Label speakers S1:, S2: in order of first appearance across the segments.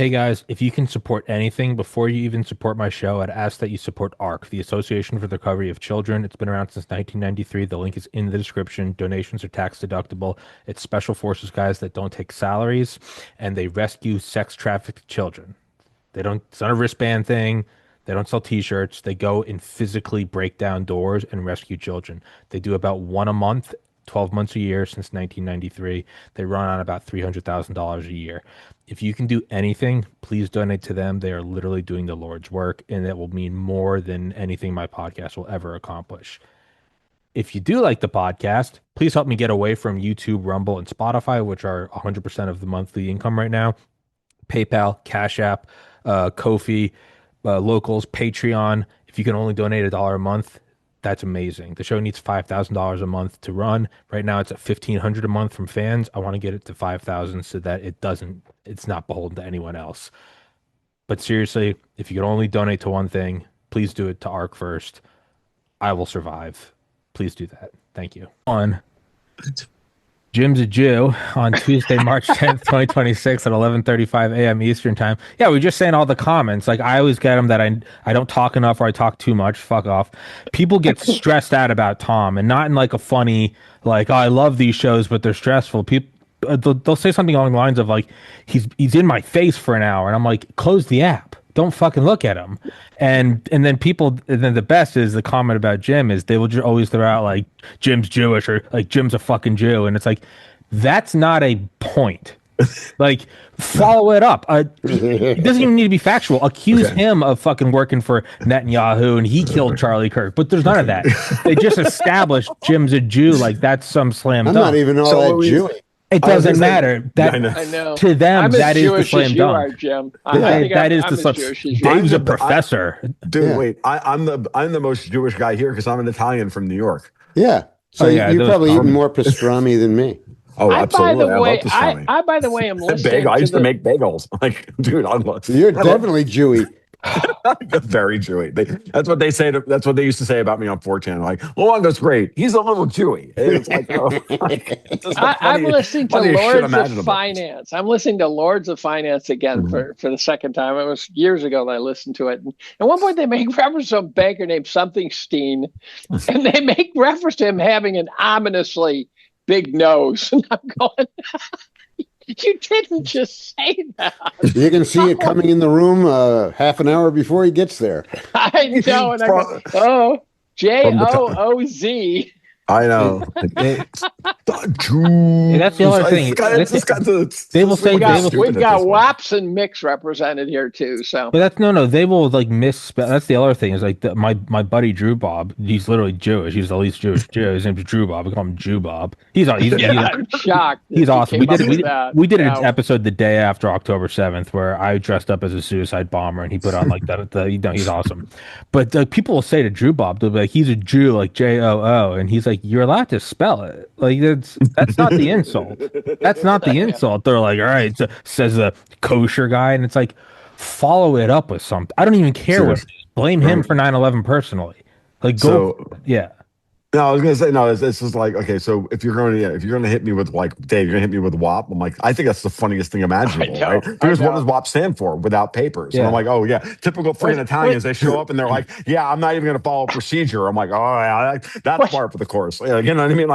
S1: Hey guys, if you can support anything before you even support my show, I'd ask that you support ARC, the Association for the Recovery of Children. It's been around since 1993. The link is in the description. Donations are tax deductible. It's special forces guys that don't take salaries and they rescue sex trafficked children. It's not a wristband thing. They don't sell t-shirts. They go and physically break down doors and rescue children. They do about one a month, 12 months a year since 1993. They run on about $300,000 a year. If you can do anything, please donate to them. They are literally doing the Lord's work, and it will mean more than anything my podcast will ever accomplish. If you do like the podcast, please help me get away from YouTube, Rumble, and Spotify, which are 100% of the monthly income right now. PayPal, Cash App, Ko-fi, Locals, Patreon. If you can only donate $1 a month, that's amazing. The show needs $5,000 a month to run. Right now it's at $1,500 a month from fans. I want to get it to 5,000 so that it's not beholden to anyone else. But seriously, if you can only donate to one thing, please do it to ARC first. I will survive. Please do that. Thank you. Jim's a Jew on Tuesday, March 10th, 2026 at 11:35 a.m. Eastern time. Yeah, we're just saying all the comments. Like, I always get them that I don't talk enough or I talk too much. Fuck off. People get stressed out about Tom, and not in like a funny, like, oh, I love these shows, but they're stressful. People, they'll say something along the lines of like, he's in my face for an hour. And I'm like, close the app. Don't fucking look at him. And then the best is the comment about Jim is they will just always throw out like Jim's Jewish or like Jim's a fucking Jew. And it's like, that's not a point. Like, follow it up. It doesn't even need to be factual. Accuse him of fucking working for Netanyahu and he killed Charlie Kirk. But there's none of that. They just established Jim's a Jew. Like, that's some slam dunk.
S2: I'm not even all that Jewish.
S1: It doesn't matter. That
S3: I know.
S1: To them, that is the slam dunk.
S3: Jim.
S1: That is the Dave's a professor.
S4: Dude, wait. I'm the most Jewish guy here because I'm an Italian from New York.
S2: Yeah. So you're probably eating more pastrami than me.
S4: Oh, absolutely.
S3: I love pastrami. By the way, I'm listening.
S4: I used to make bagels. Like, dude,
S2: you're definitely Jewy.
S4: Very Jewy. That's what they say. That's what they used to say about me on 4chan. Like, Luongo's great. He's a little Jewy. It's like,
S3: I'm listening to Lords of Finance. I'm listening to Lords of Finance again for the second time. It was years ago that I listened to it. And at one point, they make reference to a banker named something Steen, and they make reference to him having an ominously big nose. And I'm going, you didn't just say that.
S2: You can see it coming in the room half an hour before he gets there.
S3: I know. And I go, oh, Jooz.
S4: I know.
S1: That's the other thing. They will say
S3: we've got WAPs and mix represented here too. So,
S1: but that's no. They will like misspell. That's the other thing. Is like my buddy Drew Bob. He's literally Jewish. He's the least Jewish Jew. His name's Drew Bob. We call him Jew Bob.
S3: I'm shocked.
S1: He's awesome. We did an episode the day after October 7th where I dressed up as a suicide bomber and he put on like he's awesome. But people will say to Drew Bob, they'll be like, he's a Jew, like Joo, and he's like, you're allowed to spell it. Like that's not the insult. That's not the insult. They're like, all right, says the kosher guy, and it's like, follow it up with something. I don't even care what. Blame him for 9/11 personally. Like yeah.
S4: No, I was gonna say no. This is like, okay, so if you're going to hit me with like Dave, you're gonna hit me with WAP. I'm like, I think that's the funniest thing imaginable, right? Because what does WAP stand for? Without papers. And I'm like, oh yeah, typical freaking Italians. They show up and they're like, yeah, I'm not even gonna follow procedure. I'm like, oh yeah, that's part of the course. Like, you know what I mean?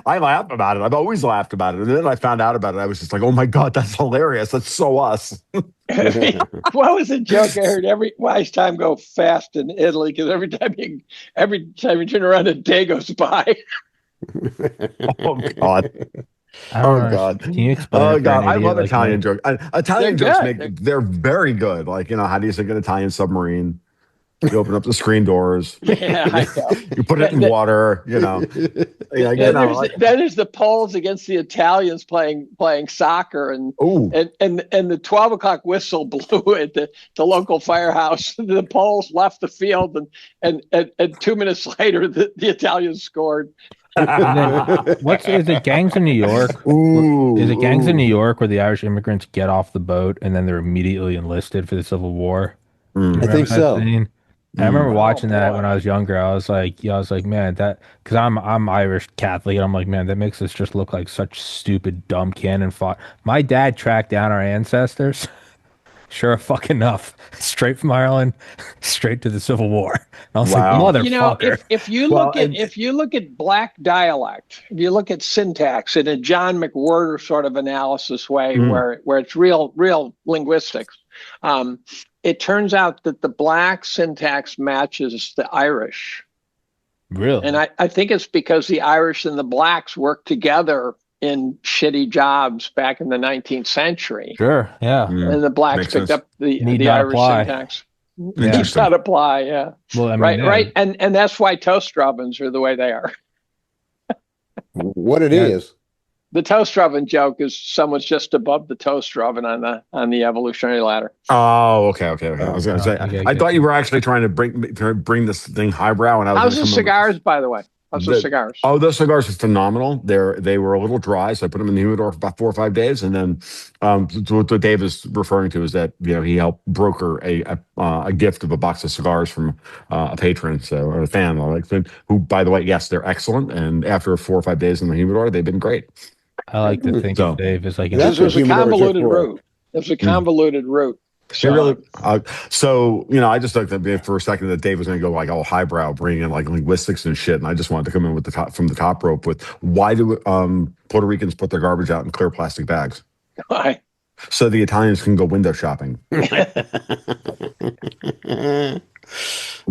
S4: I laugh about it. I've always laughed about it, and then I found out about it. I was just like, oh my god, that's hilarious. That's so us.
S3: What was the joke I heard? Every wise time go fast in Italy because every time you turn around, a day goes by.
S4: Oh god. Oh god.
S1: Can you explain?
S4: Oh god. I love Italian jokes. Italian jokes they're very good. Like, you know, how do you sink an Italian submarine? You open up the screen doors.
S3: Yeah, I know.
S4: You put it in water. You know.
S3: Then there's the Poles against the Italians playing soccer, and the 12 o'clock whistle blew at the local firehouse. The Poles left the field, and 2 minutes later, the Italians scored.
S1: Is it Gangs in New York? Is it Gangs in New York where the Irish immigrants get off the boat and then they're immediately enlisted for the Civil War?
S2: I think so.
S1: I remember watching that when I was younger. I was like, man, that because I'm Irish Catholic, and I'm like, man, that makes us just look like such stupid, dumb cannon fodder. My dad tracked down our ancestors. Sure, fucking enough. Straight from Ireland, straight to the Civil War. And I was like,
S4: Wow.
S1: motherfucker.
S3: If you look at black dialect, if you look at syntax in a John McWhorter sort of analysis way, where it's real linguistics, it turns out that the black syntax matches the Irish.
S1: Really?
S3: And I think it's because the Irish and the blacks worked together in shitty jobs back in the 19th century.
S1: Sure, yeah.
S3: And the blacks picked up the Irish syntax.
S4: Needs
S3: not apply, yeah.
S1: Well, I mean,
S3: right. And that's why toast ovens are the way they are.
S2: What it is.
S3: The toaster oven joke is someone's just above the toaster oven on the evolutionary ladder.
S4: Oh, okay. I was going to say, I thought you were actually trying to bring this thing highbrow. And
S3: how's the cigars, by the way? How's the cigars?
S4: Oh, those cigars are phenomenal. They were a little dry, so I put them in the humidor for about 4 or 5 days, and then what Dave is referring to is that he helped broker a gift of a box of cigars from a patron, or a fan, who, by the way, yes, they're excellent, and after 4 or 5 days in the humidor, they've been great.
S1: I like to think of Dave as like
S3: this was a convoluted route. It was a convoluted route.
S4: So, really, I just thought that for a second that Dave was going to go like all highbrow, bringing in like linguistics and shit, and I just wanted to come in with from the top rope with why do Puerto Ricans put their garbage out in clear plastic bags?
S3: Why?
S4: So the Italians can go window shopping.
S1: God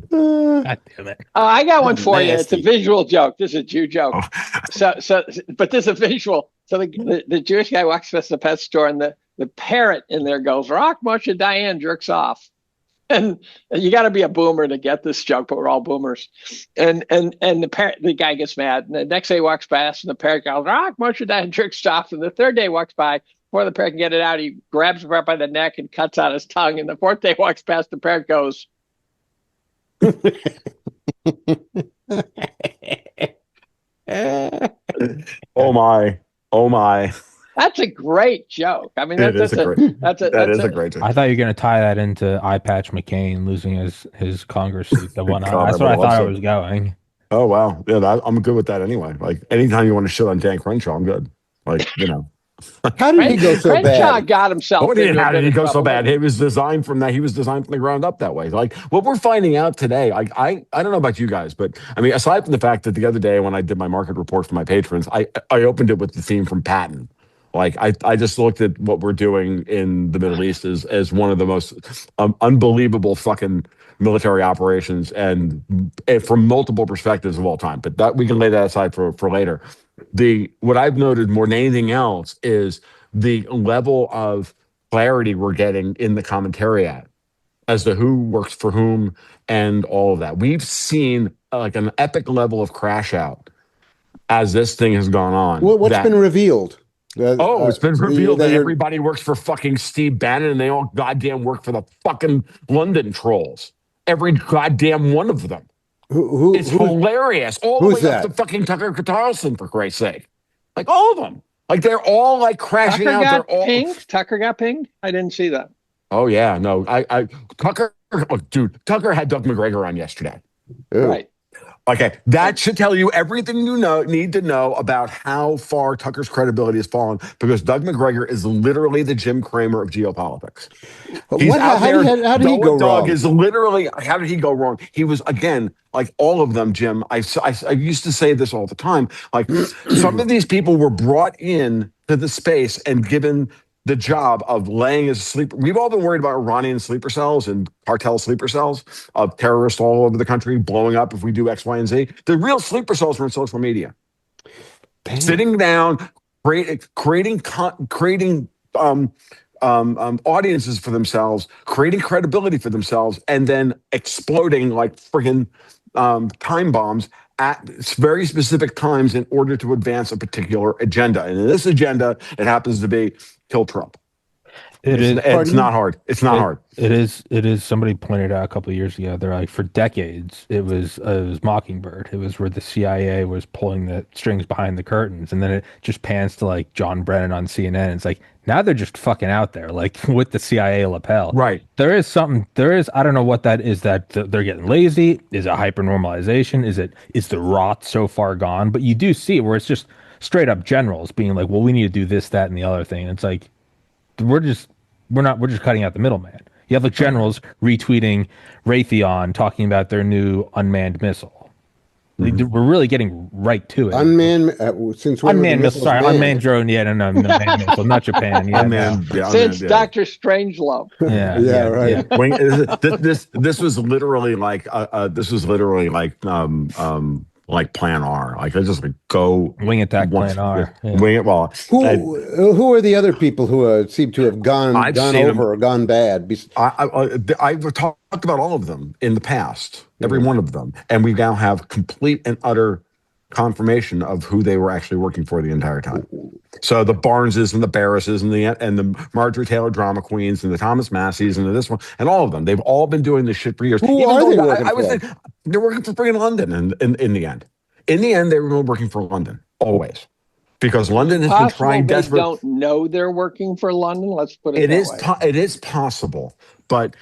S1: damn it!
S3: I got one for you. It's a visual joke. This is a Jew joke. But this is a visual. So the Jewish guy walks past the pet store, and the parrot in there goes, "Rock much of Diane jerks off." And you got to be a boomer to get this joke, but we're all boomers. And the guy gets mad. And the next day he walks past, and the parrot goes, "Rock much of Diane jerks off." And the third day walks by, before the parrot can get it out, he grabs the parrot by the neck and cuts out his tongue. And the fourth day walks past, the parrot goes,
S4: "Oh my."
S1: That's
S3: a great joke. I mean,
S4: that is a great joke.
S1: I thought you were going to tie that into Eye Patch McCain losing his Congress seat. The one that's what I thought I was going.
S4: Oh wow, yeah, I'm good with that anyway. Like anytime you want to shit on Dan Crenshaw, I'm good. Like
S2: How did he go so bad?
S3: Crenshaw got himself.
S4: How did he go so bad? It was designed from that. He was designed from the ground up that way. Like what we're finding out today. Like I don't know about you guys, but I mean, aside from the fact that the other day when I did my market report for my patrons, I opened it with the theme from Patton. Like I just looked at what we're doing in the Middle East as one of the most unbelievable fucking military operations, and from multiple perspectives of all time. But that we can lay that aside for later. What I've noted more than anything else is the level of clarity we're getting in the commentariat as to who works for whom and all of that. We've seen like an epic level of crash out as this thing has gone on.
S2: Well, what's been revealed?
S4: It's been revealed that everybody works for fucking Steve Bannon, and they all goddamn work for the fucking London trolls. Every goddamn one of them. It's hilarious. All the way up to fucking Tucker Carlson, for Christ's sake. Like all of them. Like they're all like crashing out.
S3: Tucker got pinged? Tucker got pinged? I didn't see that.
S4: Oh yeah, no. Tucker had Doug McGregor on yesterday.
S2: Ew.
S3: Right.
S4: Okay, that should tell you everything you need to know about how far Tucker's credibility has fallen, because Doug McGregor is literally the Jim Cramer of geopolitics. He's out there.
S2: How did he go
S4: Doug
S2: wrong?
S4: is literally. How did he go wrong? He was, again, like all of them, Jim. I used to say this all the time. Like some of these people were brought in to the space and given the job of laying as a sleeper. We've all been worried about Iranian sleeper cells and cartel sleeper cells of terrorists all over the country blowing up if we do X, Y, and Z. The real sleeper cells were in social media. Damn. Sitting down, creating audiences for themselves, creating credibility for themselves, and then exploding like friggin' time bombs at very specific times in order to advance a particular agenda. And in this agenda, it happens to be kill Trump. It's not hard. It's not hard.
S1: It is. Somebody pointed out a couple of years ago, they're like, for decades, it was Mockingbird. It was where the CIA was pulling the strings behind the curtains. And then it just pans to like John Brennan on CNN. It's like, now they're just fucking out there, like with the CIA lapel.
S4: Right.
S1: There is, I don't know what that is, that they're getting lazy. Is it hyper-normalization? Is the rot so far gone? But you do see it where it's just straight up generals being like, well, we need to do this, that, and the other thing. And it's like, we're just We're just cutting out the middleman. You have like generals retweeting Raytheon talking about their new unmanned missile. We're really getting right to it.
S2: Unmanned, since when
S1: unmanned missile, sorry,
S2: manned?
S1: unmanned drone. Yeah, no, manned missile, not Japan. Yeah,
S4: unmanned,
S1: no.
S3: Since Dr. Strangelove.
S2: Yeah, right.
S4: Yeah. This was literally like like Plan R. Like I just like go
S1: wing attack Plan R.
S4: Yeah. Wing it. Well,
S2: who are the other people who seem to have gone over or gone bad?
S4: I've talked about all of them in the past, every one of them, and we now have complete and utter confirmation of who they were actually working for the entire time. So the Barneses and the Barrises and the Marjorie Taylor drama queens and the Thomas Masseys and this one and all of them, they've all been doing this shit for years.
S2: Who are they working for?
S4: They're working for freaking London in the end. In the end, they were working for London always, because London has been trying desperately.
S3: They don't know they're working for London. Let's put it that way.
S4: It is possible, but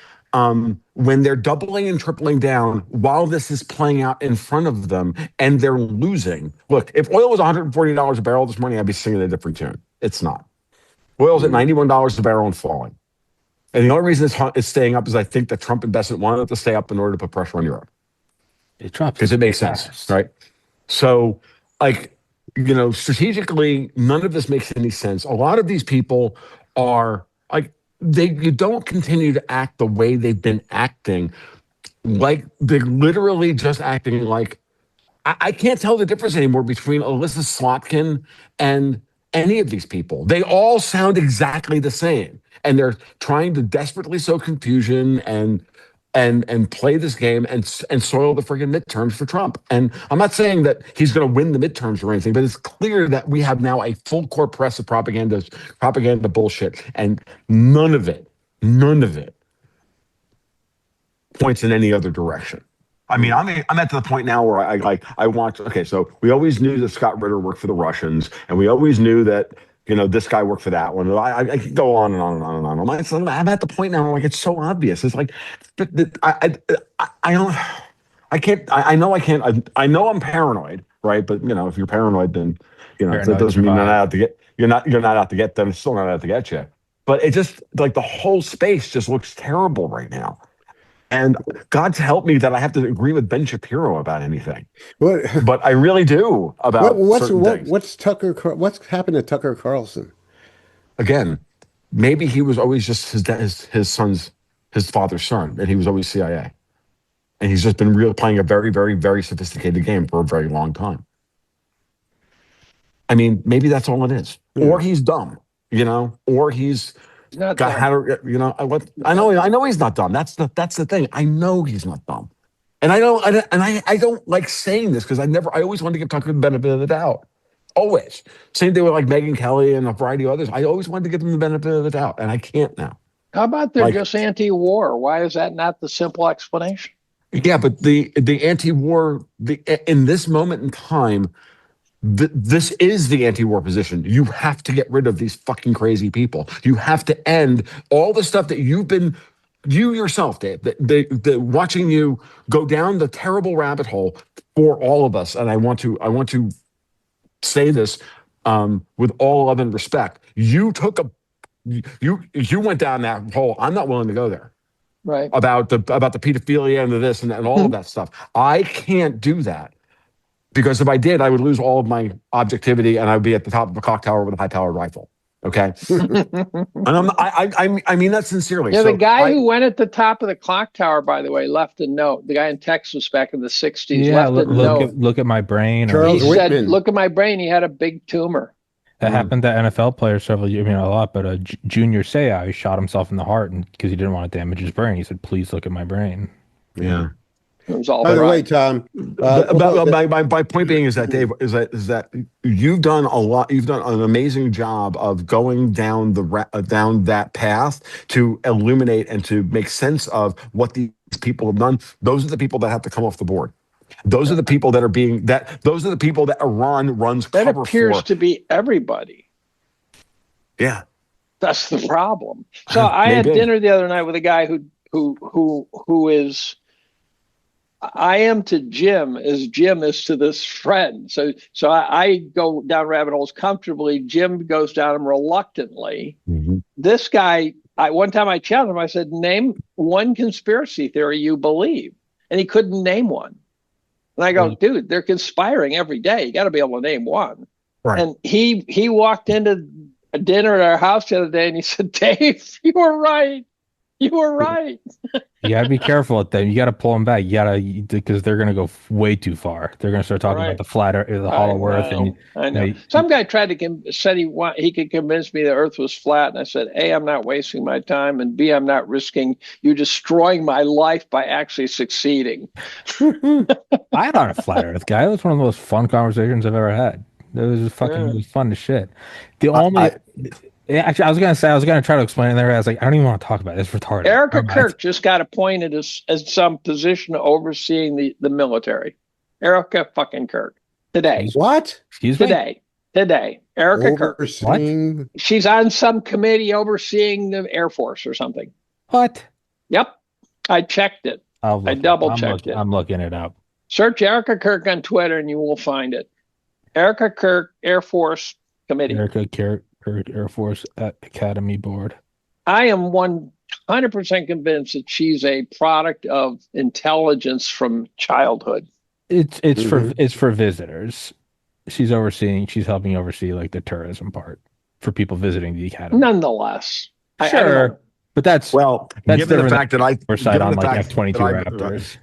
S4: when they're doubling and tripling down while this is playing out in front of them and they're losing. Look, if oil was $140 a barrel this morning, I'd be singing a different tune. It's not. Oil's at $91 a barrel and falling. And the only reason it's staying up is I think that Trump investment wanted it to stay up in order to put pressure on Europe.
S1: It drops
S4: because it makes sense, right? So, like, strategically, none of this makes any sense. A lot of these people are like, you don't continue to act the way they've been acting. Like, they're literally just acting like, I can't tell the difference anymore between Alyssa Slotkin and any of these people. They all sound exactly the same. And they're trying to desperately sow confusion and play this game and soil the friggin' midterms for Trump. And I'm not saying that he's going to win the midterms or anything, but it's clear that we have now a full court press of propaganda bullshit, and none of it points in any other direction. I mean, I'm at the point now where I watch. Okay, so we always knew that Scott Ritter worked for the Russians, and we always knew that this guy worked for that one. I could go on and on and on and on. I'm at the point now where it's so obvious. It's like I know I'm paranoid, right? But if you're paranoid, then that doesn't mean you're not out to get them. It's still not out to get you. But it just like the whole space just looks terrible right now. And God's help me that I have to agree with Ben Shapiro about anything. But I really do about certain things.
S2: What's happened to Tucker Carlson?
S4: Again, maybe he was always just his father's son, and he was always CIA. And he's just been playing a very, very, very sophisticated game for a very long time. I mean, maybe that's all it is. Yeah. Or he's dumb, or he's got how to, I know he's not dumb. That's the thing. I know he's not dumb. And I don't like saying this because I always wanted to give Tucker the benefit of the doubt. Always. Same thing with like Megyn Kelly and a variety of others. I always wanted to give them the benefit of the doubt, and I can't now.
S3: How about they're just anti-war? Why is that not the simple explanation?
S4: Yeah, but the anti-war, in this moment in time, this is the anti-war position. You have to get rid of these fucking crazy people. You have to end all the stuff that you yourself, Dave, watching you go down the terrible rabbit hole for all of us. And I want to say this with all love and respect. You went down that hole. I'm not willing to go there.
S3: Right.
S4: About the pedophilia and the this and all of that stuff. I can't do that. Because if I did, I would lose all of my objectivity, and I would be at the top of a clock tower with a high-powered rifle. Okay, and I mean that sincerely.
S3: Yeah, the guy who went at the top of the clock tower, by the way, left a note. The guy in Texas back in the '60s left a note.
S1: Look at my brain.
S2: He
S3: said, "Look at my brain. He had a big tumor."
S1: That happened to NFL players several years. A lot, but Junior Seau, he shot himself in the heart, and because he didn't want to damage his brain, he said, "Please look at my brain."
S4: Yeah.
S2: By the way, Tom,
S4: my point being is that Dave is that you've done a lot. You've done an amazing job of going down down that path to illuminate and to make sense of what these people have done. Those are the people that have to come off the board. Those are the people that are those are the people that Iran runs cover for.
S3: That appears to be everybody.
S4: Yeah,
S3: that's the problem. So I had dinner the other night with a guy who is. I am to Jim as Jim is to this friend. So I go down rabbit holes comfortably. Jim goes down them reluctantly. Mm-hmm. This guy, one time I challenged him. I said, name one conspiracy theory you believe. And he couldn't name one. And I go, dude, they're conspiring every day. You got to be able to name one.
S4: Right.
S3: And he walked into a dinner at our house the other day and he said, Dave, you were right. You were right.
S1: You got to be careful with them. You got to pull them back. Because they're going to go way too far. They're going to start talking about the flat Earth, the hollow Earth.
S3: I know. Some guy said he could convince me the Earth was flat. And I said, A, I'm not wasting my time. And B, I'm not risking you destroying my life by actually succeeding.
S1: I'm not a flat Earth guy. It was one of the most fun conversations I've ever had. It was it was fun as shit. Actually, I was gonna try to explain it there. I was like, I don't even want to talk about it. It's retarded.
S3: Erica Kirk just got appointed as some position overseeing the military. Erica fucking Kirk today.
S2: What?
S1: Excuse me?
S3: Today. Erica Kirk.
S1: What?
S3: She's on some committee overseeing the Air Force or something.
S1: What?
S3: Yep. I checked it. I double checked it.
S1: I'm looking it up.
S3: Search Erica Kirk on Twitter and you will find it. Erica Kirk, Air Force Committee.
S1: Erica Kirk, Air Force Academy Board.
S3: I am 100% convinced that she's a product of intelligence from childhood.
S1: It's for visitors. She's helping oversee like the tourism part for people visiting the academy.
S3: Nonetheless,
S1: sure, but that's
S4: given the fact that
S1: oversight on like F-22 Raptors.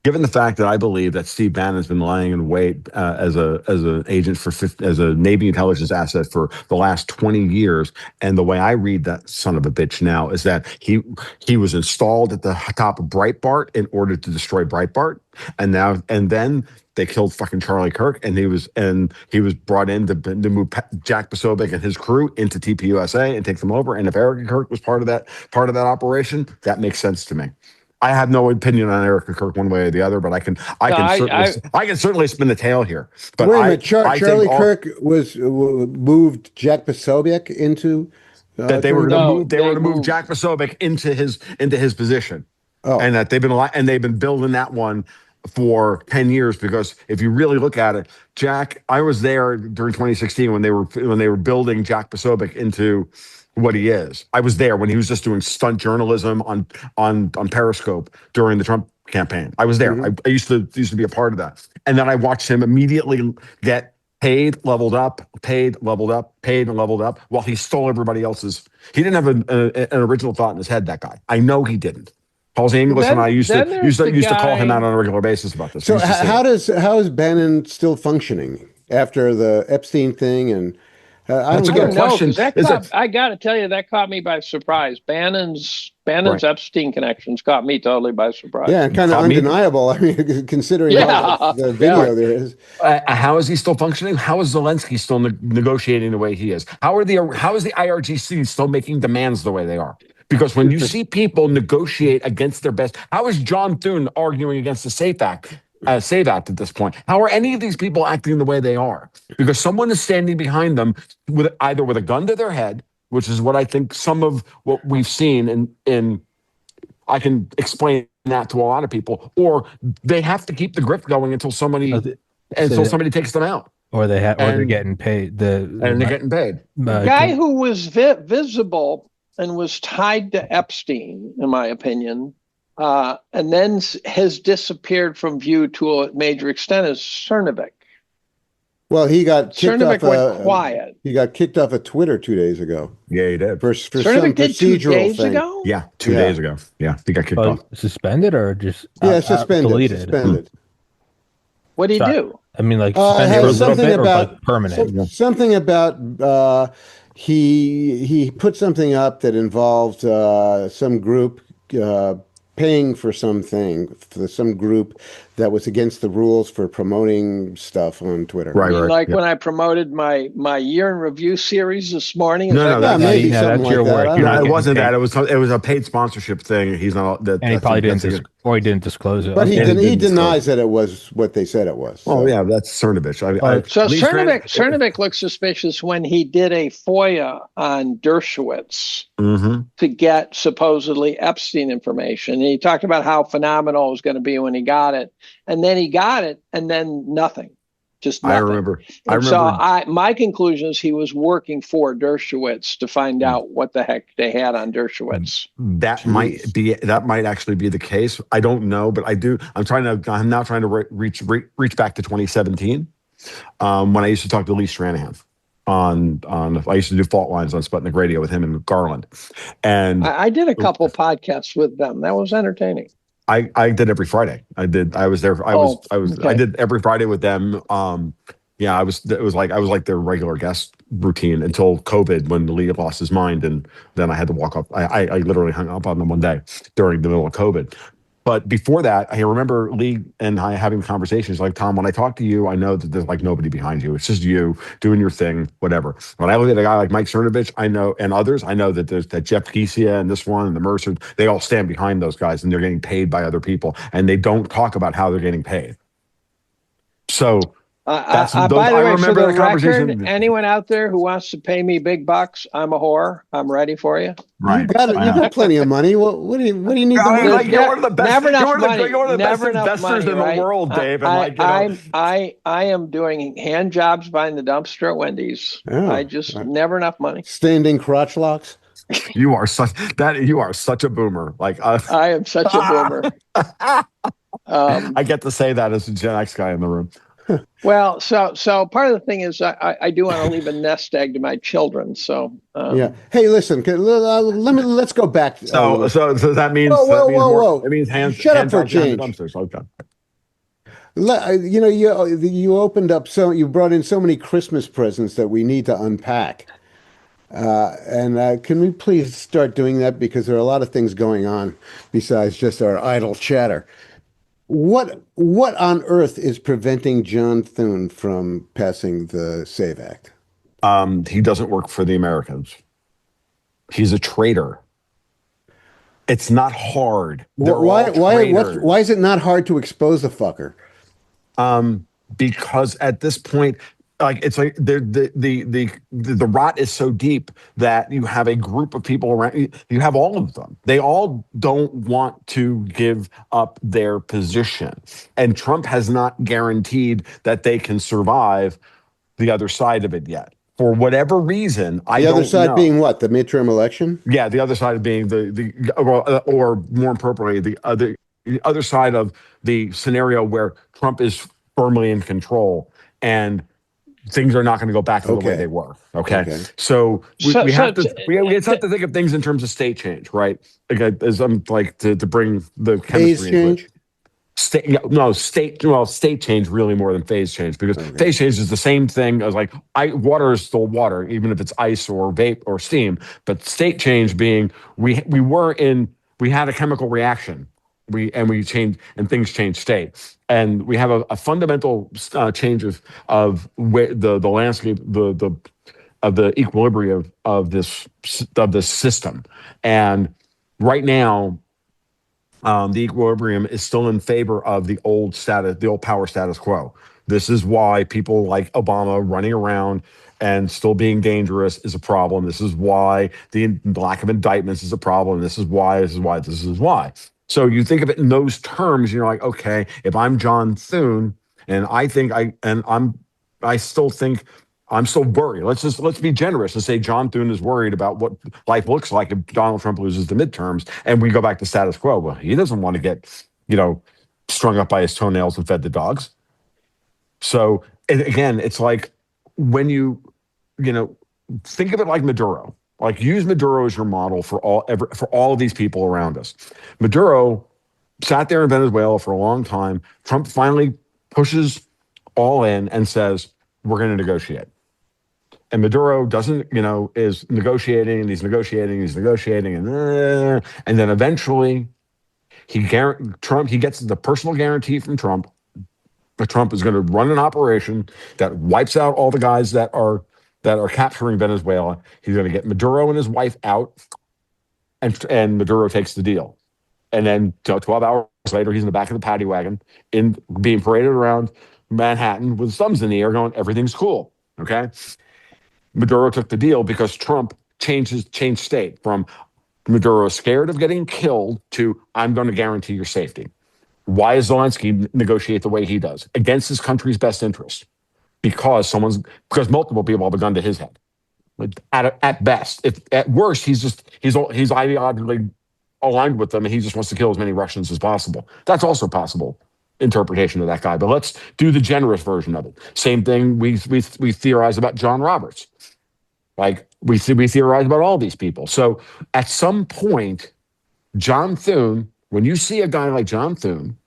S4: Given the fact that I believe that Steve Bannon's been lying in wait as an agent as a Navy intelligence asset for the last 20 years, and the way I read that son of a bitch now is that he was installed at the top of Breitbart in order to destroy Breitbart, and then they killed fucking Charlie Kirk, and he was brought in to move Jack Posobiec and his crew into TPUSA and take them over. And if Erica Kirk was part of that operation, that makes sense to me. I have no opinion on Erica Kirk one way or the other, but I can certainly spin the tail here. But
S2: wait a minute, Charlie Kirk moved Jack Posobiec into
S4: that they were going to move Jack Posobiec into his position, and that they've been building that one for 10 years, because if you really look at it, I was there during 2016 when they were building Jack Posobiec into what he is. I was there when he was just doing stunt journalism on Periscope during the Trump campaign. I was there. Mm-hmm. I used to be a part of that. And then I watched him immediately get paid, leveled up, paid, leveled up, paid, and leveled up, while he stole everybody else's. He didn't have an original thought in his head, that guy. I know he didn't. Halsey English and I used to call him out on a regular basis about this.
S2: So how is Bannon still functioning after the Epstein thing? And
S4: that's a good question.
S3: I got to tell you, that caught me by surprise. Bannon's right. Epstein connections caught me totally by surprise.
S2: Yeah, and kind of undeniable. I mean, considering the video there is.
S4: How is he still functioning? How is Zelensky still negotiating the way he is? How is the IRGC still making demands the way they are? Because when you see people negotiate against their best, how is John Thune arguing against the SAFE Act at this point? How are any of these people acting the way they are? Because someone is standing behind them either with a gun to their head, which is what I think some of what we've seen, and I can explain that to a lot of people, or they have to keep the grip going until somebody takes them out.
S1: Or they're getting paid. They're
S4: getting paid.
S3: The guy who was visible and was tied to Epstein, in my opinion, and then has disappeared from view to a major extent, is Cernovich.
S2: Well, he got kicked
S3: off. Went quiet.
S2: He got kicked off of Twitter 2 days ago.
S4: Yeah, he did.
S2: For some procedural 2 days
S3: thing. Ago?
S4: Yeah, 2 days ago. Yeah, he got kicked off.
S1: Suspended or just
S2: deleted? Suspended.
S3: What did he do?
S1: I mean, like suspended for a little bit or like permanent?
S2: Something about he put something up that involved some group paying for something for some group that was against the rules for promoting stuff on Twitter.
S4: Right.
S3: When I promoted my year in review series this morning.
S2: Maybe something like that.
S4: It wasn't that. It was a paid sponsorship thing. He's not that.
S1: And he probably didn't disclose it.
S2: But he denies that it was what they said it was. So.
S4: Oh yeah, that's Cernovich.
S3: So Cernovich looked suspicious when he did a FOIA on Dershowitz to get supposedly Epstein information. And he talked about how phenomenal it was going to be when he got it. And then he got it, and then nothing. Just nothing.
S4: I remember.
S3: So my conclusion is he was working for Dershowitz to find out what the heck they had on Dershowitz.
S4: That might actually be the case. I don't know, but I do. I'm now trying to reach back to 2017 when I used to talk to Lee Stranahan I used to do fault lines on Sputnik Radio with him and Garland, and
S3: I did a couple podcasts with them. That was entertaining.
S4: I did every Friday. I was there. I did every Friday with them. I was like their regular guest routine until COVID, when Lee lost his mind, and then I had to walk up. I literally hung up on them one day during the middle of COVID. But before that, I remember Lee and I having conversations like, Tom, when I talk to you, I know that there's like nobody behind you. It's just you doing your thing, whatever. When I look at a guy like Mike Cernovich, I know, and others, I know that there's that Jeff Keesia and this one and the Mercer, they all stand behind those guys, and they're getting paid by other people, and they don't talk about how they're getting paid. So
S3: by the way, for the record, anyone out there who wants to pay me big bucks, I'm a whore. I'm ready for you.
S2: Right. You got plenty of money. What do you need?
S4: You're one of the best.
S3: Never enough money.
S4: You're one of the best investors in the world, Dave.
S3: I am doing hand jobs behind the dumpster at Wendy's. I just never enough money.
S2: Standing crotch locks.
S4: You are such a boomer. Like
S3: I am such a boomer.
S4: I get to say that as a Gen X guy in the room.
S3: Well, so part of the thing is I do want to leave a nest egg to my children. So
S2: yeah. Hey, listen. Let's go back.
S4: So that means
S2: whoa.
S4: It means hands.
S2: Shut
S4: hands
S2: up for change.
S4: Okay.
S2: You opened up you brought in so many Christmas presents that we need to unpack. And can we please start doing that, because there are a lot of things going on besides just our idle chatter. What on earth is preventing John Thune from passing the SAVE Act?
S4: He doesn't work for the Americans. He's a traitor. It's not hard.
S2: Why is it not hard to expose the fucker?
S4: Because at this point, like, it's like the rot is so deep that you have a group of people around you have all of them. They all don't want to give up their position, and Trump has not guaranteed that they can survive the other side of it yet. For whatever reason,
S2: the other side being what? The midterm election?
S4: Yeah, the other side being or more appropriately, the other side of the scenario where Trump is firmly in control and things are not going to go back to the way they were. Okay. So we have to think of things in terms of state change, right? As I'm like to bring the chemistry into it. State change really more than phase change, because phase change is the same thing as like water is still water, even if it's ice or vape or steam. But state change being we had a chemical reaction. We changed, and things change state, and we have a fundamental change of where the landscape, of the equilibrium of this system. And right now, the equilibrium is still in favor of the old power status quo. This is why people like Obama running around and still being dangerous is a problem. This is why the lack of indictments is a problem. This is why. So you think of it in those terms, you're like, okay, if I'm John Thune, and I'm still worried. Let's be generous and say John Thune is worried about what life looks like if Donald Trump loses the midterms and we go back to status quo. Well, he doesn't want to get, strung up by his toenails and fed to dogs. So again, it's like when you think of it like Maduro. Like, use Maduro as your model for all of these people around us. Maduro sat there in Venezuela for a long time. Trump finally pushes all in and says, we're going to negotiate. And Maduro is negotiating, and he's negotiating, and then eventually he gets the personal guarantee from Trump that Trump is going to run an operation that wipes out all the guys that are capturing Venezuela. He's going to get Maduro and his wife out, and Maduro takes the deal. And then 12 hours later, he's in the back of the paddy wagon, being paraded around Manhattan with thumbs in the air going, everything's cool, okay? Maduro took the deal because Trump changed state from Maduro scared of getting killed to I'm going to guarantee your safety. Why does Zelensky negotiate the way he does? Against his country's best interest. because multiple people have a gun to his head. At best, if at worst, he's ideologically aligned with them, and he just wants to kill as many Russians as possible. That's also possible interpretation of that guy. But let's do the generous version of it. Same thing we theorize about John Roberts. Like we theorize about all these people. So at some point, John Thune, when you see a guy like John Thune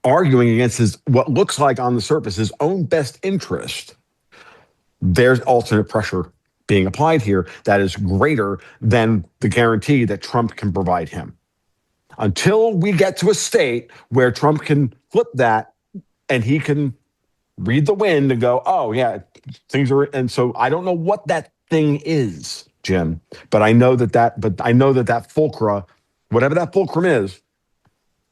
S4: arguing against what looks like on the surface his own best interest, there's alternate pressure being applied here that is greater than the guarantee that Trump can provide him. Until we get to a state where Trump can flip that and he can read the wind and go, oh, yeah, things are. And so I don't know what that thing is, Jim, but I know that fulcrum, whatever that fulcrum is,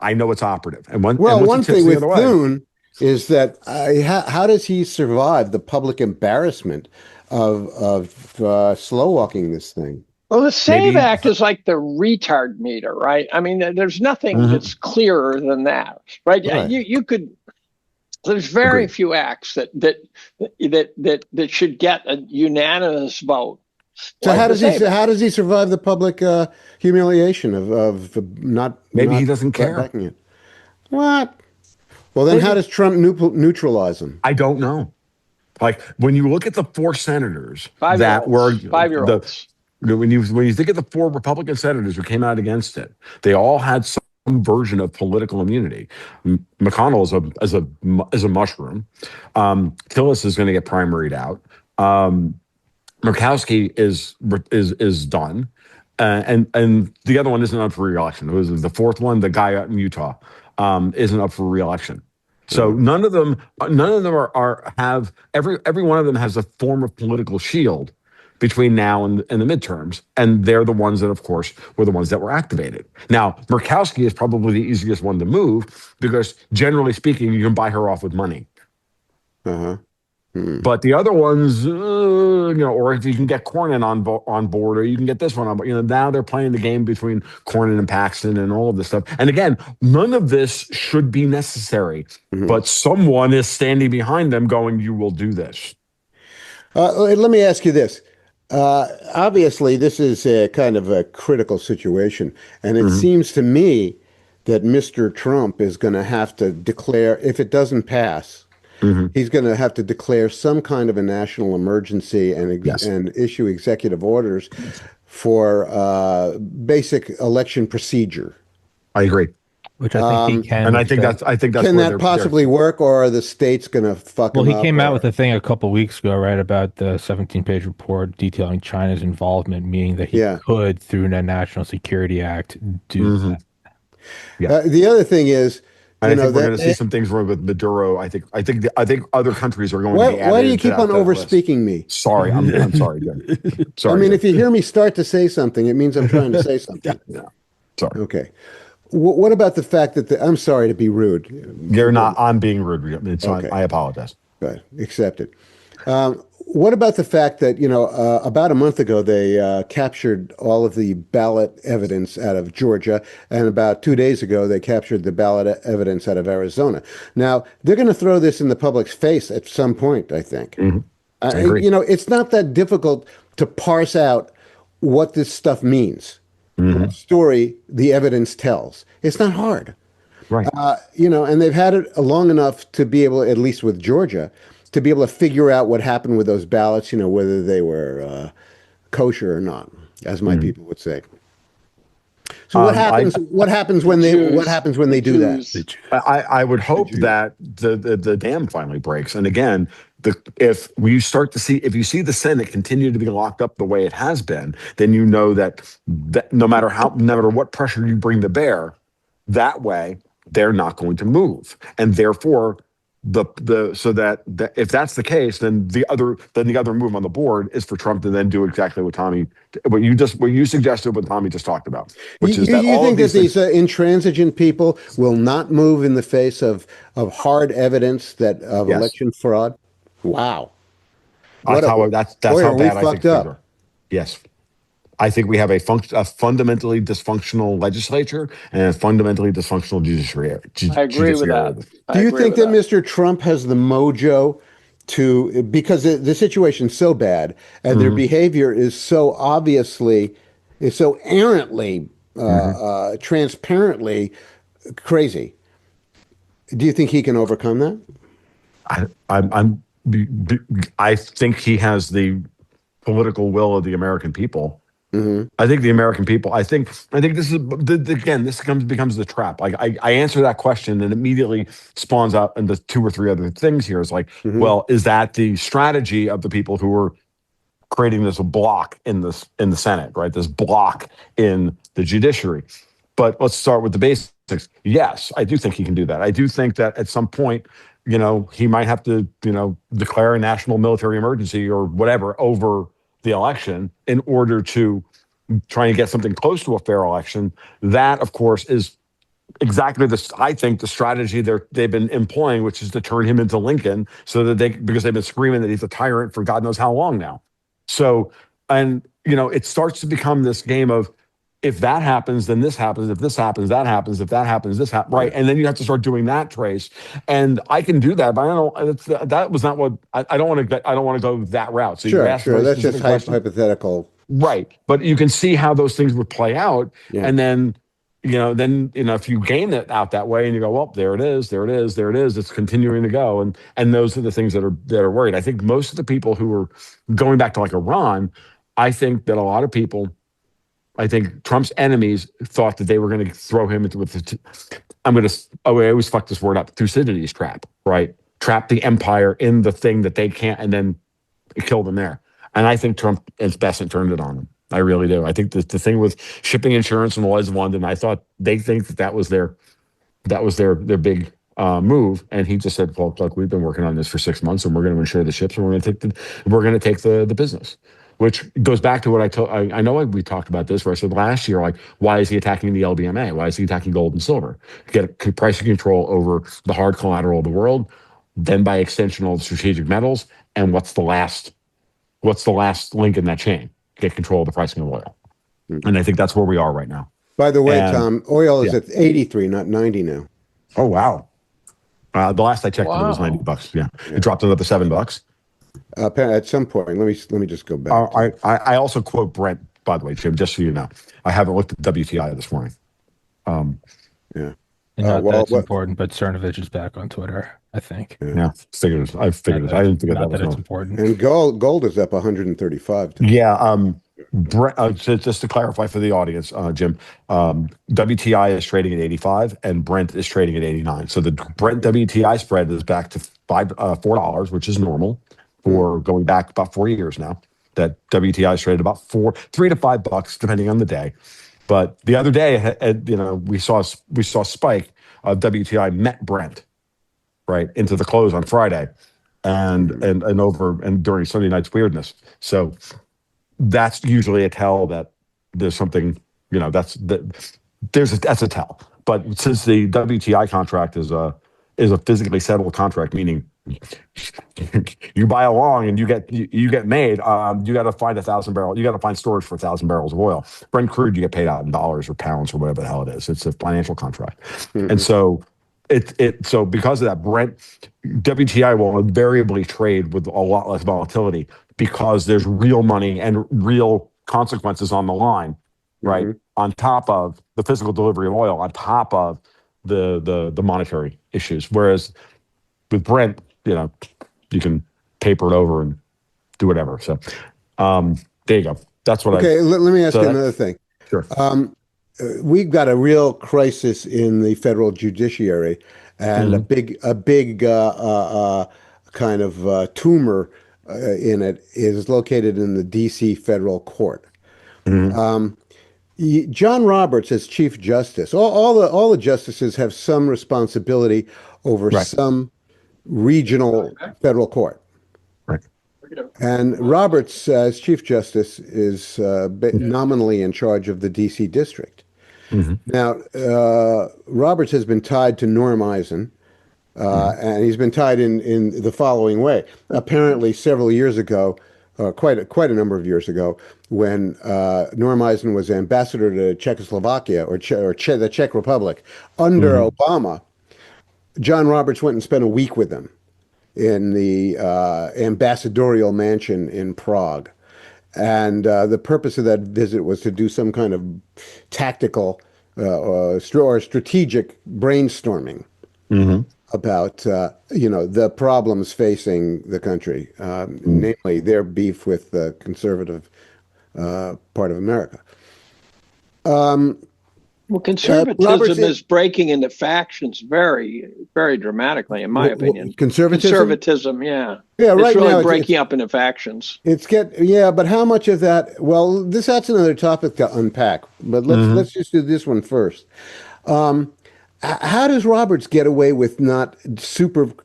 S4: I know it's operative. And one
S2: thing with Thune is that how does he survive the public embarrassment of slow walking this thing?
S3: Well, the SAVE Act is like the retard meter, right? I mean, there's nothing that's clearer than that, right? You could. There's very few acts that should get a unanimous vote.
S2: So how does he survive the public humiliation of not?
S4: Maybe he doesn't care.
S2: Backing it. What? Well, then how does Trump neutralize him?
S4: I don't know. Like when you look at the 4 senators that were
S3: 5-year-olds.
S4: When you think of the 4 Republican senators who came out against it, they all had some version of political immunity. McConnell is a mushroom. Tillis is going to get primaried out. Murkowski is done, and the other one isn't up for re-election. It was the 4th one, the guy out in Utah, isn't up for re-election. So none of them have every one of them has a form of political shield between now and the midterms, and they're the ones that, of course, were the ones that were activated. Now, Murkowski is probably the easiest one to move because, generally speaking, you can buy her off with money. But the other ones, or if you can get Cornyn on board, or you can get this one on board, now they're playing the game between Cornyn and Paxton and all of this stuff. And again, none of this should be necessary, but someone is standing behind them going, you will do this.
S2: Let me ask you this. Obviously, this is a kind of a critical situation, and it seems to me that Mr. Trump is going to have to declare, if it doesn't pass, he's going to have to declare some kind of a national emergency and issue executive orders for basic election procedure.
S4: I agree.
S1: Which I think he can.
S4: And I think that's
S2: can that possibly work, or are the states going to fuck him up?
S1: Well, he came out with a thing a couple of weeks ago, right, about the 17-page report detailing China's involvement, meaning that he could, through the National Security Act, do that.
S2: Yeah. The other thing is,
S4: I think we're going to see some things wrong with Maduro. I think other countries are going to be added.
S2: Why do you keep on overspeaking me?
S4: Sorry, I'm sorry. Sorry.
S2: I mean, if you hear me start to say something, it means I'm trying to say something.
S4: Sorry.
S2: Okay. What about the fact that I'm sorry to be rude.
S4: You're not. I'm being rude. It's okay. I apologize.
S2: Good. Accept it. What about the fact that, about a month ago, they captured all of the ballot evidence out of Georgia, and about 2 days ago, they captured the ballot evidence out of Arizona. Now, they're going to throw this in the public's face at some point, I think. I agree. It's not that difficult to parse out what this stuff means. What story the evidence tells. It's not hard.
S4: Right.
S2: And they've had it long enough to be able, at least with Georgia, to be able to figure out what happened with those ballots, whether they were kosher or not, as my people would say. So what happens when they do that?
S4: I would hope that the dam finally breaks. And again, if you see the Senate continue to be locked up the way it has been, then you know that no matter what pressure you bring to bear, that way they're not going to move, and therefore if that's the case, then the other move on the board is for Trump to then do exactly what you suggested, what Tommy just talked about, which is that
S2: you think that these intransigent people will not move in the face of hard evidence of election fraud? Wow.
S4: That's how bad I think things are. Yes. I think we have a fundamentally dysfunctional legislature and a fundamentally dysfunctional judiciary.
S3: I agree with that.
S2: Do you think that Mr. Trump has the mojo to, because the situation's so bad and their behavior is so obviously, is so errantly, transparently crazy? Do you think he can overcome that?
S4: I think he has the political will of the American people. I think the American people. I think this is again. This becomes the trap. Like I answer that question and immediately spawns out into 2 or 3 other things here. It's like, well, is that the strategy of the people who are creating this block in the Senate, right? This block in the judiciary. But let's start with the basics. Yes, I do think he can do that. I do think that at some point, he might have to, declare a national military emergency or whatever over the election in order to try and get something close to a fair election. That, of course, is exactly I think the strategy they've been employing, which is to turn him into Lincoln so that because they've been screaming that he's a tyrant for God knows how long now. So, and, it starts to become this game of, if that happens, then this happens. If this happens, that happens. If that happens, this happens. Right. And then you have to start doing that trace. And I can do that, but I don't. That was not what I don't want to. I don't want to go that route. So
S2: sure. That's just hypothetical.
S4: Right. But you can see how those things would play out, and then if you game it out that way, and you go, well, there it is. It's continuing to go, and those are the things that are worried. I think most of the people who are going back to like Iran, I think that a lot of people. I think Trump's enemies thought that they were going to throw him into I always fuck this word up, Thucydides trap, right? Trap the empire in the thing that they can't and then kill them there. And I think Trump is best and turned it on them. I really do. I think the thing with shipping insurance and the Lloyd's of London, I thought they think that was their big move. And he just said, well, look, we've been working on this for 6 months and we're going to insure the ships and we're going to take the business. Which goes back to what I know we talked about this, where I said last year, like, why is he attacking the LBMA? Why is he attacking gold and silver? Get pricing control over the hard collateral of the world, then by extension, all the strategic metals. And what's the last link in that chain? Get control of the pricing of oil. And I think that's where we are right now.
S2: By the way, Tom, oil is at 83, not 90 now.
S4: Oh, wow. The last I checked, it was $90. Yeah. It dropped another $7.
S2: At some point, let me just go back.
S4: I also quote Brent, by the way, Jim, just so you know. I haven't looked at WTI this morning.
S1: That's important, but Cernovich is back on Twitter, I think.
S4: Yeah, figured it. I didn't think that was
S2: important. And gold is up 135.
S4: Yeah. Brent, just to clarify for the audience, Jim, WTI is trading at 85 and Brent is trading at 89. So the Brent WTI spread is back to $4, which is normal. For going back about 4 years now, that WTI is traded about $3 to $5, depending on the day. But the other day, we saw a spike of WTI met Brent, right, into the close on Friday, and during Sunday night's weirdness. So that's usually a tell that there's something, that's a tell. But since the WTI contract is a physically settled contract, meaning you buy a long and you get made. You got to find 1,000 barrels. You got to find storage for 1,000 barrels of oil. Brent crude, you get paid out in dollars or pounds or whatever the hell it is. It's a financial contract, and so so because of that, Brent WTI will invariably trade with a lot less volatility because there's real money and real consequences on the line, right? On top of the physical delivery of oil, on top of the monetary issues, whereas with Brent, you can paper it over and do whatever. So there you go. That's what
S2: let me ask you another thing.
S4: Sure.
S2: We've got a real crisis in the federal judiciary, and a big kind of tumor in it is located in the D.C. federal court. John Roberts as Chief Justice. All the justices have some responsibility over some regional federal court.
S4: Right.
S2: And Roberts, as Chief Justice, is nominally in charge of the D.C. district. Now, Roberts has been tied to Norm Eisen, and he's been tied in the following way. Apparently, several years ago, quite a number of years ago, when Norm Eisen was ambassador to Czechoslovakia the Czech Republic under Obama. John Roberts went and spent a week with him in the ambassadorial mansion in Prague. And the purpose of that visit was to do some kind of tactical or strategic brainstorming about the problems facing the country, namely their beef with the conservative part of America.
S3: Well, conservatism is breaking into factions very, very dramatically, in my opinion. Conservatism, yeah.
S2: Yeah, right.
S3: It's really breaking up into factions.
S2: But how much of that? Well, that's another topic to unpack. But let's just do this one first. How does Roberts get away with not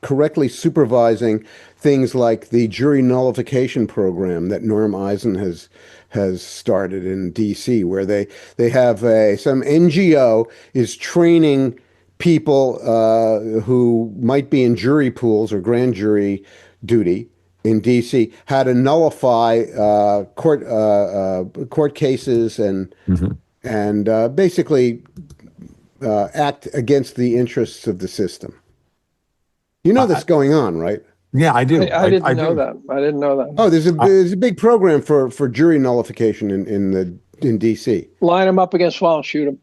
S2: correctly supervising things like the jury nullification program that Norm Eisen has started in D.C., where they have some NGO is training people who might be in jury pools or grand jury duty in D.C. how to nullify court cases and basically act against the interests of the system. You know that's going on, right?
S4: Yeah, I do.
S3: I didn't know that. I didn't know that.
S2: Oh, there's a big program for jury nullification in D.C.
S3: Line them up against wall and shoot them.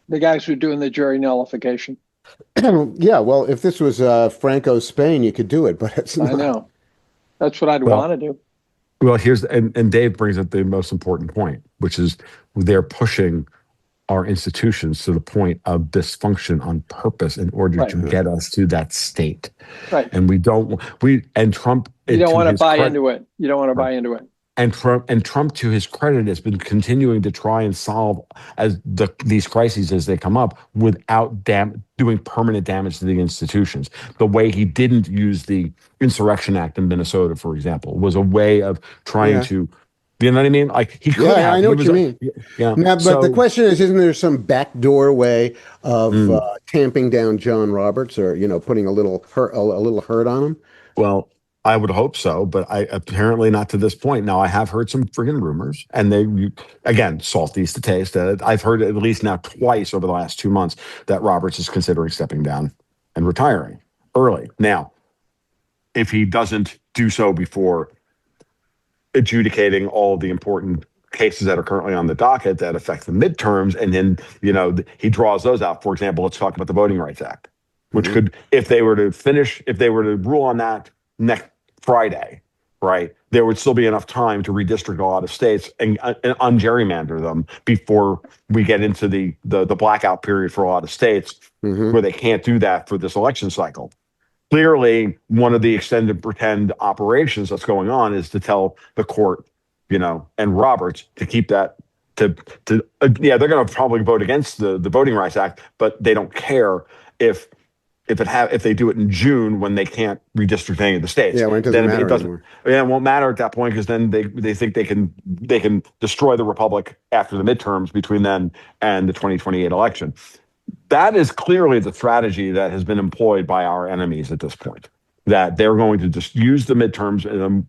S3: The guys who are doing the jury nullification.
S2: Yeah, well, if this was Franco's Spain, you could do it, but it's not.
S3: I know. That's what I'd want to do.
S4: Well, and Dave brings up the most important point, which is they're pushing our institutions to the point of dysfunction on purpose in order to get us to that state.
S3: Right.
S4: And Trump.
S3: You don't want to buy into it. You don't want to buy into it.
S4: And Trump, to his credit, has been continuing to try and solve these crises as they come up without doing permanent damage to the institutions. The way he didn't use the Insurrection Act in Minnesota, for example, was a way of trying to. You know what I mean? Like he could have.
S2: I know what you mean.
S4: Yeah.
S2: Now, but the question is, isn't there some backdoor way of tamping down John Roberts, or putting a little hurt on him?
S4: Well, I would hope so, but apparently not to this point. Now, I have heard some friggin' rumors, and again, salt these to taste. I've heard at least now twice over the last 2 months that Roberts is considering stepping down and retiring early. Now, if he doesn't do so before adjudicating all of the important cases that are currently on the docket that affect the midterms, and then he draws those out. For example, let's talk about the Voting Rights Act, which could, if they were to rule on that next Friday, right, there would still be enough time to redistrict a lot of states and ungerrymander them before we get into the blackout period for a lot of states where they can't do that for this election cycle. Clearly, one of the extended pretend operations that's going on is to tell the court, and Roberts to keep that they're going to probably vote against the Voting Rights Act, but they don't care if they do it in June when they can't redistrict any of the states.
S2: Yeah, when it doesn't matter anymore.
S4: Yeah, it won't matter at that point, because then they think they can destroy the republic after the midterms between then and the 2028 election. That is clearly the strategy that has been employed by our enemies at this point, that they're going to just use the midterms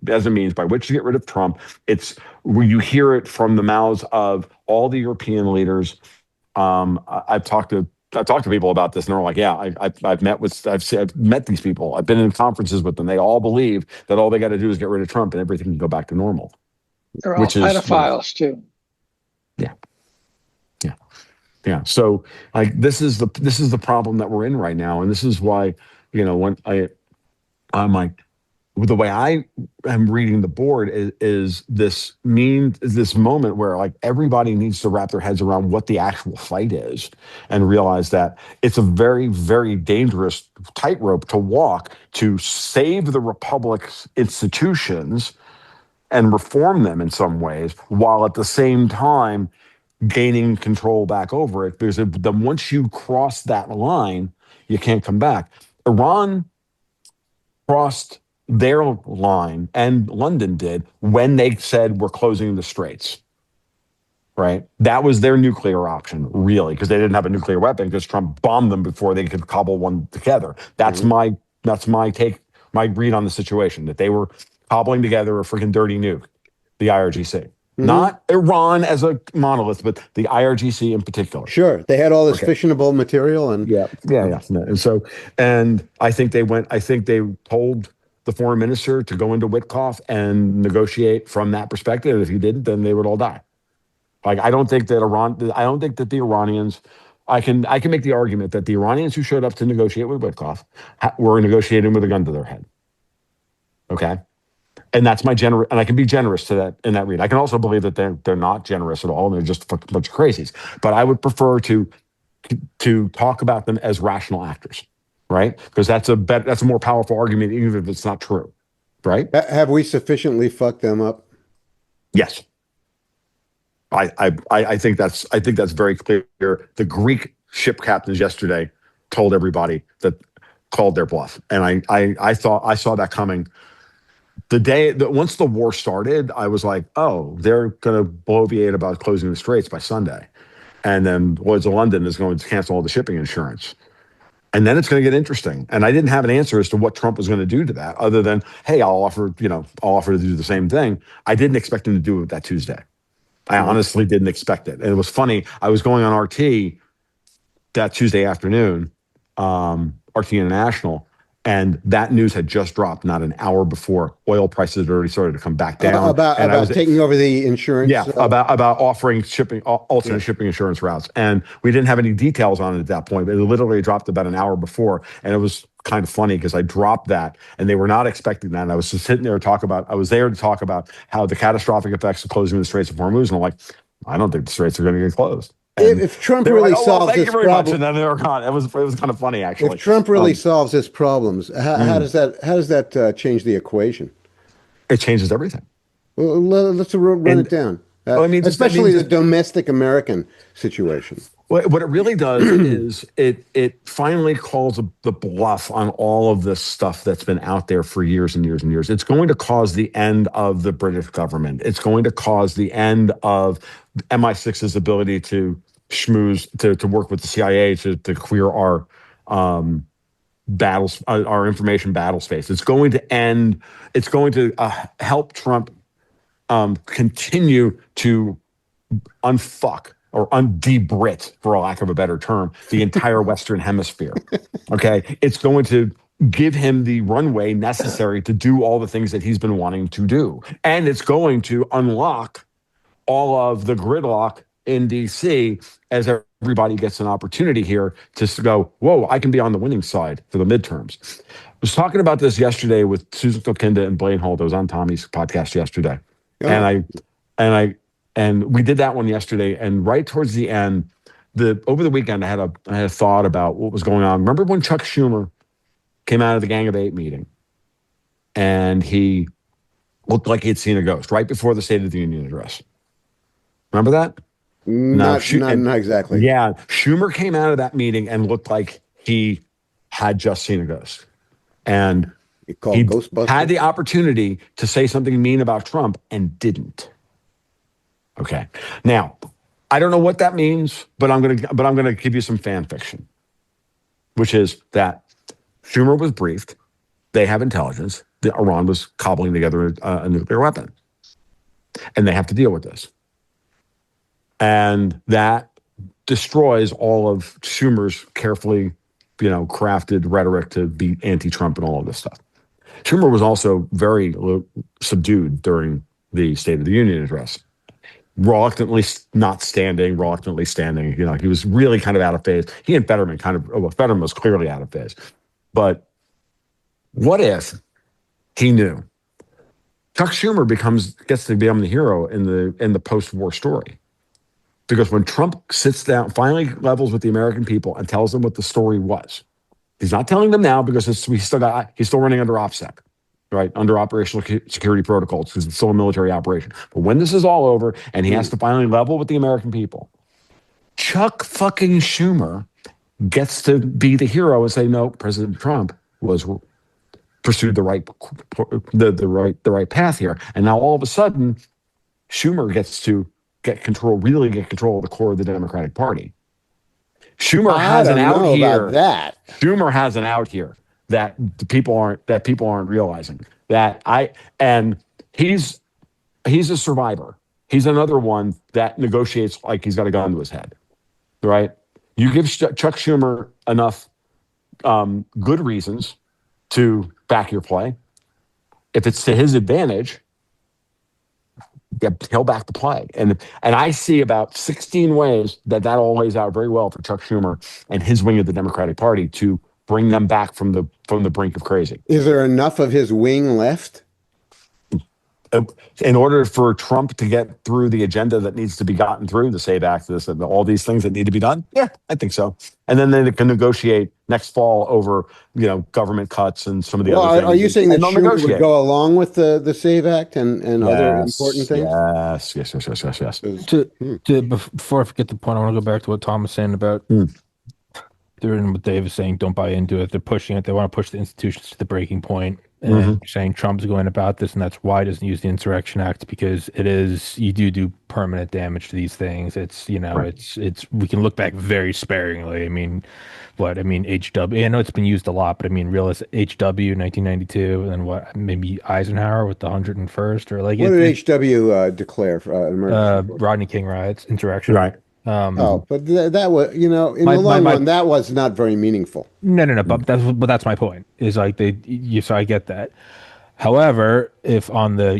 S4: as a means by which to get rid of Trump. It's where you hear it from the mouths of all the European leaders. I've talked to people about this, and they're like, "Yeah, I've met these people. I've been in conferences with them. They all believe that all they got to do is get rid of Trump, and everything can go back to normal."
S3: They're all pedophiles too.
S4: Yeah. So, like, this is the problem that we're in right now, and this is why when I'm like, the way I am reading the board is this moment where, like, everybody needs to wrap their heads around what the actual fight is and realize that it's a very, very dangerous tightrope to walk to save the republic's institutions and reform them in some ways, while at the same time gaining control back over it. Because then once you cross that line, you can't come back. Iran crossed their line, and London did, when they said we're closing the straits, right? That was their nuclear option, really, because they didn't have a nuclear weapon, because Trump bombed them before they could cobble one together. That's my take my read on the situation, that they were cobbling together a freaking dirty nuke, the IRGC. Not Iran as a monolith, but the IRGC in particular.
S2: Sure, they had all this fissionable material, and
S4: yeah. And so, and I think they told the foreign minister to go into Witkoff and negotiate from that perspective. And if he didn't, then they would all die. Like, I don't think that the Iranians. I can make the argument that the Iranians who showed up to negotiate with Witkoff were negotiating with a gun to their head. Okay. And that's and I can be generous to that in that read. I can also believe that they're not generous at all and they're just a bunch of crazies. But I would prefer to talk about them as rational actors, right? Because that's a more powerful argument, even if it's not true, right?
S2: Have we sufficiently fucked them up?
S4: Yes. I think that's very clear. The Greek ship captains yesterday told everybody that called their bluff, and I thought I saw that coming. The day that once the war started, I was like, oh, they're going to bloviate about closing the straits by Sunday. And then Lloyd's of London is going to cancel all the shipping insurance. And then it's going to get interesting. And I didn't have an answer as to what Trump was going to do to that, other than, hey, I'll offer to do the same thing. I didn't expect him to do it that Tuesday. I honestly didn't expect it. And it was funny. I was going on RT that Tuesday afternoon, RT International, and that news had just dropped not an hour before. Oil prices had already started to come back down.
S2: About taking over the insurance?
S4: Yeah, about offering alternate shipping insurance routes. And we didn't have any details on it at that point, but it literally dropped about an hour before. And it was kind of funny because I dropped that and they were not expecting that. And I was just sitting there I was there to talk about how the catastrophic effects of closing the Straits of Hormuz. And I'm like, I don't think the Straits are going to get closed.
S2: If Trump really solves this problem,
S4: and then they were gone. It was kind of funny, actually.
S2: If Trump really solves his problems, how does that change the equation?
S4: It changes everything.
S2: Well, let's run it down. Especially the domestic American situation.
S4: What it really does is it finally calls the bluff on all of this stuff that's been out there for years and years and years. It's going to cause the end of the British government. It's going to cause the end of MI6's ability to schmooze, to work with the CIA to clear our battles, our information battle space. It's going to end. It's going to help Trump continue to unfuck or undebrit, for a lack of a better term, the entire Western Hemisphere. Okay, it's going to give him the runway necessary to do all the things that he's been wanting to do, and it's going to unlock all of the gridlock in DC as everybody gets an opportunity here to go, whoa, I can be on the winning side for the midterms. I was talking about this yesterday with Susan Kokinda and Blaine Holt. I was on Tommy's podcast yesterday. Yeah. And we did that one yesterday. And right towards the end, over the weekend, I had a thought about what was going on. Remember when Chuck Schumer came out of the Gang of Eight meeting and he looked like he had seen a ghost right before the State of the Union address? Remember that?
S2: Not exactly.
S4: Yeah. Schumer came out of that meeting and looked like he had just seen a ghost. And he had the opportunity to say something mean about Trump and didn't. Okay. Now, I don't know what that means, but I'm gonna give you some fan fiction, which is that Schumer was briefed. They have intelligence that Iran was cobbling together a nuclear weapon, and they have to deal with this. And that destroys all of Schumer's carefully, crafted rhetoric to be anti-Trump and all of this stuff. Schumer was also very subdued during the State of the Union address. Reluctantly standing. He was really kind of out of phase. He and Fetterman Fetterman was clearly out of phase. But what if he knew? Chuck Schumer gets to become the hero in the post-war story. Because when Trump sits down, finally levels with the American people and tells them what the story was, he's not telling them now because he's still running under OPSEC. Right, under operational security protocols, because it's still a military operation. But when this is all over and he has to finally level with the American people, Chuck fucking Schumer gets to be the hero and say, no, President Trump pursued the right path here. And now all of a sudden, Schumer gets to get control of the core of the Democratic Party. Schumer has an out here. Schumer has an out here. that people aren't realizing. And he's a survivor. He's another one that negotiates like he's got a gun to his head, right? You give Chuck Schumer enough good reasons to back your play. If it's to his advantage, he'll back the play. And I see about 16 ways that all lays out very well for Chuck Schumer and his wing of the Democratic Party to bring them back from the brink of crazy.
S2: Is there enough of his wing left?
S4: In order for Trump to get through the agenda that needs to be gotten through, the SAVE Act, this and all these things that need to be done, yeah, I think so. And then they can negotiate next fall over, government cuts and some of the other things.
S2: Are you saying that Schumer would go along with the SAVE Act and other important things?
S4: Yes.
S1: Before I forget the point, I want to go back to what Tom was saying about doing what Dave is saying. Don't buy into it. They're pushing it. They want to push the institutions to the breaking point. And saying Trump's going about this, and that's why he doesn't use the Insurrection Act, because you do permanent damage to these things. It's it's we can look back very sparingly. I mean, HW. I know it's been used a lot, but I mean, HW 1992, and then what? Maybe Eisenhower with the 101st, or like.
S2: What did HW declare for emergency?
S1: Rodney King riots, insurrection.
S2: Right. But that was, in the long run, that was not very meaningful.
S1: No. But that's my point. Is like so I get that. However, if on the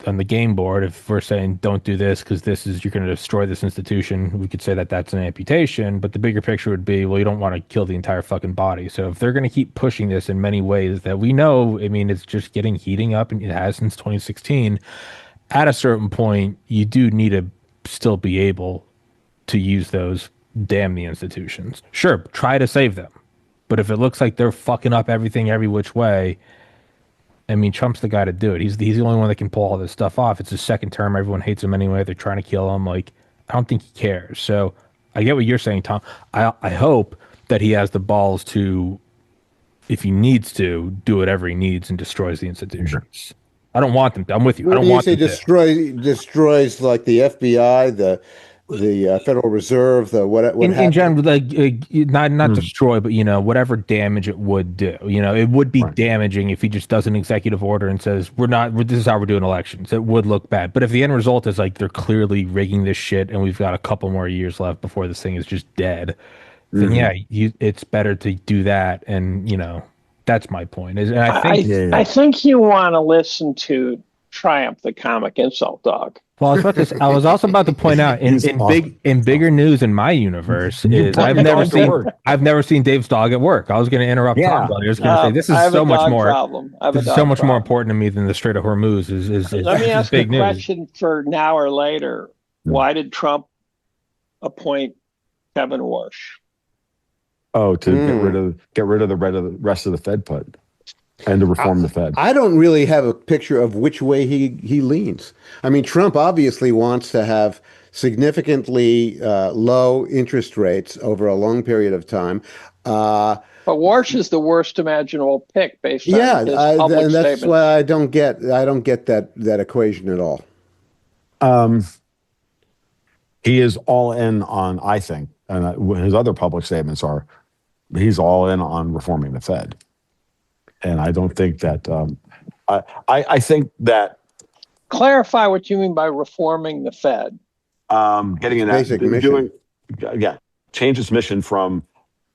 S1: on the game board, if we're saying don't do this because you're going to destroy this institution, we could say that that's an amputation. But the bigger picture would be, well, you don't want to kill the entire fucking body. So if they're going to keep pushing this in many ways that we know, I mean, it's just heating up, and it has since 2016. At a certain point, you do need to still be able to use those damn the institutions. Sure, try to save them. But if it looks like they're fucking up everything every which way, I mean, Trump's the guy to do it. He's the only one that can pull all this stuff off. It's his second term. Everyone hates him anyway. They're trying to kill him. Like, I don't think he cares. So I get what you're saying, Tom. I hope that he has the balls to, if he needs to, do whatever he needs and destroys the institutions. I don't want them. I'm with you. I don't want them to.
S2: Destroys like the FBI, the Federal Reserve,
S1: in general, like not destroy, but whatever damage it would do. It would be damaging if he just does an executive order and says this is how we're doing elections. It would look bad. But if the end result is like they're clearly rigging this shit and we've got a couple more years left before this thing is just dead, then it's better to do that. And that's my point. And
S3: I think you want to listen to Triumph, the comic insult dog.
S1: Well, I was also about to point out in bigger news in my universe is I've never seen Dave's dog at work. I was going to interrupt Tom, but I was going to say this is so much more. This is so much more important to me than the Strait of Hormuz.
S3: Let me ask a question for now or later. Why did Trump appoint Kevin Warsh?
S4: Oh, to get rid of the rest of the Fed put. And to reform the Fed.
S2: I don't really have a picture of which way he leans. I mean, Trump obviously wants to have significantly low interest rates over a long period of time.
S3: But Warsh is the worst imaginable pick based on his public
S2: and that's
S3: statements.
S2: why I don't get that equation at all.
S4: He is all in on, I think, and his other public statements are, he's all in on reforming the Fed. And I don't think that I think that.
S3: Clarify what you mean by reforming the Fed.
S4: Getting an basic mission. Change its mission from,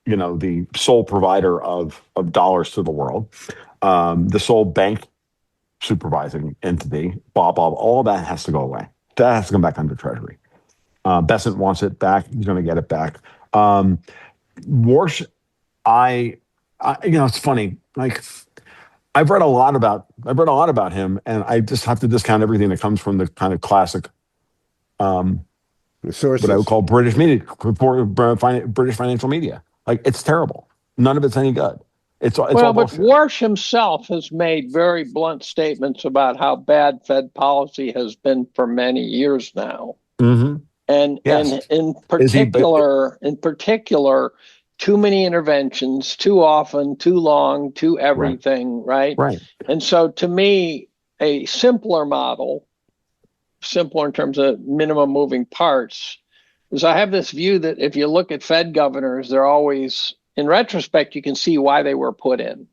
S4: the sole provider of dollars to the world, the sole bank supervising entity, all of that has to go away. That has to come back under Treasury. Bessent wants it back. He's going to get it back. Warsh, it's funny. Like, I've read a lot about him, and I just have to discount everything that comes from the kind of classic,
S2: sources,
S4: what I would call British media, British financial media. Like, it's terrible. None of it's any good. It's all
S3: but
S4: bullshit.
S3: Warsh himself has made very blunt statements about how bad Fed policy has been for many years now, and in particular. Too many interventions, too often, too long, too everything, right? And so to me, a simpler model, simpler in terms of minimum moving parts, is I have this view that if you look at Fed governors, they're always in retrospect, you can see why they were put in.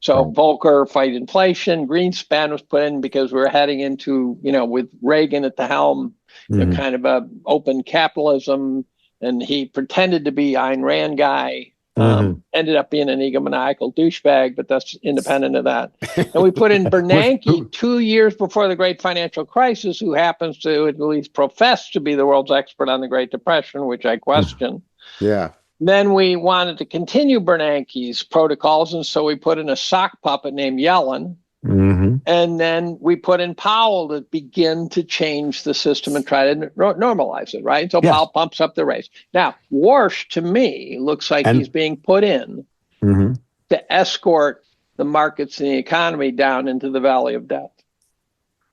S3: So Volcker, fight inflation. Greenspan was put in because we were heading into, with Reagan at the helm, kind of a open capitalism. And he pretended to be Ayn Rand guy. Ended up being an egomaniacal douchebag, but that's independent of that. And we put in Bernanke 2 years before the great financial crisis, who happens to at least profess to be the world's expert on the Great Depression, which I question.
S2: Yeah.
S3: Then we wanted to continue Bernanke's protocols, and so we put in a sock puppet named Yellen. And then we put in Powell to begin to change the system and try to normalize it, right? So Powell pumps up the rates. Now, Warsh, to me, looks like he's being put in to escort the markets and the economy down into the valley of death,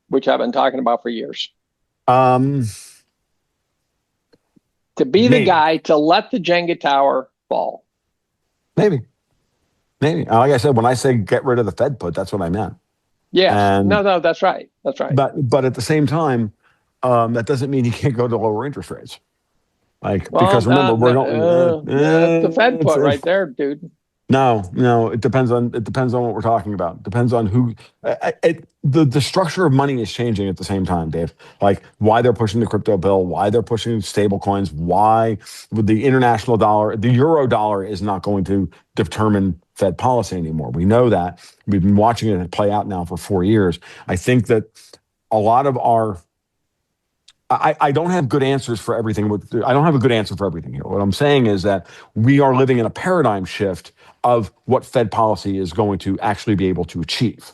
S3: which I've been talking about for years. To be the guy to let the Jenga tower fall.
S4: Maybe. Like I said, when I say get rid of the Fed put, that's what I meant.
S3: Yeah, no, that's right. That's right.
S4: But at the same time, that doesn't mean he can't go to lower interest rates. Because remember, we're not.
S3: That's the Fed put right there, dude.
S4: No, it depends on what we're talking about. It depends on who. The structure of money is changing at the same time, Dave. Like why they're pushing the crypto bill, why they're pushing stable coins, why with the international dollar, the euro dollar is not going to determine Fed policy anymore. We know that. We've been watching it play out now for 4 years. I think that a lot of our I don't have good answers for everything. I don't have a good answer for everything here. What I'm saying is that we are living in a paradigm shift of what Fed policy is going to actually be able to achieve.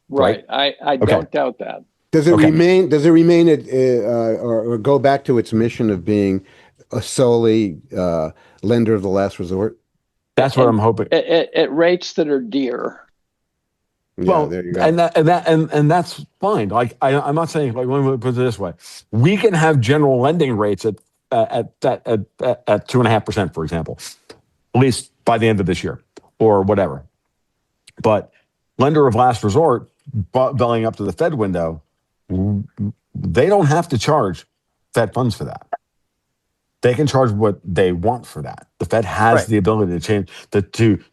S3: Right. I don't doubt that.
S2: Does it remain? Does it remain or go back to its mission of being a solely lender of the last resort?
S4: That's what I'm hoping.
S3: At rates that are dear.
S2: Yeah, there you go.
S4: And that's fine. Like I'm not saying let me put it this way: we can have general lending rates at 2.5%, for example, at least by the end of this year or whatever. But lender of last resort, belling up to the Fed window, they don't have to charge Fed funds for that. They can charge what they want for that. The Fed has the ability to change to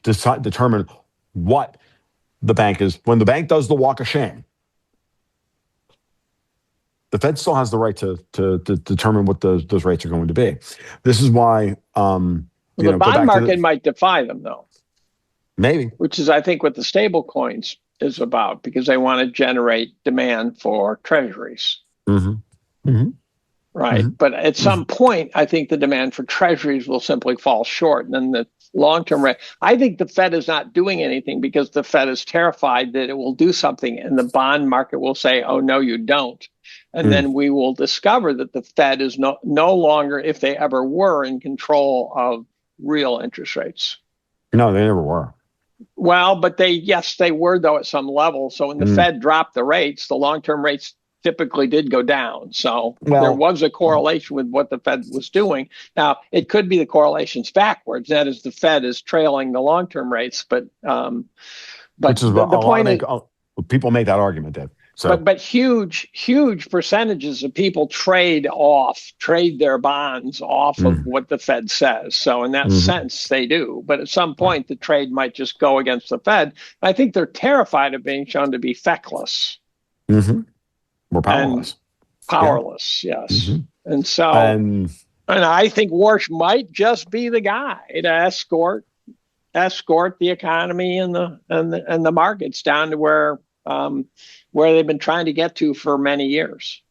S4: determine what the bank is. When the bank does the walk of shame, the Fed still has the right to determine what those rates are going to be. This is why
S3: the bond market might defy them, though.
S4: Maybe.
S3: Which is, I think, what the stable coins is about, because they want to generate demand for treasuries. Right. But at some point, I think the demand for treasuries will simply fall short. And then the long-term rate, I think the Fed is not doing anything because the Fed is terrified that it will do something and the bond market will say, oh, no, you don't. And then we will discover that the Fed is no longer, if they ever were, in control of real interest rates.
S4: No, they never were.
S3: Well, but they were, though, at some level. So when the Fed dropped the rates, the long-term rates typically did go down. So there was a correlation with what the Fed was doing. Now, it could be the correlation's backwards. That is, the Fed is trailing the long-term rates. But
S4: which is the point people make that argument, Dave. So.
S3: But huge percentages of people trade their bonds off of what the Fed says. So in that sense, they do. But at some point, the trade might just go against the Fed. I think they're terrified of being shown to be feckless.
S4: We're powerless.
S3: Yes. And so, and I think Warsh might just be the guy to escort the economy and the markets down to where they've been trying to get to for many years.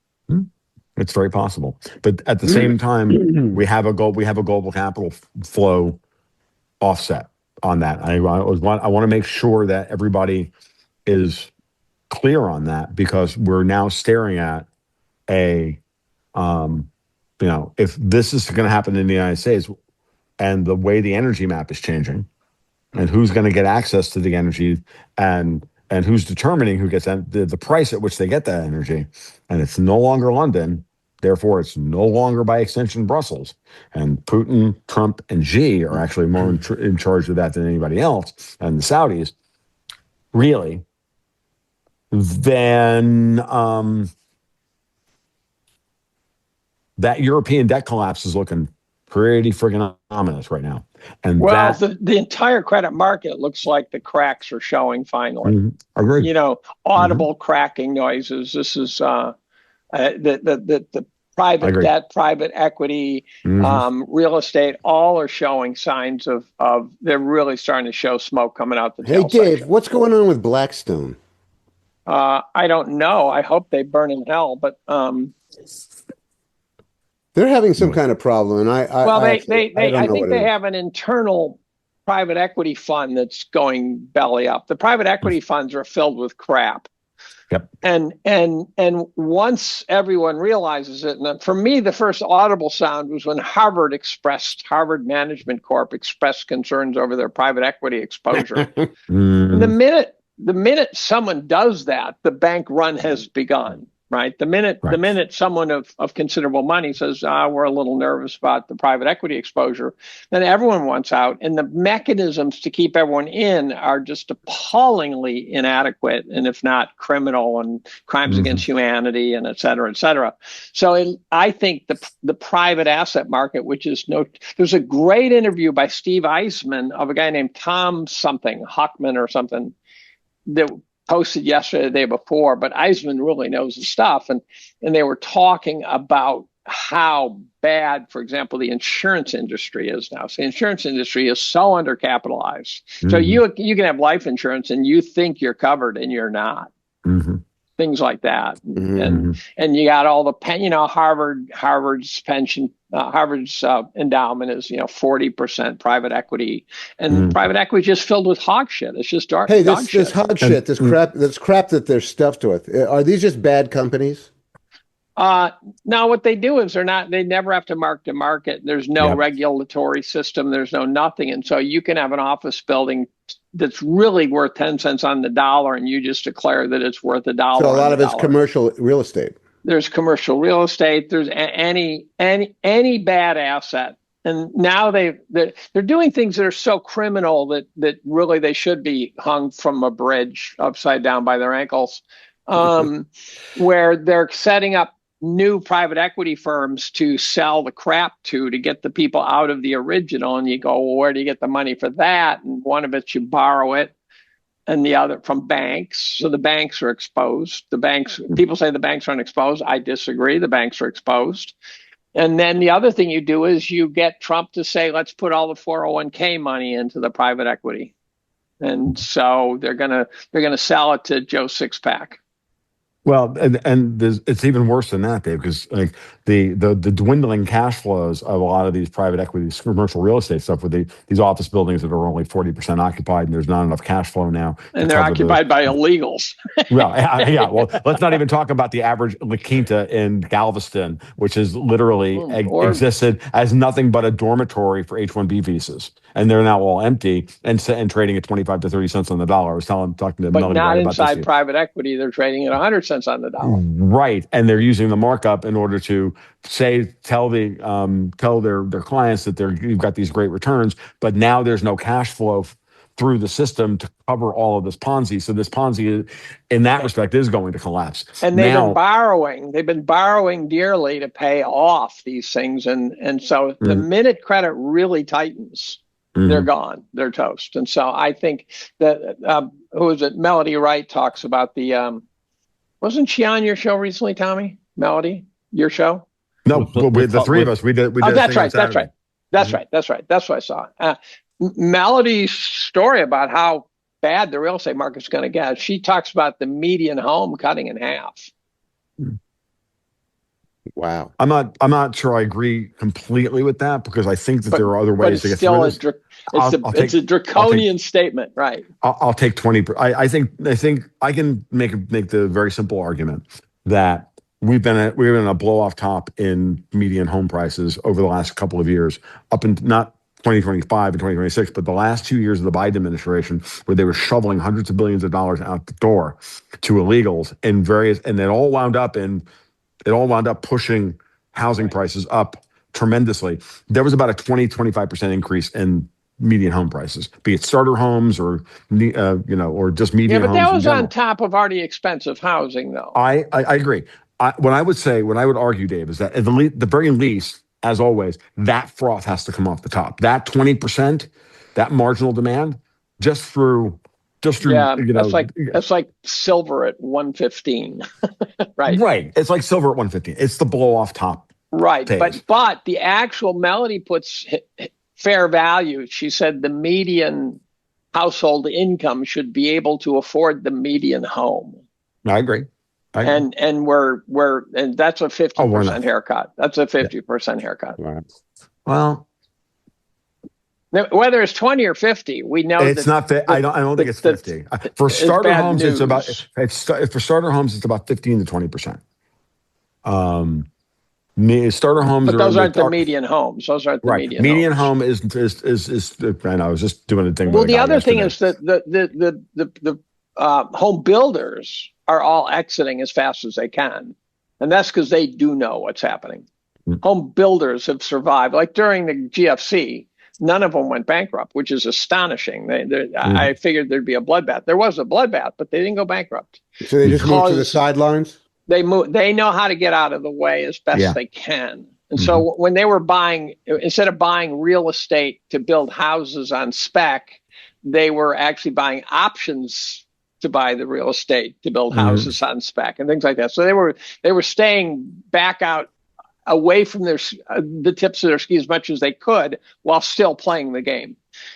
S4: It's very possible, but at the same time, we have a global capital flow offset on that. I want to make sure that everybody is clear on that, because we're now staring at if this is going to happen in the United States, and the way the energy map is changing, and who's going to get access to the energy, and who's determining who gets the price at which they get that energy, and it's no longer London, therefore it's no longer by extension Brussels, and Putin, Trump, and Xi are actually more in charge of that than anybody else, and the Saudis, really. Then that European debt collapse is looking pretty friggin' ominous right now. And
S3: well, the entire credit market looks like the cracks are showing finally.
S4: Agreed.
S3: You know, audible cracking noises. This is the private debt, private equity, real estate, all are showing signs of they're really starting to show smoke coming out the tail.
S2: Hey, Dave,
S3: section.
S2: what's going on with Blackstone?
S3: I don't know. I hope they burn in hell, but
S2: they're having some kind of problem. And I think they
S3: have an internal private equity fund that's going belly up. The private equity funds are filled with crap.
S4: Yep.
S3: And once everyone realizes it, and for me, the first audible sound was when Harvard Management Corp expressed concerns over their private equity exposure. The minute someone does that, the bank run has begun. Right. The minute someone of considerable money says, we're a little nervous about the private equity exposure, then everyone wants out. And the mechanisms to keep everyone in are just appallingly inadequate, and if not criminal, and crimes against humanity, and et cetera, et cetera. So I think the private asset market, there's a great interview by Steve Eisman of a guy named Tom something, Hockman or something, that posted yesterday, the day before, but Eisman really knows the stuff. And they were talking about how bad, for example, the insurance industry is now. So the insurance industry is so undercapitalized. So you can have life insurance and you think you're covered and you're not. Things like that. And you got all the Harvard's pension, Harvard's endowment is 40% private equity, and private equity is just filled with hog shit. It's just dark.
S2: Hey, this hog shit, this crap that they're stuffed with. Are these just bad companies?
S3: No, what they do is they never have to mark to market. There's no regulatory system. There's no nothing. And so you can have an office building that's really worth 10 cents on the dollar, and you just declare that it's worth $1.
S2: So a lot of it's commercial real estate.
S3: There's commercial real estate. There's any bad asset. And now they're doing things that are so criminal that really they should be hung from a bridge upside down by their ankles, where they're setting up new private equity firms to sell the crap to get the people out of the original. And you go, well, where do you get the money for that? And one of it, you borrow it, and the other from banks. So the banks are exposed. People say the banks aren't exposed. I disagree. The banks are exposed. And then the other thing you do is you get Trump to say, let's put all the 401k money into the private equity. And so they're gonna sell it to Joe Sixpack.
S4: Well, and it's even worse than that, Dave, because like the dwindling cash flows of a lot of these private equity, commercial real estate stuff, with these office buildings that are only 40% occupied, and there's not enough cash flow now,
S3: and they're occupied by illegals.
S4: Well, yeah. Well, let's not even talk about the average La Quinta in Galveston, which has literally existed as nothing but a dormitory for H-1B visas, and they're now all empty and trading at 25 to 30 cents on the dollar. I was talking to
S3: but
S4: Melanie
S3: not
S4: about
S3: inside
S4: this
S3: private equity. They're trading at 100 cents on the dollar.
S4: Right, and they're using the markup in order to tell their clients that you've got these great returns, but now there's no cash flow through the system to cover all of this Ponzi. So this Ponzi, in that respect, is going to collapse.
S3: And they've been borrowing. They've been borrowing dearly to pay off these things, and so the minute credit really tightens, they're gone. They're toast. And so I think that who is it? Melody Wright talks about the. Wasn't she on your show recently, Tommy? Melody, your show?
S4: No, with the three of us, we did.
S3: That's right. That's what I saw. Melody's story about how bad the real estate market's going to get. She talks about the median home cutting in half.
S2: Wow.
S4: I'm not sure I agree completely with that, because I think that there are other ways to get through this.
S3: It's a draconian statement, right?
S4: I'll take 20. I think I can make the very simple argument that we've been in a blow off top in median home prices over the last couple of years, up in not 2025 and 2026, but the last 2 years of the Biden administration, where they were shoveling hundreds of billions of dollars out the door to illegals and it all wound up pushing housing prices up tremendously. There was about a 20-25% increase in median home prices, be it starter homes or or just median homes.
S3: Yeah, but that was on top of already expensive housing, though.
S4: I agree. What I would argue, Dave, is that at the very least, as always, that froth has to come off the top. That 20%, that marginal demand, just through
S3: that's like silver at 115. Right.
S4: Right. It's like silver at 115. It's the blow off top.
S3: Right.
S4: Phase.
S3: But the actual Melody puts fair value. She said the median household income should be able to afford the median home.
S4: I agree.
S3: And that's a 50% haircut. That's a 50% haircut.
S4: Right. Well,
S3: now, whether it's 20 or 50, we know
S4: it's not. I don't think it's 50. For starter homes, it's about. For starter homes, it's about 15 to 20%. Starter homes,
S3: but those aren't the median homes. Those aren't the median.
S4: Median
S3: homes.
S4: home is. I know. I was just doing a thing.
S3: Well, the other thing is that the home builders are all exiting as fast as they can, and that's because they do know what's happening. Mm-hmm. Home builders have survived. Like during the GFC, none of them went bankrupt, which is astonishing. I figured there'd be a bloodbath. There was a bloodbath, but they didn't go bankrupt.
S2: So they just moved to the sidelines?
S3: They know how to get out of the way as best they can. And so when they were buying, instead of buying real estate to build houses on spec, they were actually buying options to buy the real estate to build houses on spec and things like that. So they were staying back out away from the tips of their ski as much as they could while still playing the game.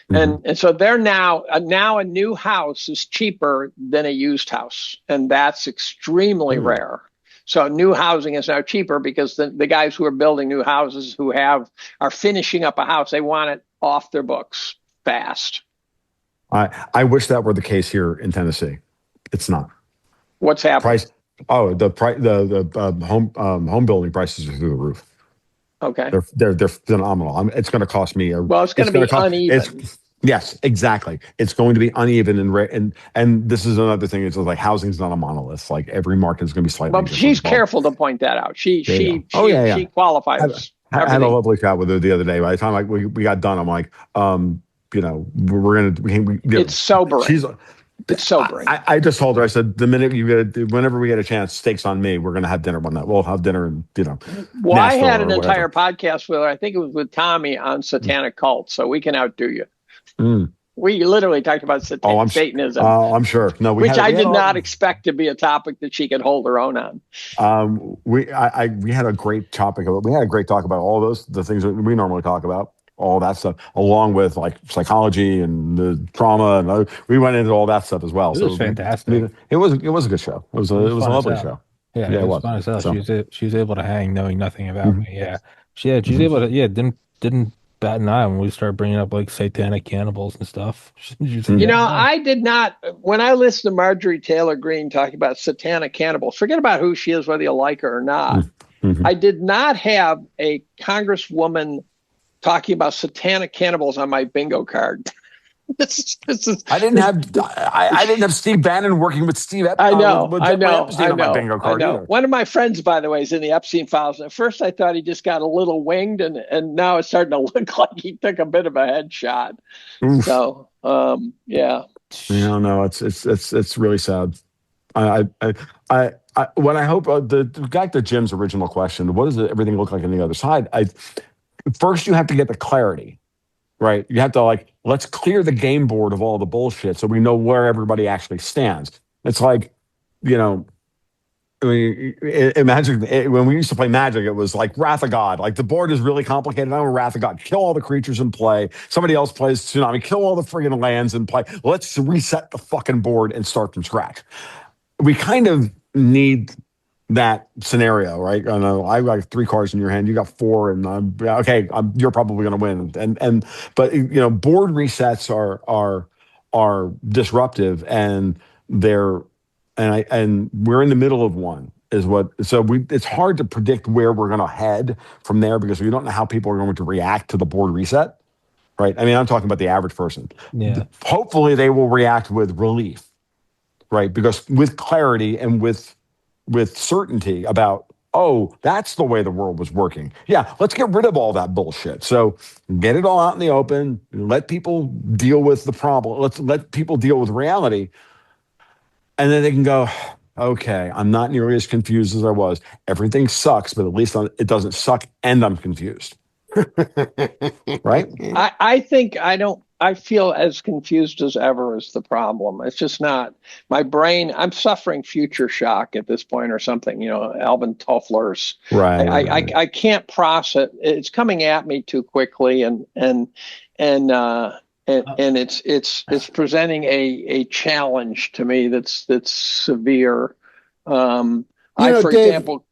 S3: And so they're now a new house is cheaper than a used house. And that's extremely rare. So new housing is now cheaper because the guys who are building new houses are finishing up a house. They want it off their books fast.
S4: I wish that were the case here in Tennessee. It's not.
S3: What's happening?
S4: The home building prices are through the roof.
S3: Okay.
S4: They're phenomenal. It's going to cost me
S3: it's going to be uneven.
S4: Yes, exactly. It's going to be uneven and this is another thing. It's like housing's not a monolith. Like every market is going to be slightly different.
S3: But she's careful to point that out. She qualifies.
S4: I had a lovely chat with her the other day. By the time we got done, I'm like,
S3: it's sobering. It's sobering.
S4: I just told her, I said, whenever we get a chance, steaks on me. We're going to have dinner one night. We'll have dinner and,
S3: Well, I had an entire podcast with her. I think it was with Tommy on satanic cults. So we can outdo you. We literally talked about Satanism.
S4: Oh, I'm sure. No,
S3: which I did not expect to be a topic that she could hold her own on.
S4: We had a great topic. We had a great talk about all the things that we normally talk about. All that stuff, along with like psychology and the trauma, and we went into all that stuff as well.
S1: It was fantastic.
S4: It was a good show. It was a lovely show.
S1: Yeah, it was fun as hell. So. She was able to hang, knowing nothing about me. Yeah, she was able to. Yeah, didn't bat an eye when we started bringing up like satanic cannibals and stuff.
S3: I did not. When I listened to Marjorie Taylor Greene talking about satanic cannibals, forget about who she is, whether you like her or not. I did not have a congresswoman talking about satanic cannibals on my bingo card. This is.
S4: I didn't have Steve Bannon working with Steve Epstein.
S3: I know.
S4: On my bingo card either.
S3: One of my friends, by the way, is in the Epstein files. At first, I thought he just got a little winged, and now it's starting to look like he took a bit of a headshot. Oof. So, yeah.
S4: No, it's really sad. What I hope back to Jim's original question: what does everything look like on the other side? First, you have to get the clarity, right? You have to let's clear the game board of all the bullshit so we know where everybody actually stands. It's like, imagine when we used to play Magic, it was like Wrath of God. Like the board is really complicated. I'm a Wrath of God. Kill all the creatures in play. Somebody else plays Tsunami. Kill all the friggin' lands in play. Let's reset the fucking board and start from scratch. We kind of need that scenario, right? I know I got 3 cards in your hand, you got 4, and you're probably going to win. But board resets are disruptive, and we're in the middle of one. It's hard to predict where we're going to head from there because we don't know how people are going to react to the board reset, right? I mean, I'm talking about the average person.
S1: Yeah.
S4: Hopefully, they will react with relief, right? Because with clarity and with certainty about, that's the way the world was working. Yeah, let's get rid of all that bullshit. So get it all out in the open. Let people deal with the problem. Let people deal with reality. And then they can go, okay, I'm not nearly as confused as I was. Everything sucks, but at least it doesn't suck and I'm confused. Right?
S3: I think I feel as confused as ever is the problem. It's just not my brain. I'm suffering future shock at this point or something, Alvin Toffler's.
S4: Right.
S3: I can't process it. It's coming at me too quickly and it's presenting a challenge to me that's severe. For
S2: Dave,
S3: example,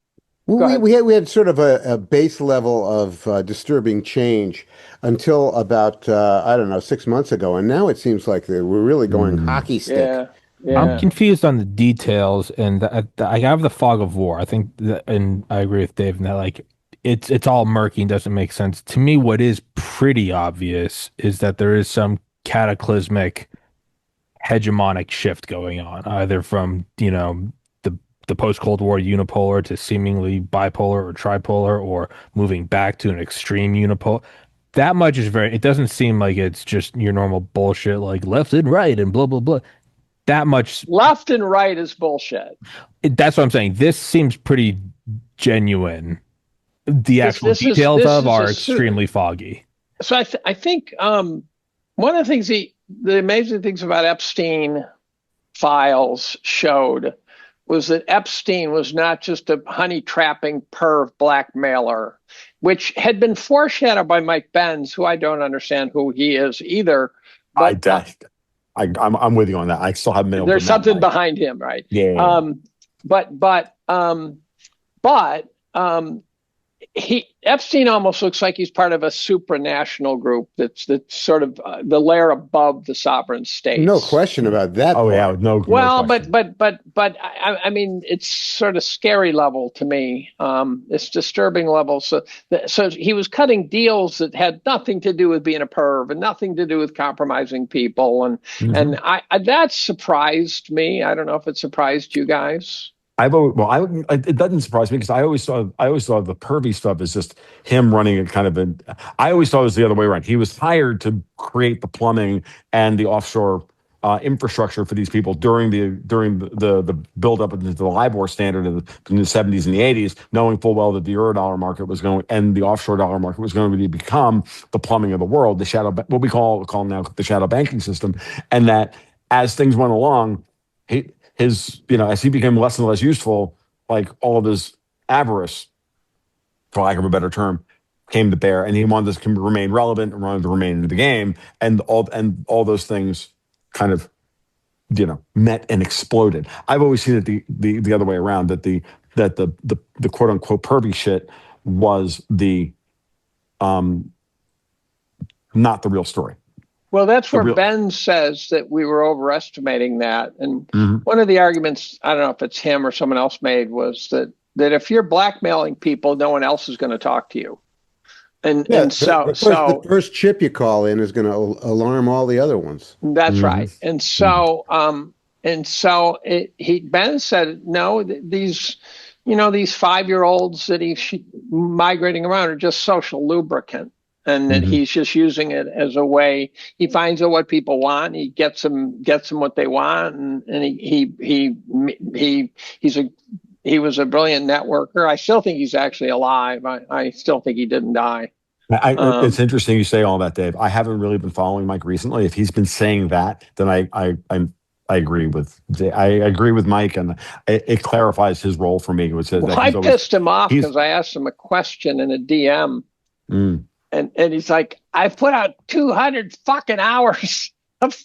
S2: we had sort of a base level of disturbing change until about I don't know 6 months ago, and now it seems like we're really going hockey stick.
S3: Yeah.
S1: I'm confused on the details, and I have the fog of war. I think and I agree with Dave in that like it's all murky and doesn't make sense to me. What is pretty obvious is that there is some cataclysmic hegemonic shift going on, either from the post-Cold War unipolar to seemingly bipolar or tripolar, or moving back to an extreme unipolar. That much is it doesn't seem like it's just your normal bullshit like left and right and blah blah blah. That much
S3: left and right is bullshit.
S1: That's what I'm saying. This seems pretty genuine. The actual details are extremely foggy.
S3: So I think one of the things the amazing things about Epstein files showed was that Epstein was not just a honey trapping perv blackmailer, which had been foreshadowed by Mike Benz, who I don't understand who he is either. But
S4: I'm with you on that. I still haven't been able
S3: there's something behind him, right?
S4: Yeah.
S3: Epstein almost looks like he's part of a supranational group that's sort of the layer above the sovereign states.
S2: No question about that.
S4: Oh yeah, no.
S3: Well,
S4: no
S3: but I mean, it's sort of scary level to me. It's disturbing level. So he was cutting deals that had nothing to do with being a perv and nothing to do with compromising people, and that surprised me. I don't know if it surprised you guys.
S4: It doesn't surprise me because I always saw the pervy stuff as just him running a kind of I always thought it was the other way around. He was hired to create the plumbing and the offshore infrastructure for these people during the build up into the LIBOR standard in the 70s and the 80s, knowing full well that the Eurodollar market was going and the offshore dollar market was going to become the plumbing of the world, the shadow, what we call now the shadow banking system, and that as things went along, as he became less and less useful, like all of his avarice, for lack of a better term, came to bear, and he wanted to remain relevant and wanted to remain in the game, and all those things kind of, met and exploded. I've always seen it the other way around, that the quote unquote pervy shit was not the real story.
S3: Well, that's where Ben says that we were overestimating that. And one of the arguments, I don't know if it's him or someone else made, was that if you're blackmailing people, no one else is going to talk to you. The
S2: first chip you call in is going to alarm all the other ones.
S3: That's right. And so Ben said, no, these 5-year-olds that he's migrating around are just social lubricant. And that he's just using it as a way. He finds out what people want. He gets them what they want, and he was a brilliant networker. I still think he's actually alive. I still think he didn't die.
S4: It's interesting you say all that, Dave. I haven't really been following Mike recently. If he's been saying that, then I agree with Mike, and it clarifies his role for me.
S3: I pissed him off because I asked him a question in a DM. And he's like, I put out 200 fucking hours of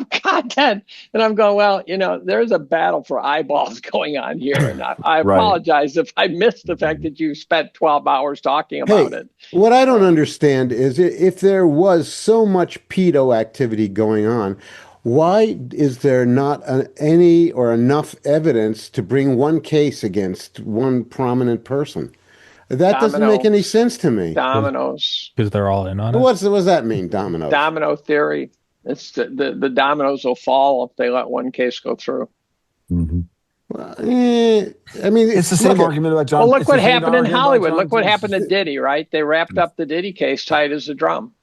S3: content. And I'm going, well, there's a battle for eyeballs going on here. And I apologize if I missed the fact that you spent 12 hours talking about it.
S2: What I don't understand is if there was so much pedo activity going on, why is there not any or enough evidence to bring one case against one prominent person? That doesn't make any sense to me.
S3: Dominoes.
S1: Because they're all in on it.
S2: What does that mean, dominoes?
S3: Domino theory. It's the dominoes will fall if they let one case go through.
S2: Well, I mean,
S4: it's the same argument about John.
S3: Well, look what happened in Hollywood. Look what happened to Diddy, right? They wrapped up the Diddy case tight as a drum.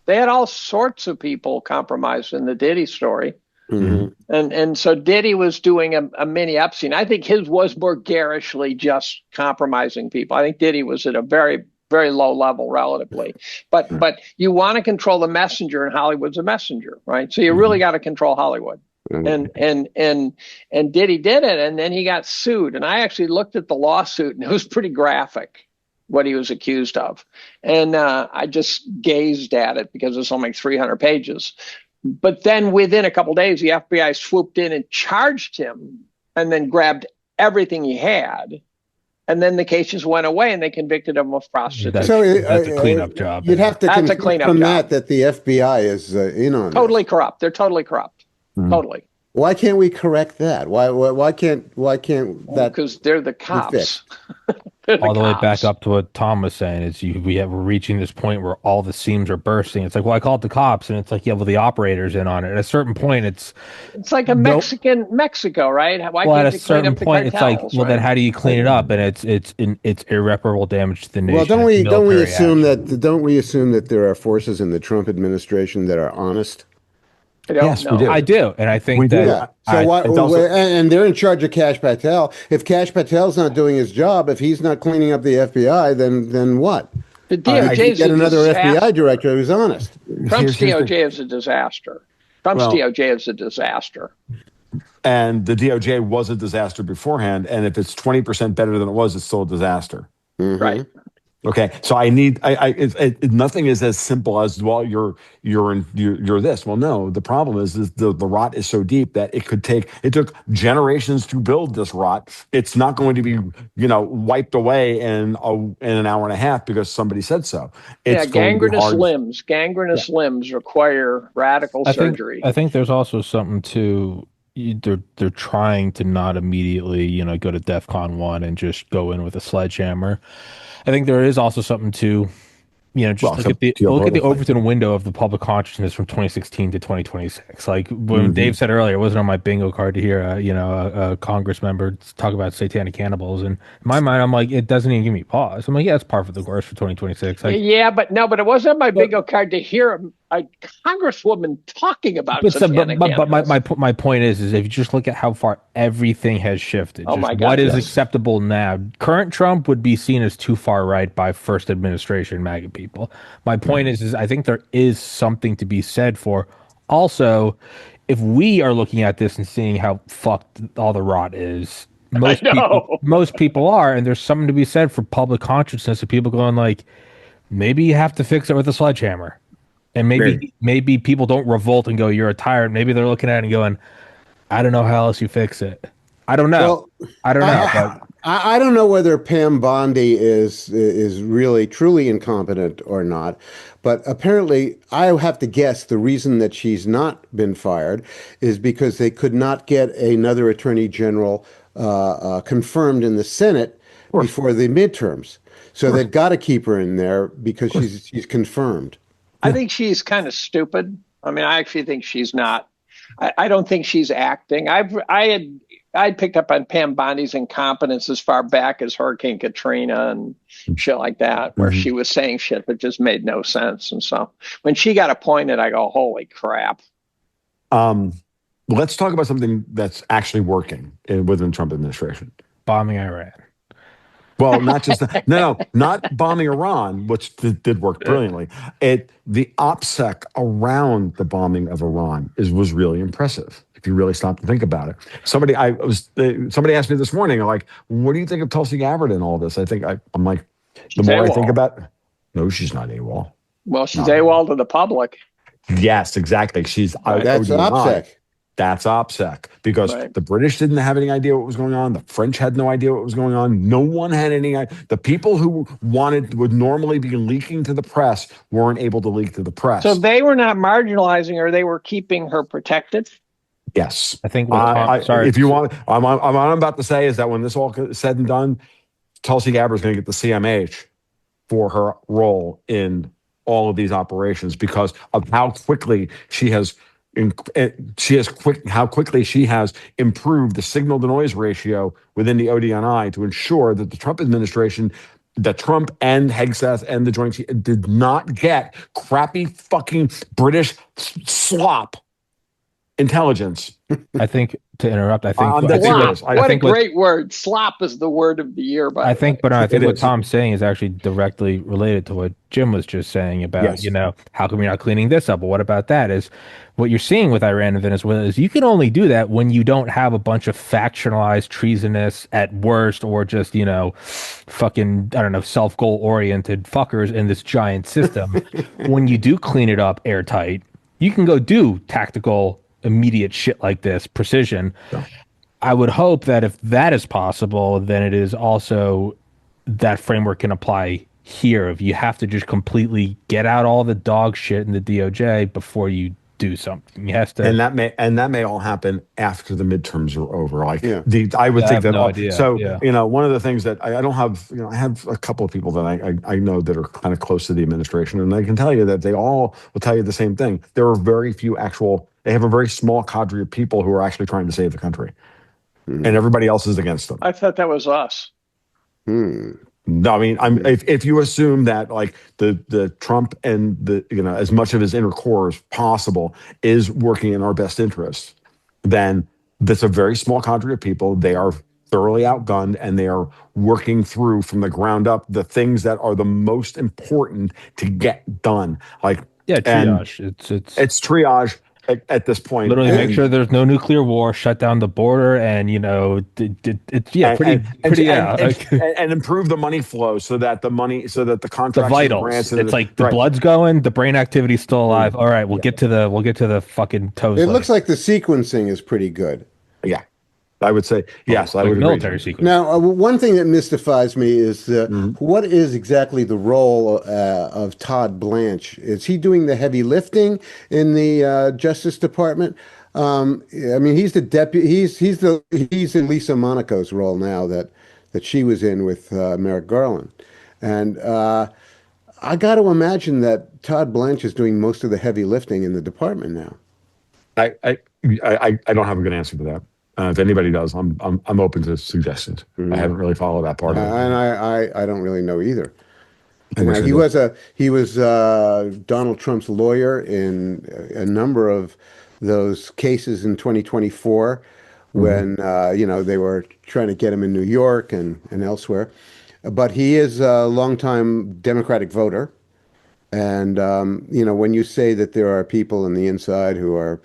S3: They had all sorts of people compromised in the Diddy story.
S2: Mm-hmm.
S3: And so Diddy was doing a mini Epstein. I think his was more garishly just compromising people. I think Diddy was at a very, very low level relatively. But you want to control the messenger, and Hollywood's a messenger, right? So you really got to control Hollywood. And Diddy did it, and then he got sued. And I actually looked at the lawsuit, and it was pretty graphic what he was accused of. And I just gazed at it because it's only 300 pages. But then within a couple of days, the FBI swooped in and charged him and then grabbed everything he had. And then the case just went away and they convicted him of prostitution.
S2: So
S1: that's a cleanup job.
S2: You'd have to conclude from that the FBI is in on
S3: totally corrupt. They're totally corrupt. Totally.
S2: Why can't we correct that? Why can't that?
S3: Because they're the cops.
S1: All the way back up to what Tom was saying is we're reaching this point where all the seams are bursting. It's like, well, I call it the cops, and it's like, yeah, well, the operator's in on it. At a certain point, it's
S3: like a Mexico, right? Why
S1: well,
S3: can't
S1: at a
S3: you clean
S1: certain
S3: up the
S1: point,
S3: cartels,
S1: it's like, well, then how do you clean it up? And it's irreparable damage to the nation.
S2: Well, don't we assume that there are forces in the Trump administration that are honest?
S4: Yes, we do.
S1: I do, and I think
S4: we
S1: that.
S4: Do.
S2: So and they're in charge of Kash Patel. If Kash Patel's not doing his job, if he's not cleaning up the FBI, then what?
S3: The DOJ
S2: get another FBI director who's honest.
S3: Trump's DOJ is a disaster. Trump's DOJ is a disaster.
S4: And the DOJ was a disaster beforehand, and if it's 20% better than it was, it's still a disaster.
S2: Mm-hmm.
S3: Right.
S4: Okay, so nothing is as simple as, well, you're this. Well, no, the problem is the rot is so deep that it took generations to build this rot. It's not going to be wiped away in an hour and a half because somebody said so. It's
S3: gangrenous limbs require radical surgery.
S1: I think there's also something to. They're trying to not immediately go to DEFCON 1 and just go in with a sledgehammer. I think there is also something to, look at the Overton window of the public consciousness from 2016 to 2026. Like when Dave said earlier, it wasn't on my bingo card to hear a Congress member talk about satanic cannibals. And in my mind, I'm like, it doesn't even give me pause. I'm like, yeah, it's par for the course for 2026. Like,
S3: yeah, but it wasn't on my bingo card to hear a congresswoman talking about satanic cannibals.
S1: But my point is if you just look at how far everything has shifted, what is acceptable now? Current Trump would be seen as too far right by first administration MAGA people. My point is I think there is something to be said for also if we are looking at this and seeing how fucked all the rot is. Most people are, and there's something to be said for public consciousness of people going like, maybe you have to fix it with a sledgehammer. And maybe people don't revolt and go, you're a tyrant. Maybe they're looking at it and going, I don't know how else you fix it. I don't know.
S2: Well,
S1: I don't know.
S2: I don't know whether Pam Bondi is really truly incompetent or not, but apparently I have to guess the reason that she's not been fired is because they could not get another attorney general confirmed in the Senate before the midterms. So they've got to keep her in there because she's confirmed.
S3: I think she's kind of stupid. I mean, I actually think she's not. I don't think she's acting. I'd picked up on Pam Bondi's incompetence as far back as Hurricane Katrina and shit like that, where she was saying shit that just made no sense. And so when she got appointed, I go, holy crap.
S4: Let's talk about something that's actually working within the Trump administration.
S1: Bombing Iran.
S4: Well, not just that. No, not bombing Iran, which did work brilliantly. The OPSEC around the bombing of Iran was really impressive. If you really stop to think about it. Somebody asked me this morning, like, what do you think of Tulsi Gabbard and all this? I'm like, the more I think about it, no, she's not AWOL.
S3: Well, she's AWOL to the public.
S4: Yes, exactly. That's
S2: OPSEC.
S4: That's OPSEC because the British didn't have any idea what was going on. The French had no idea what was going on. No one had any idea. The people who would normally be leaking to the press weren't able to leak to the press.
S3: So they were not marginalizing her. They were keeping her protected.
S4: Yes.
S1: I think
S4: if you want, what I'm about to say is that when this all is said and done, Tulsi Gabbard is going to get the CMH for her role in all of these operations because of how quickly she has quickly she has improved the signal to noise ratio within the ODNI to ensure that the Trump administration, that Trump and Hegseth and the Joint Chiefs did not get crappy fucking British slop intelligence.
S1: I think, to interrupt, I think
S3: slop. What a great word. Slop is the word of the year, by the way.
S1: I think what Tom's saying is actually directly related to what Jim was just saying about, how come you're not cleaning this up? Well, what about that? Is what you're seeing with Iran and Venezuela is you can only do that when you don't have a bunch of factionalized, treasonous at worst, or just, fucking, I don't know, self-goal oriented fuckers in this giant system. When you do clean it up airtight, you can go do tactical, immediate shit like this, precision. Yeah. I would hope that if that is possible, then it is also that framework can apply here. If you have to just completely get out all the dog shit in the DOJ before you do something, you have to,
S4: and that may all happen after the midterms are over. I would think that. No idea. So one of the things that I don't have, I have a couple of people that I know that are kind of close to the administration, and I can tell you that they all will tell you the same thing. There are very few they have a very small cadre of people who are actually trying to save the country. And everybody else is against them.
S3: I thought that was us.
S4: No, I mean, if you assume that like the Trump and the as much of his inner core as possible is working in our best interest, then that's a very small cadre of people. They are thoroughly outgunned, and they are working through from the ground up the things that are the most important to get done. Like
S1: triage.
S4: It's triage. At this point,
S1: literally make sure there's no nuclear war, shut down the border, and
S4: and improve the money flow so that the contracts,
S1: the vitals. It's like the blood's going, the brain activity's still alive. All right, we'll get to the fucking toes.
S2: It looks like the sequencing is pretty good.
S4: Yeah. I would say yes. I would
S1: military
S4: agree.
S1: sequence.
S2: Now, one thing that mystifies me is what is exactly the role of Todd Blanche? Is he doing the heavy lifting in the Justice Department? I mean, he's the deputy. He's in Lisa Monaco's role now that she was in with Merrick Garland, and I got to imagine that Todd Blanche is doing most of the heavy lifting in the department now.
S4: I don't have a good answer to that. If anybody does, I'm open to suggestions. I haven't really followed that part of it,
S2: and I don't really know either. He was Donald Trump's lawyer in a number of those cases in 2024 when they were trying to get him in New York and elsewhere. But he is a longtime Democratic voter, and when you say that there are people on the inside who are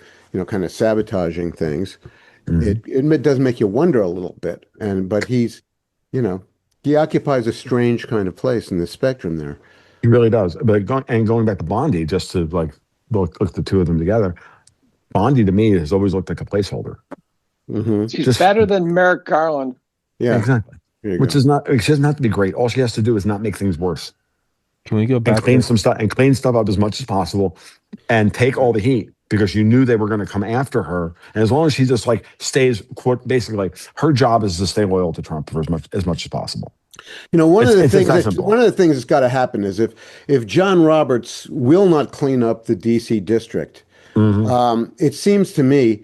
S2: kind of sabotaging things. It does make you wonder a little bit, but he's, he occupies a strange kind of place in the spectrum there.
S4: He really does. But going back to Bondi, just to look the two of them together, Bondi to me has always looked like a placeholder.
S3: She's better than Merrick Garland.
S4: Yeah, exactly. Which is not. She doesn't have to be great. All she has to do is not make things worse.
S1: Can we go back
S4: and clean stuff up as much as possible, and take all the heat? Because you knew they were going to come after her, and as long as she just stays, basically, her job is to stay loyal to Trump for as much as possible.
S2: One of the things that's got to happen is if John Roberts will not clean up the D.C. district, it seems to me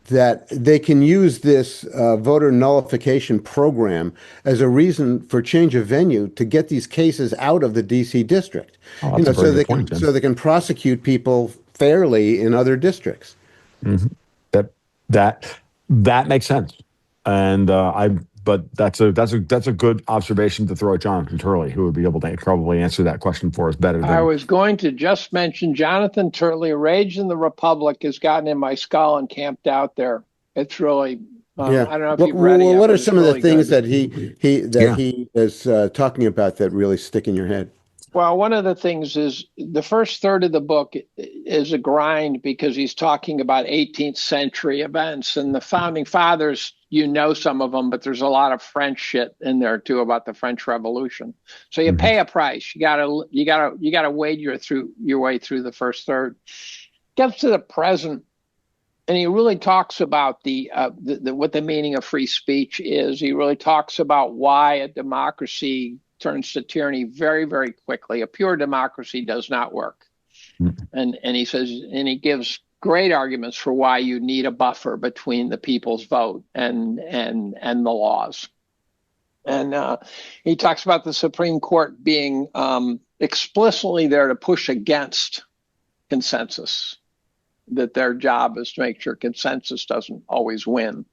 S2: that they can use this voter nullification program as a reason for change of venue to get these cases out of the D.C. district. So they can prosecute people fairly in other districts.
S4: That makes sense, and but that's a good observation to throw at Jonathan Turley, who would be able to probably answer that question for us better.
S3: I was going to just mention Jonathan Turley, Rage in the Republic, has gotten in my skull and camped out there. It's really I don't know if you've read it.
S2: What are some of the things that he is talking about that really stick in your head?
S3: Well, one of the things is the first third of the book is a grind because he's talking about 18th century events, and the founding fathers, some of them, but there's a lot of French shit in there too about the French Revolution. So you pay a price. You gotta wade your way through the first third. Gets to the present, and he really talks about what the meaning of free speech is. He really talks about why a democracy turns to tyranny very, very quickly. A pure democracy does not work. And he says, and he gives great arguments for why you need a buffer between the people's vote and the laws. And he talks about the Supreme Court being explicitly there to push against consensus. that their job is to make sure consensus doesn't always win.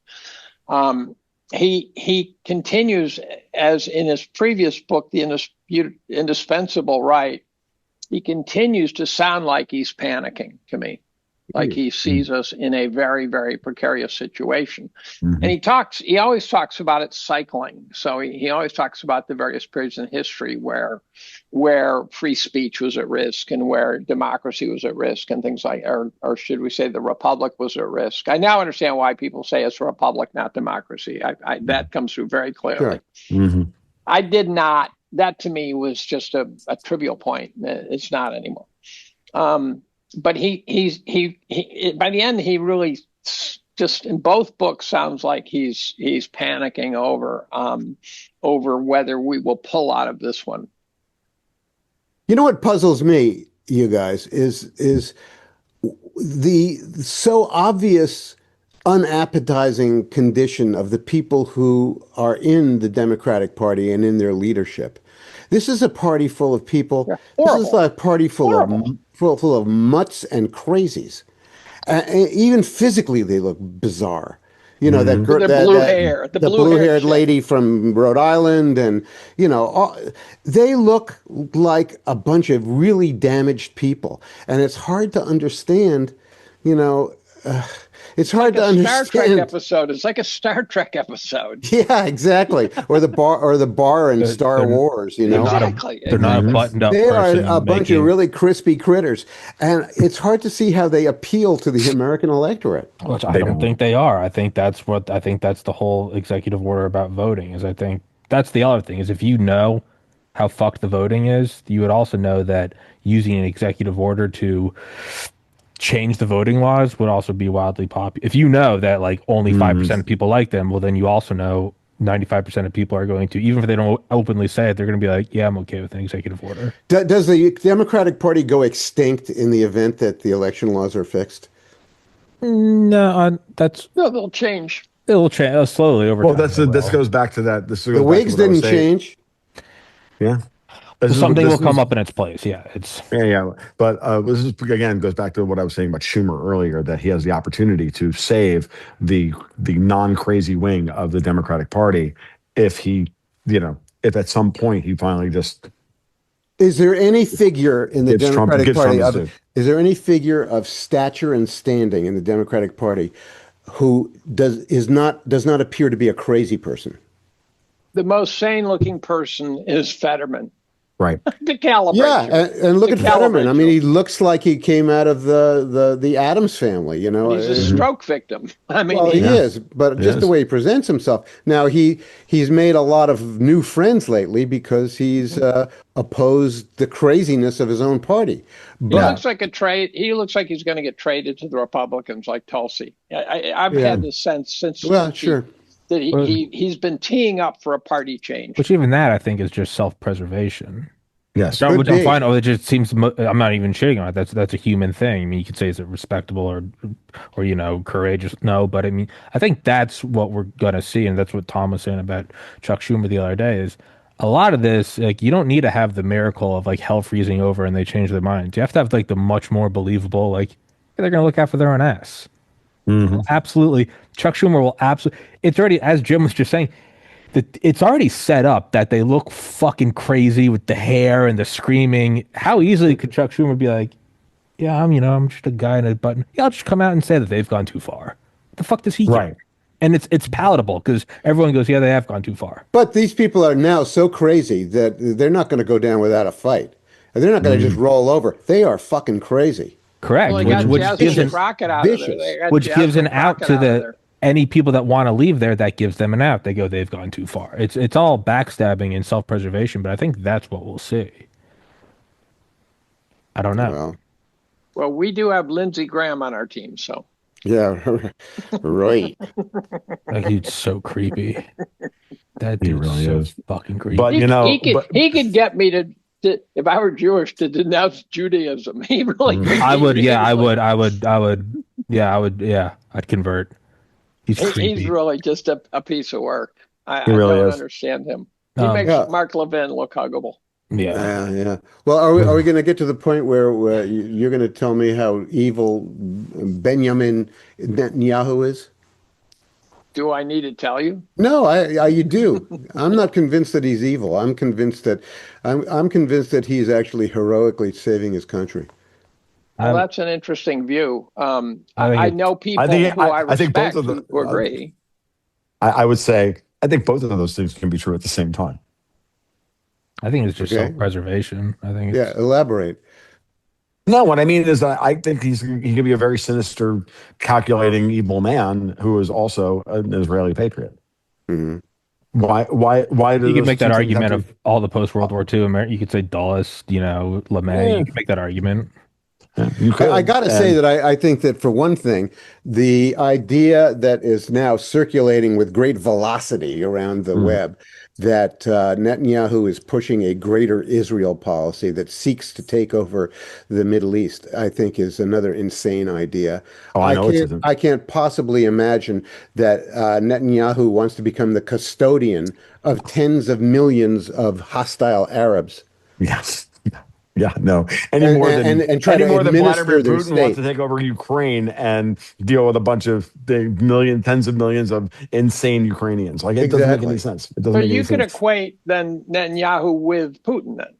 S3: He continues, as in his previous book, The Indispensable Right, he continues to sound like he's panicking to me, like he sees us in a very, very precarious situation. And he always talks about it cycling. So he always talks about the various periods in history where free speech was at risk and where democracy was at risk and things like, or should we say the republic was at risk? I now understand why people say it's a republic, not democracy. That comes through very clearly.
S2: Sure.
S3: I did not. That to me was just a trivial point. It's not anymore. But he by the end, he really just in both books sounds like he's panicking over whether we will pull out of this one.
S2: You know what puzzles me, you guys, is the so obvious unappetizing condition of the people who are in the Democratic Party and in their leadership. This is a party full of people. This is like a party full of mutts and crazies. Even physically, they look bizarre. You know, that girl, the blue-haired lady from Rhode Island, and they look like a bunch of really damaged people, and it's hard to understand. It's hard to understand.
S3: Star Trek episode. It's like a Star Trek episode.
S2: Yeah, exactly. Or the bar in Star Wars.
S3: Exactly.
S1: They're not a buttoned up.
S2: They are a bunch of really crispy critters, and it's hard to see how they appeal to the American electorate.
S1: Which I don't think they are. I think that's the whole executive order about voting. I think that's the other thing. Is if you know how fucked the voting is, you would also know that using an executive order to change the voting laws would also be wildly popular. If you know that like only 5% of people like them, well, then you also know 95% of people are going to, even if they don't openly say it, they're going to be like, yeah, I'm okay with an executive order.
S2: Does the Democratic Party go extinct in the event that the election laws are fixed?
S1: No,
S3: they'll change.
S1: It'll change slowly over time.
S4: Well, this goes back to that.
S2: The Whigs didn't change.
S4: Yeah.
S1: Something will come up in its place. Yeah,
S4: But this is, again, goes back to what I was saying about Schumer earlier, that he has the opportunity to save the non-crazy wing of the Democratic Party if if at some point he finally just.
S2: Is there any figure in the Democratic Party? Is there any figure of stature and standing in the Democratic Party who does not appear to be a crazy person?
S3: The most sane-looking person is Fetterman.
S4: Right.
S3: The caliber.
S2: Yeah, and look at Fetterman. I mean, he looks like he came out of the Addams family. He's
S3: a stroke victim. I mean,
S2: he is, but just the way he presents himself. Now he's made a lot of new friends lately because he's opposed the craziness of his own party. But,
S3: he looks like he looks like he's going to get traded to the Republicans, like Tulsi. I've had this sense since.
S2: Well, sure.
S3: That he's been teeing up for a party change.
S1: Which even that I think is just self-preservation.
S4: Yes,
S1: which I'm fine. It just seems I'm not even shitting on it. That's a human thing. I mean, you could say is it respectable or courageous? No, but I mean, I think that's what we're gonna see, and that's what Tom was saying about Chuck Schumer the other day. Is a lot of this like you don't need to have the miracle of like hell freezing over and they change their minds. You have to have like the much more believable like they're gonna look after their own ass. Absolutely. Chuck Schumer will absolutely. It's already, as Jim was just saying, it's already set up that they look fucking crazy with the hair and the screaming. How easily could Chuck Schumer be like, yeah, I'm just a guy in a button. Yeah, I'll just come out and say that they've gone too far. The fuck does he care? And it's palatable because everyone goes, yeah, they have gone too far.
S2: But these people are now so crazy that they're not going to go down without a fight. They're not going to just roll over. They are fucking crazy.
S1: Correct.
S3: Well,
S1: which gives an out to any people that want to leave there. That gives them an out. They go, they've gone too far. It's all backstabbing and self-preservation, but I think that's what we'll see. I don't know.
S3: Well, we do have Lindsey Graham on our team, so.
S2: Yeah, right.
S1: Like, he's so creepy. That dude really is fucking creepy.
S4: But
S3: he could get me to. If I were Jewish, to denounce Judaism, he really.
S1: I would. I'd convert. He's creepy.
S3: He's really just a piece of work. I
S4: really
S3: don't
S4: is.
S3: understand him. He makes Mark Levin look huggable.
S2: Yeah. Well, are we going to get to the point where you're going to tell me how evil Benjamin Netanyahu is?
S3: Do I need to tell you?
S2: No, you do. I'm not convinced that he's evil. I'm convinced that he's actually heroically saving his country.
S3: Well, that's an interesting view. I know people who I respect who agree.
S4: I would say I think both of those things can be true at the same time.
S1: I think it's just self-preservation. I think.
S2: Elaborate.
S4: No, what I mean is that I think he can be a very sinister, calculating, evil man who is also an Israeli patriot.
S2: Mm-hmm.
S4: Why do
S1: you could make that argument of all the post-World War II America? You could say Dulles, LeMay. Yeah. You could make that argument.
S4: Yeah, you could.
S2: I got to say that I think that for one thing, the idea that is now circulating with great velocity around the web, that Netanyahu is pushing a greater Israel policy that seeks to take over the Middle East, I think is another insane idea. I can't possibly imagine that Netanyahu wants to become the custodian of tens of millions of hostile Arabs.
S4: Yes. Yeah, no. Any more than Vladimir Putin wants to take over Ukraine and deal with a bunch of tens of millions of insane Ukrainians. Like, it doesn't make any sense.
S3: So you could equate then Netanyahu with Putin then.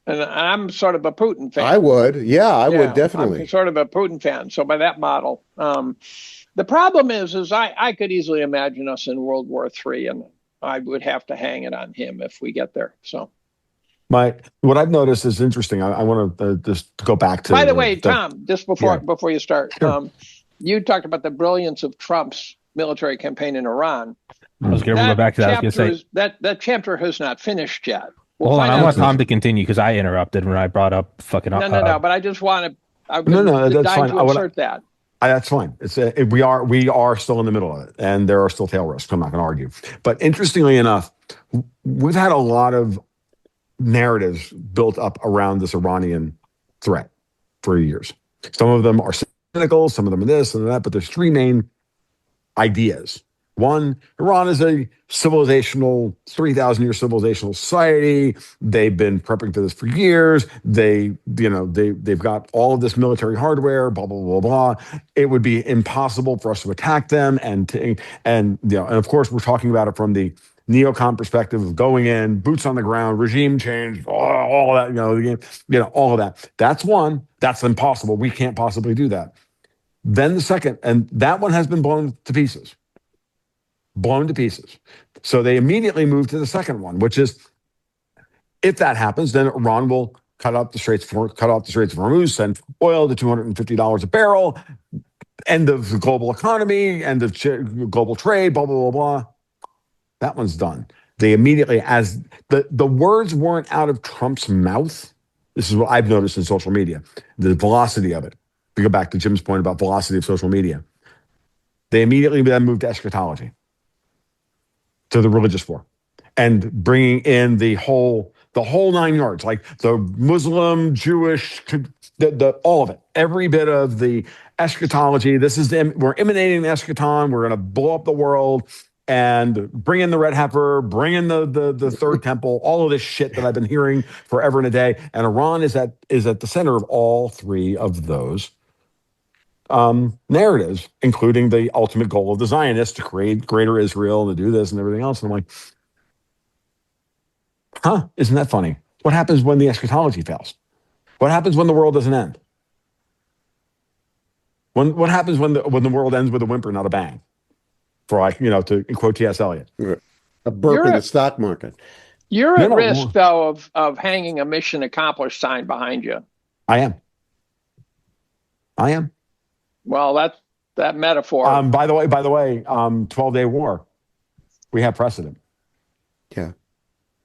S3: And I'm sort of a Putin fan.
S2: I would. Yeah, I would definitely.
S3: I'm sort of a Putin fan. So by that model, the problem is I could easily imagine us in World War III, and I would have to hang it on him if we get there. So.
S4: What I've noticed is interesting. I want to just go back to.
S3: By the way, Tom, just before you start, sure. You talked about the brilliance of Trump's military campaign in Iran.
S1: I was going to go back to that. I was going to say
S3: that chapter has not finished yet.
S1: Hold on, I want Tom to continue because I interrupted when I brought up fucking.
S3: No. But I just want to.
S4: That's fine.
S3: Insert that.
S4: That's fine. We are still in the middle of it, and there are still tail risks. I'm not going to argue. But interestingly enough, we've had a lot of narratives built up around this Iranian threat for years. Some of them are cynical, some of them are this and that, but there's three main ideas. One, Iran is a 3,000-year civilizational society. They've been prepping for this for years. They've got all of this military hardware, blah, blah, blah, blah. It would be impossible for us to attack them. And of course, we're talking about it from the neocon perspective of going in, boots on the ground, regime change, all that, all of that. That's one. That's impossible. We can't possibly do that. Then the second, and that one has been blown to pieces. So they immediately move to the second one, which is, if that happens, then Iran will cut off the Straits of Hormuz, send oil to $250 a barrel, end of the global economy, end of global trade, blah, blah, blah, blah. That one's done. They immediately, as the words weren't out of Trump's mouth, this is what I've noticed in social media, the velocity of it. We go back to Jim's point about velocity of social media. They immediately then moved to eschatology, to the religious war, and bringing in the whole 9 yards, like the Muslim, Jewish, all of it, every bit of the eschatology. We're emanating the eschaton. We're going to blow up the world. And bring in the red heifer, bring in the third temple, all of this shit that I've been hearing forever and a day. And Iran is at the center of all three of those narratives, including the ultimate goal of the Zionists to create greater Israel and to do this and everything else. And I'm like, isn't that funny? What happens when the eschatology fails? What happens when the world doesn't end? What happens when the world ends with a whimper, not a bang? For to quote T.S. Eliot.
S2: A burp in the stock market.
S3: You're at risk, though, of hanging a mission accomplished sign behind you.
S4: I am.
S3: Well, that metaphor.
S4: By the way, 12-day war. We have precedent.
S2: Yeah.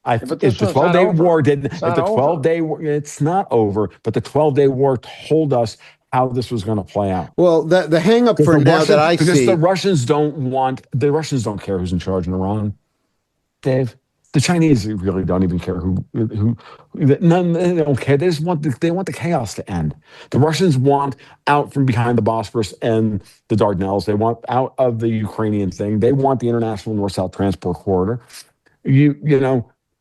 S4: If the 12-day war didn't, if the 12-day war, it's not over, but the 12-day war told us how this was going to play out.
S2: Well, the hang up for now that I see,
S4: because the Russians don't care who's in charge in Iran, Dave. The Chinese really don't even care who they don't care. They just want the chaos to end. The Russians want out from behind the Bosphorus and the Dardanelles. They want out of the Ukrainian thing. They want the international north-south transport corridor.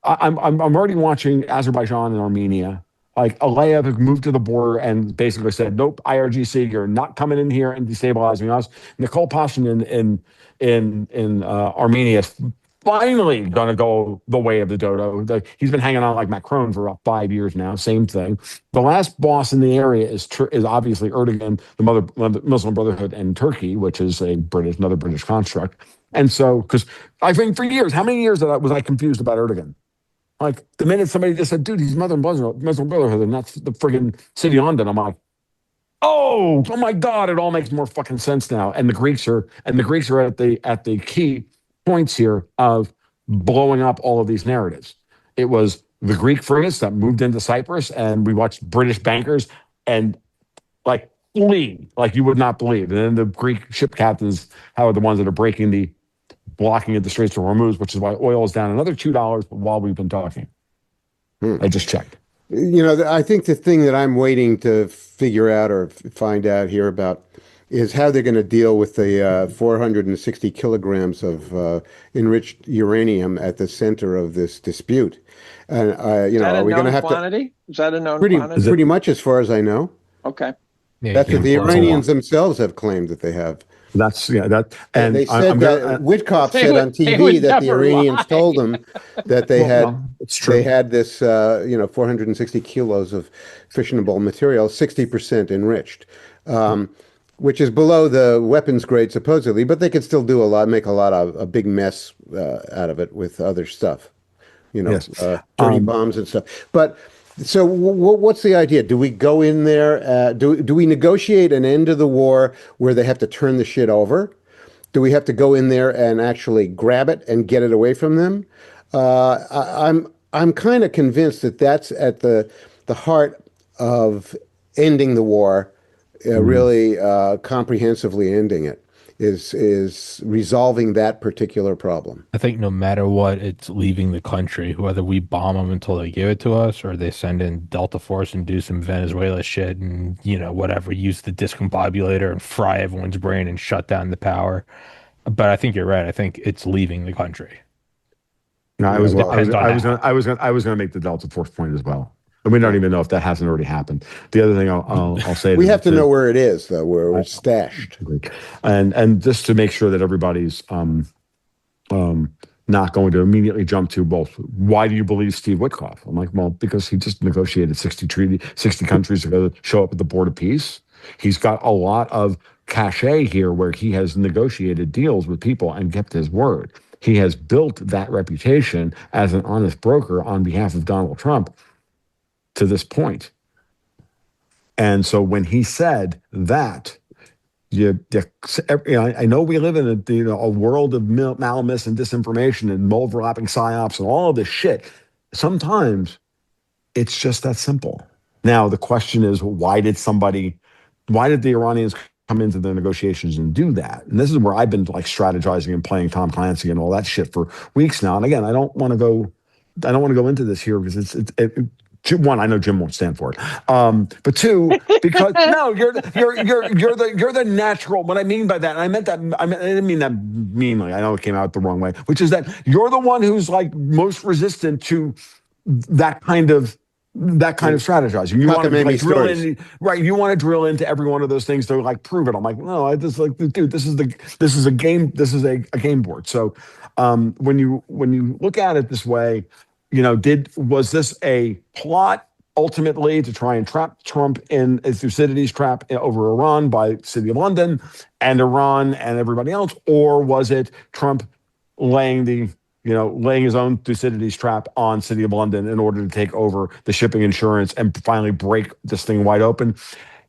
S4: I'm already watching Azerbaijan and Armenia. Like Aliyev has moved to the border and basically said, "Nope, IRGC, you're not coming in here and destabilizing us." Nikol Pashinyan in Armenia is finally going to go the way of the dodo. He's been hanging on like Macron for about 5 years now. Same thing. The last boss in the area is obviously Erdogan, the Muslim Brotherhood, and Turkey, which is another British construct. And so, because I think for years, how many years was I confused about Erdogan? Like the minute somebody just said, "Dude, he's Muslim Brotherhood," and that's the friggin' city of London. I'm like, oh my God, it all makes more fucking sense now. And the Greeks are at the key points here of blowing up all of these narratives. It was the Greek frigates that moved into Cyprus, and we watched British bankers and like flee like you would not believe. And then the Greek ship captains, how are the ones that are blocking at the Straits of Hormuz, which is why oil is down another $2 while we've been talking. I just checked.
S2: I think the thing that I'm waiting to figure out or find out here about is how they're going to deal with the 460 kilograms of enriched uranium at the center of this dispute. And are we going to have
S3: quantity? Is that a known quantity?
S2: Pretty much, as far as I know.
S3: Okay.
S1: Yeah,
S2: that's what the Iranians themselves have claimed that they have.
S4: And
S2: they said that Witkoff said on TV that the Iranians told them that they had this 460 kilos of fissionable material, 60% enriched, which is below the weapons grade supposedly, but they could still make a big mess out of it with other stuff, dirty bombs and stuff. But so what's the idea? Do we go in there? Do we negotiate an end to the war where they have to turn the shit over? Do we have to go in there and actually grab it and get it away from them? I'm kind of convinced that that's at the heart of ending the war, really comprehensively ending it. Is resolving that particular problem.
S1: I think no matter what, it's leaving the country, whether we bomb them until they give it to us or they send in Delta Force and do some Venezuela shit and, whatever, use the discombobulator and fry everyone's brain and shut down the power. But I think you're right. I think it's leaving the country.
S4: No, I was going to make the Delta Force point as well. And we don't even know if that hasn't already happened. The other thing I'll say,
S2: we have to know where it is, though, where it's stashed,
S4: and just to make sure that everybody's not going to immediately jump to both. Why do you believe Steve Witkoff? I'm like, well, because he just negotiated 60 countries to show up at the Board of Peace. He's got a lot of cachet here, where he has negotiated deals with people and kept his word. He has built that reputation as an honest broker on behalf of Donald Trump to this point. And so when he said that, I know we live in a world of malice and disinformation and overlapping psyops and all of this shit. Sometimes it's just that simple. Now, the question is, why did the Iranians come into the negotiations and do that? And this is where I've been like strategizing and playing Tom Clancy and all that shit for weeks now. And again, I don't want to go into this here because one, I know Jim won't stand for it. But two, because no, you're the natural. What I mean by that, and I didn't mean that meanly. I know it came out the wrong way, which is that you're the one who's like most resistant to that kind of strategizing. You want to like drill in, right? You want to drill into every one of those things to like prove it. I'm like, no, I just like, dude, this is a game. This is a game board. So when you look at it this way, was this a plot ultimately to try and trap Trump in a Thucydides trap over Iran by City of London and Iran and everybody else, or was it Trump laying his own Thucydides trap on City of London in order to take over the shipping insurance and finally break this thing wide open?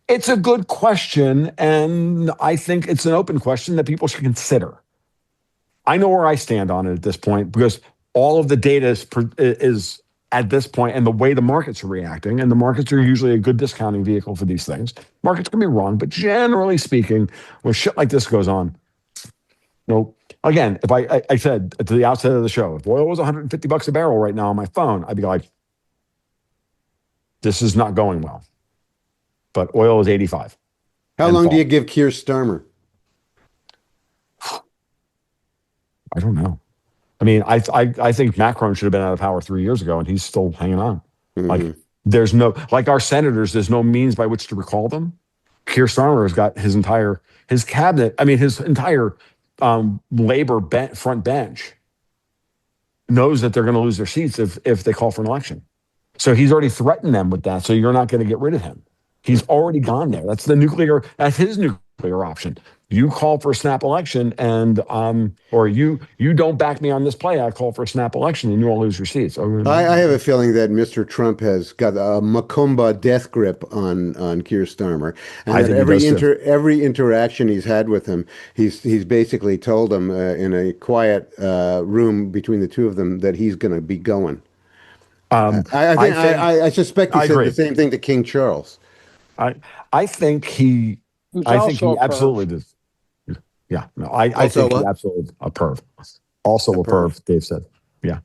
S4: It's a good question, and I think it's an open question that people should consider. I know where I stand on it at this point because all of the data is at this point, and the way the markets are reacting, and the markets are usually a good discounting vehicle for these things. Markets can be wrong, but generally speaking, when shit like this goes on, again, if I said at the outset of the show, if oil was $150 a barrel right now on my phone, I'd be like, this is not going well. But oil is 85.
S2: How long do you give Keir Starmer?
S4: I don't know. I mean, I think Macron should have been out of power 3 years ago, and he's still hanging on. Like, there's no, like our senators, there's no means by which to recall them. Keir Starmer has got his entire labor front bench knows that they're going to lose their seats if they call for an election. So he's already threatened them with that. So you're not going to get rid of him. He's already gone there. That's his nuclear option. You call for a snap election, and or you don't back me on this play. I call for a snap election, and you all lose your seats.
S2: I have a feeling that Mr. Trump has got a Macumba death grip on Keir Starmer, and that every interaction he's had with him, he's basically told him in a quiet room between the two of them that he's going to be going. I suspect he said the same thing to King Charles.
S4: I think he absolutely did. Yeah, no, I think he absolutely a perv. Also a perv, Dave said. Yeah.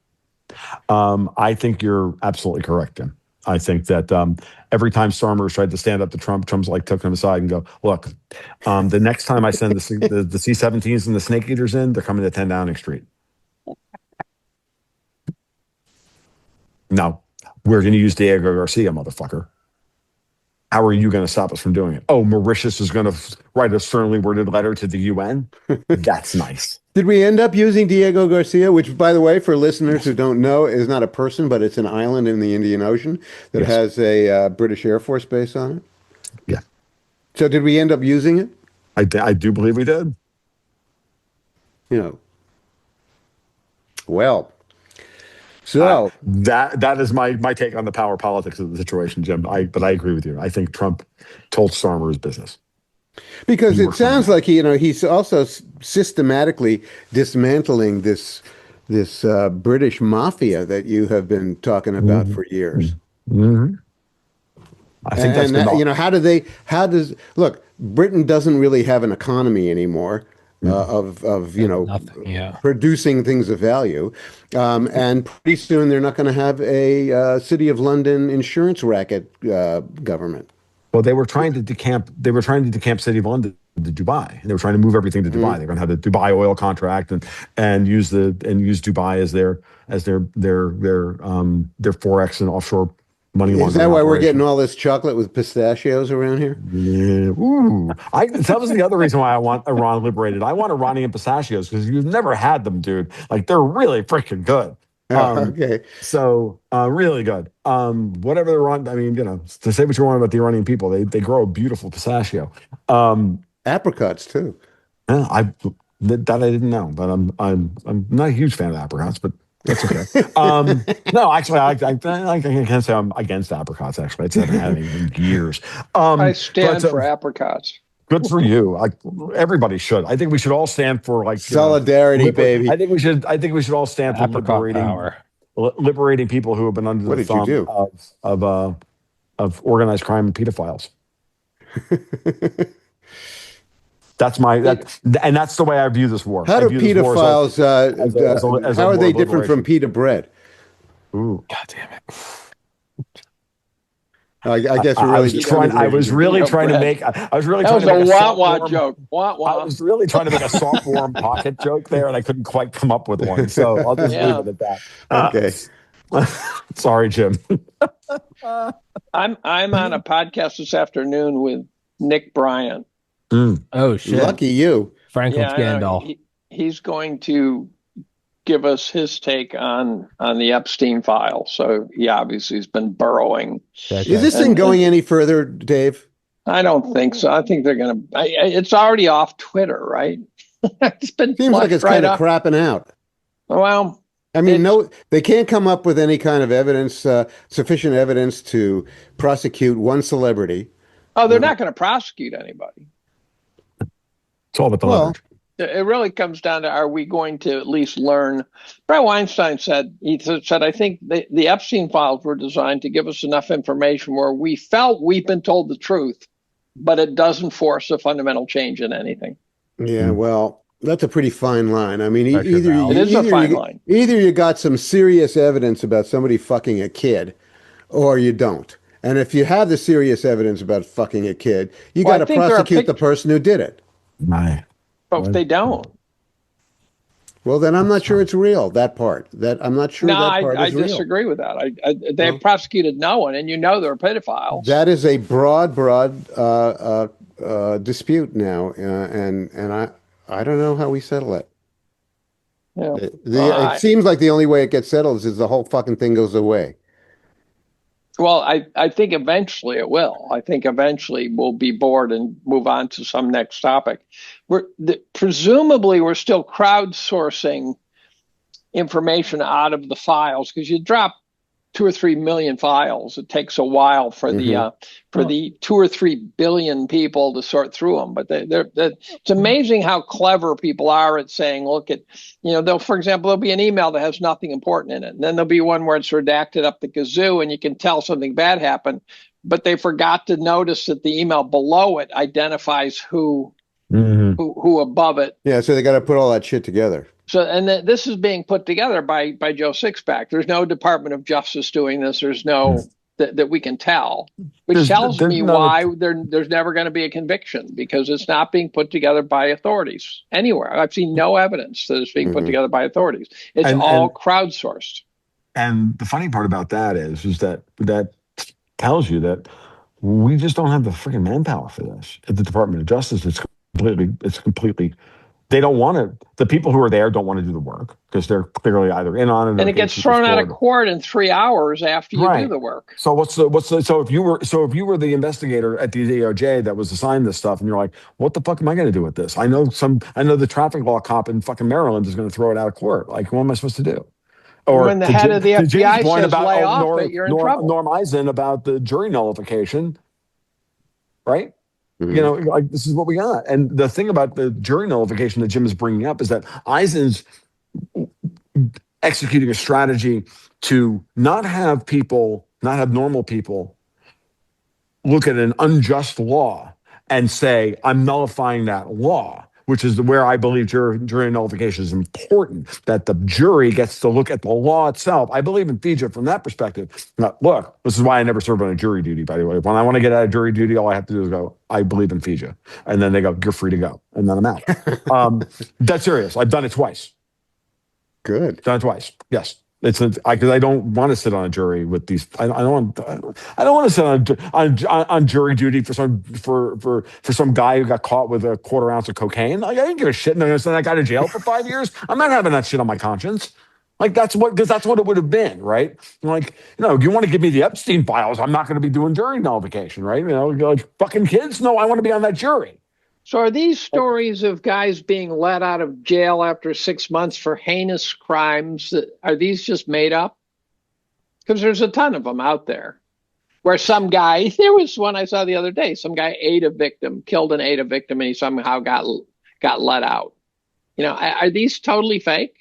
S4: I think you're absolutely correct, Jim. I think that every time Starmer tried to stand up to Trump, Trump's like took him aside and go, look, the next time I send the C-17s and the Snake Eaters in, they're coming to 10 Downing Street. No, we're going to use Diego Garcia, motherfucker. How are you going to stop us from doing it? Oh, Mauritius is going to write a sternly worded letter to the UN? That's nice.
S2: Did we end up using Diego Garcia, which, by the way, for listeners who don't know, is not a person, but it's an island in the Indian Ocean that has a British Air Force base on it?
S4: Yeah.
S2: So did we end up using it?
S4: I do believe we did.
S2: Well... So
S4: that is my take on the power politics of the situation, Jim. But I agree with you. I think Trump told Starmer his business.
S2: Because it sounds like he's also systematically dismantling this British mafia that you have been talking about for years.
S4: Mm-hmm. I think
S2: look, Britain doesn't really have an economy anymore. Of producing things of value, and pretty soon they're not going to have a City of London insurance racket government.
S4: Well, they were trying to decamp. City of London to Dubai. They were trying to move everything to Dubai. They're going to have the Dubai oil contract and use Dubai as their forex and offshore money laundering.
S2: Is that why we're getting all this chocolate with pistachios around here?
S4: Yeah. Ooh. That was the other reason why I want Iran liberated. I want Iranian pistachios because you've never had them, dude. Like, they're really freaking good.
S2: Okay.
S4: So really good. Whatever the Iran, I mean, to say what you want about the Iranian people, they grow a beautiful pistachio.
S2: Apricots too.
S4: Yeah, I didn't know, but I'm not a huge fan of apricots, but that's okay. No, actually, I can't say I'm against apricots. Actually, I haven't had any in years.
S3: I stand for apricots.
S4: Good for you. Everybody should. I think we should all stand for
S2: solidarity, baby.
S4: I think we should all stand for liberating people who have been under the thumb of organized crime and pedophiles. That's the way I view this war.
S2: How do pedophiles? How are they different from pita bread?
S4: Ooh,
S1: God damn it!
S2: I guess
S4: I was really trying to make a
S3: wah-wah joke. Wah-wah.
S4: I was really trying to make a soft warm pocket joke there, and I couldn't quite come up with one. So I'll just leave it at that.
S2: Okay.
S4: Sorry, Jim.
S3: I'm on a podcast this afternoon with Nick Bryan.
S1: Oh shit!
S2: Lucky you,
S1: Franklin Scandal.
S3: He's going to give us his take on the Epstein file. So he obviously has been burrowing.
S2: Is this thing going any further, Dave?
S3: I don't think so. I think they're going to. It's already off Twitter, right? It's been
S2: seems like it's kind of crapping out.
S3: Well,
S2: I mean, they can't come up with any kind of evidence, sufficient evidence to prosecute one celebrity.
S3: Oh, they're not going to prosecute anybody.
S4: It's all about the leverage.
S3: It really comes down to, are we going to at least learn? Brett Weinstein said, I think the Epstein files were designed to give us enough information where we felt we've been told the truth, but it doesn't force a fundamental change in anything.
S2: Yeah, well, that's a pretty fine line. I mean,
S3: it is a fine line.
S2: Either you got some serious evidence about somebody fucking a kid, or you don't. And if you have the serious evidence about fucking a kid, you got to prosecute the person who did it.
S4: Right.
S3: But if they don't.
S2: Well, then I'm not sure it's real. That part. That I'm not sure
S3: No,
S2: that part
S3: I
S2: is real.
S3: disagree with that. They prosecuted no one, and they're pedophiles.
S2: That is a broad dispute now, and I don't know how we settle it.
S3: Yeah.
S2: It seems like the only way it gets settled is the whole fucking thing goes away.
S3: Well, I think eventually it will. I think eventually we'll be bored and move on to some next topic. Presumably we're still crowdsourcing information out of the files, because you drop 2 or 3 million files. It takes a while for the 2 or 3 billion people to sort through them. But it's amazing how clever people are at saying, look at, for example, there'll be an email that has nothing important in it. And then there'll be one where it's redacted up the kazoo and you can tell something bad happened, but they forgot to notice that the email below it identifies who above it.
S2: Yeah. So they got to put all that shit together.
S3: So, and this is being put together by Joe Sixpack. There's no Department of Justice doing this. There's no that we can tell, which tells me why there's never going to be a conviction, because it's not being put together by authorities anywhere. I've seen no evidence that it's being put together by authorities. It's all crowdsourced. And
S4: the funny part about that is that tells you that we just don't have the freaking manpower for this at the Department of Justice. It's completely. They don't want to. The people who are there don't want to do the work because they're clearly either in on it,
S3: and it gets thrown out of court in 3 hours after you do the work.
S4: So so if you were the investigator at the DOJ that was assigned this stuff, and you're like, what the fuck am I going to do with this? I know the traffic law cop in fucking Maryland is going to throw it out of court. Like, what am I supposed to do?
S3: Or when the head of the FBI says lay off it, you're in trouble.
S4: Norm Eisen about the jury nullification, right? Like, this is what we got. And the thing about the jury nullification that Jim is bringing up is that Eisen's executing a strategy to not have normal people look at an unjust law and say, I'm nullifying that law, which is where I believe jury nullification is important, that the jury gets to look at the law itself. I believe in FIJA from that perspective. Now, look, this is why I never served on a jury duty, by the way. When I want to get out of jury duty, all I have to do is go, I believe in FIJA. And then they go, you're free to go. And then I'm out. That's serious. I've done it twice.
S2: Good.
S4: Done it twice. Yes. Because I don't want to sit on a jury with these. I don't want to sit on jury duty for some guy who got caught with a quarter ounce of cocaine. Like, I didn't give a shit. And then I send that guy to jail for 5 years. I'm not having that shit on my conscience. Like, that's what it would have been, right? Like, you want to give me the Epstein files? I'm not going to be doing jury nullification, right? Like fucking kids. No, I want to be on that jury.
S3: So are these stories of guys being let out of jail after 6 months for heinous crimes, are these just made up? Because there's a ton of them out there where some guy, there was one I saw the other day, some guy killed and ate a victim, and he somehow got let out. Are these totally fake?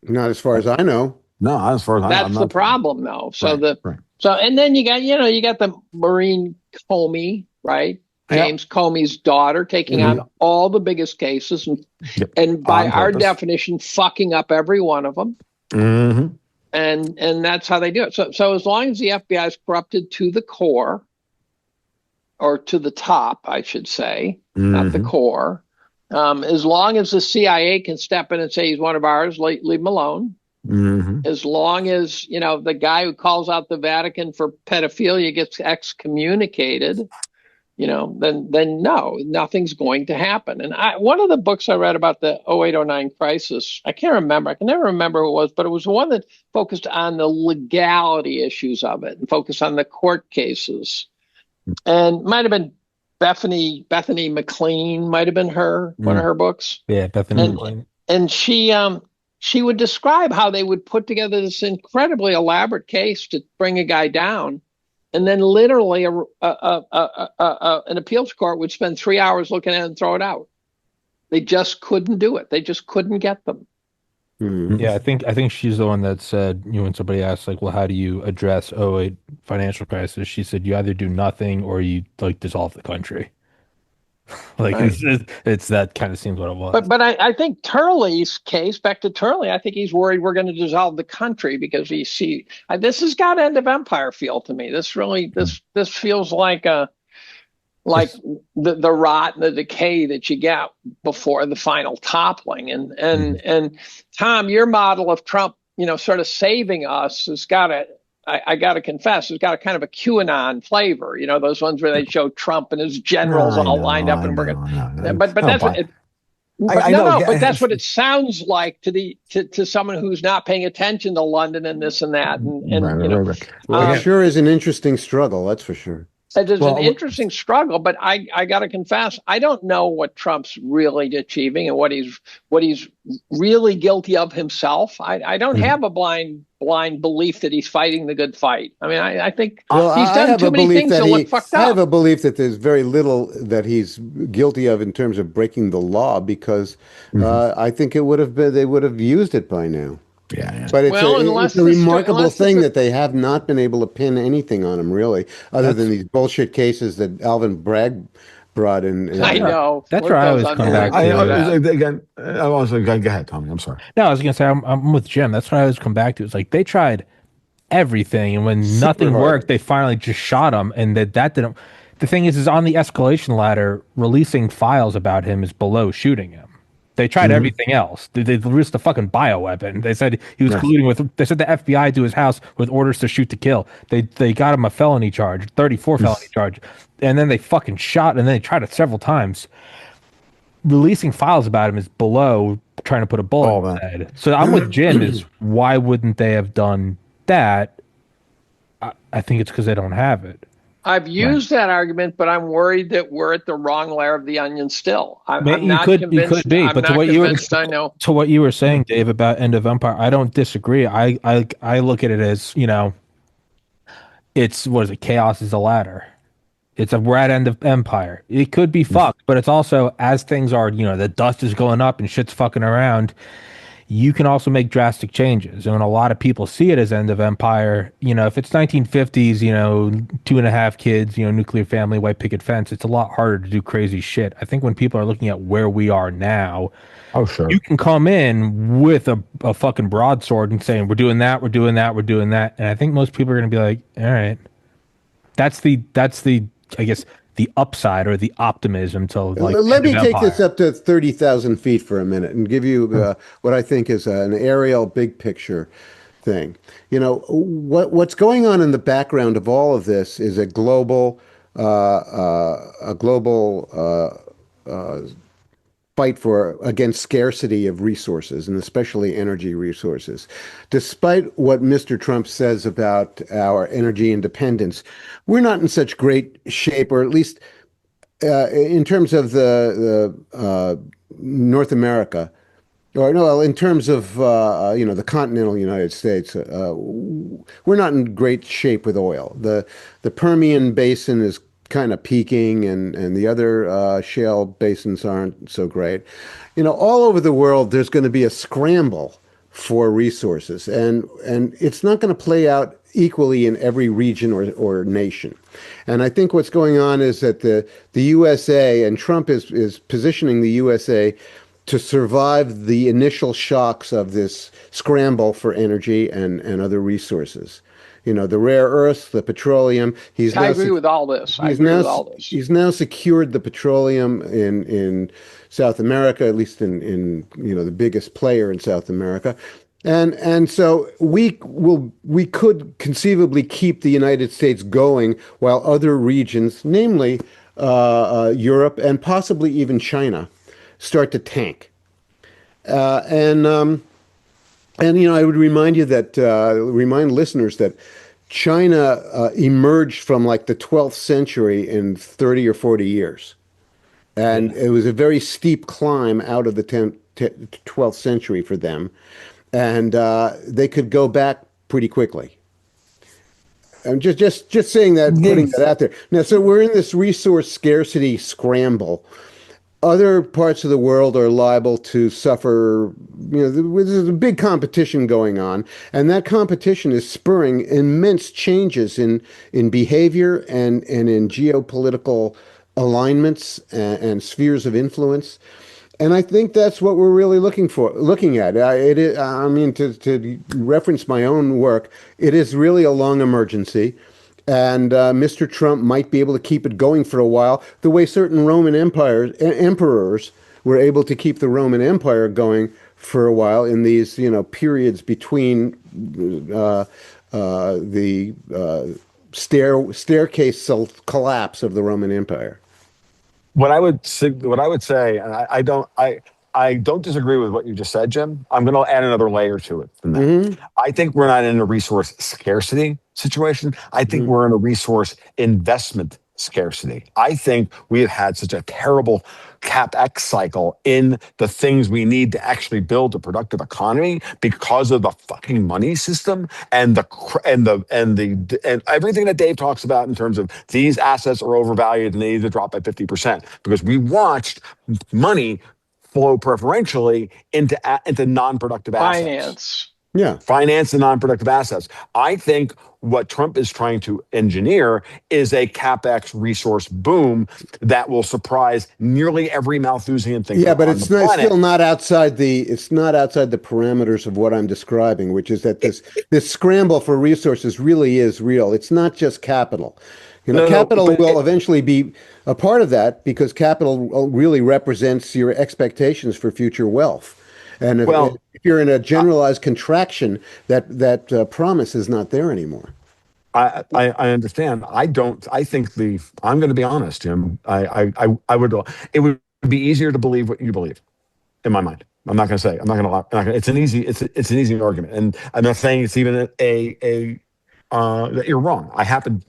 S2: Not as far as I know.
S4: No, as far as I know.
S3: That's the problem, though. So and then you got the Maureen Comey, right? James Comey's daughter taking on all the biggest cases and by our definition, fucking up every one of them.
S4: Mm-hmm.
S3: And that's how they do it. So as long as the FBI is corrupted to the core, or to the top, I should say, not the core, as long as the CIA can step in and say he's one of ours, leave him alone.
S4: Mm-hmm.
S3: As long as, the guy who calls out the Vatican for pedophilia gets excommunicated, then no, nothing's going to happen. And one of the books I read about the 0809 crisis, I can never remember who it was, but it was one that focused on the legality issues of it and focused on the court cases. And might have been Bethany McLean, might have been one of her books.
S1: Yeah, Bethany McLean.
S3: And she would describe how they would put together this incredibly elaborate case to bring a guy down. And then literally an appeals court would spend 3 hours looking at it and throw it out. They just couldn't do it. They just couldn't get them.
S2: Mm-hmm.
S1: Yeah, I think she's the one that said, when somebody asked, like, well, how do you address 08 financial crisis? She said, you either do nothing or you dissolve the country. Like, it's that kind of seems what it was.
S3: But I think Turley's case, back to Turley, I think he's worried we're going to dissolve the country because this has got end of empire feel to me. This feels like like the rot and the decay that you get before the final toppling. And Tom, your model of Trump, sort of saving us has got I got to confess, it's got a kind of a QAnon flavor. Those ones where they show Trump and his generals all lined up and working. But that's what it. But that's what it sounds like to someone who's not paying attention to London and this and that.
S2: Right. Well, it sure is an interesting struggle, that's for sure.
S3: There's an interesting struggle, but I got to confess, I don't know what Trump's really achieving and what he's really guilty of himself. I don't have a blind belief that he's fighting the good fight. I mean, I think he's done too many things that look fucked up.
S2: I have a belief that there's very little that he's guilty of in terms of breaking the law, because I think they would have used it by now.
S4: Yeah.
S2: But it's a remarkable thing that they have not been able to pin anything on him, really, other than these bullshit cases that Alvin Bragg brought in.
S3: I know.
S1: That's where I always come back to.
S4: Again, go ahead, Tommy. I'm sorry.
S1: No, I was going to say, I'm with Jim. That's what I always come back to. It's like they tried everything, and when nothing worked, they finally just shot him, and that didn't. The thing is on the escalation ladder, releasing files about him is below shooting him. They tried everything else. They released a fucking bioweapon. They said he was colluding with. They said the FBI to his house with orders to shoot to kill. They got him a felony charge, 34 felony charge, and then they fucking shot. And then they tried it several times. Releasing files about him is below trying to put a bullet in his head. So I'm with Jim. Is why wouldn't they have done that? I think it's because they don't have it.
S3: I've used that argument, but I'm worried that we're at the wrong layer of the onion still. I'm not convinced.
S1: You could be, but to what you were saying, Dave, about End of Empire, I don't disagree. I look at it as, it's, what is it? Chaos is a ladder. We're at End of Empire. It could be fucked, but it's also, as things are, the dust is going up and shit's fucking around, you can also make drastic changes. And when a lot of people see it as End of Empire, if it's 1950s, 2.5 kids, nuclear family, white picket fence, it's a lot harder to do crazy shit. I think when people are looking at where we are now, you can come in with a fucking broadsword and saying, we're doing that, we're doing that, we're doing that. And I think most people are going to be like, all right, that's the, I guess, the upside or the optimism to like.
S2: Let me take this up to 30,000 feet for a minute and give you what I think is an aerial big picture thing. What's going on in the background of all of this is a global fight against scarcity of resources, and especially energy resources. Despite what Mr. Trump says about our energy independence, we're not in such great shape, or at least in terms of the North America, or no, in terms of the continental United States, we're not in great shape with oil. The Permian Basin is kind of peaking, and the other shale basins aren't so great. All over the world, there's going to be a scramble for resources, and it's not going to play out equally in every region or nation. And I think what's going on is that the USA, and Trump is positioning the USA to survive the initial shocks of this scramble for energy and other resources. The rare earths, the petroleum.
S3: I agree with all this.
S2: He's now secured the petroleum in South America, at least in the biggest player in South America. And so we could conceivably keep the United States going while other regions, namely Europe and possibly even China, start to tank. And I would remind listeners that China emerged from like the 12th century in 30 or 40 years. And it was a very steep climb out of the 12th century for them. And they could go back pretty quickly. I'm just saying that, putting that out there. Now, so we're in this resource scarcity scramble. Other parts of the world are liable to suffer. There's a big competition going on, and that competition is spurring immense changes in behavior and in geopolitical alignments and spheres of influence. And I think that's what we're really looking at. To reference my own work, it is really a long emergency. And Mr. Trump might be able to keep it going for a while, the way certain Roman emperors were able to keep the Roman Empire going for a while in these, periods between the staircase collapse of the Roman Empire.
S4: What I would say, and I don't disagree with what you just said, Jim. I'm going to add another layer to it from that.
S2: Mm-hmm.
S4: I think we're not in a resource scarcity situation. I think we're in a resource investment scarcity. I think we have had such a terrible CapEx cycle in the things we need to actually build a productive economy because of the fucking money system and everything that Dave talks about in terms of these assets are overvalued and they need to drop by 50% because we watched money flow preferentially into non-productive assets. Finance and non-productive assets. I think what Trump is trying to engineer is a CapEx resource boom that will surprise nearly every Malthusian thinker.
S2: Yeah, but it's still not outside the parameters of what I'm describing, which is that this scramble for resources really is real. It's not just capital. Capital will eventually be a part of that because capital really represents your expectations for future wealth. And if you're in a generalized contraction, that promise is not there anymore.
S4: I understand. I'm going to be honest, Jim. It would be easier to believe what you believe, in my mind. I'm not going to say. I'm not going to lie. It's an easy argument, and I'm not saying it's even that you're wrong.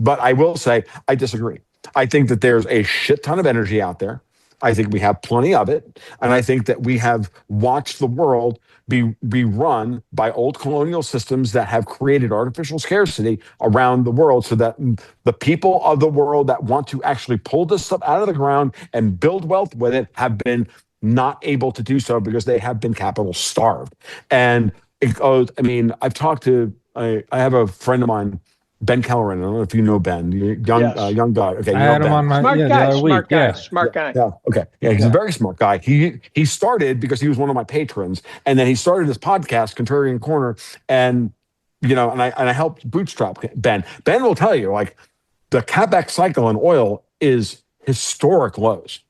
S4: But I will say I disagree. I think that there's a shit ton of energy out there. I think we have plenty of it. And I think that we have watched the world be run by old colonial systems that have created artificial scarcity around the world so that the people of the world that want to actually pull this stuff out of the ground and build wealth with it have been not able to do so because they have been capital starved. And I've talked to, I have a friend of mine, Ben Kelleran. I don't know if you know Ben, young guy. Okay,
S1: I had him on my
S3: smart guy.
S4: Yeah. Okay. Yeah, he's a very smart guy. He started because he was one of my patrons, and then he started this podcast, Contrarian Corner, and I helped bootstrap Ben. Ben will tell you, like, the CapEx cycle in oil is historic lows.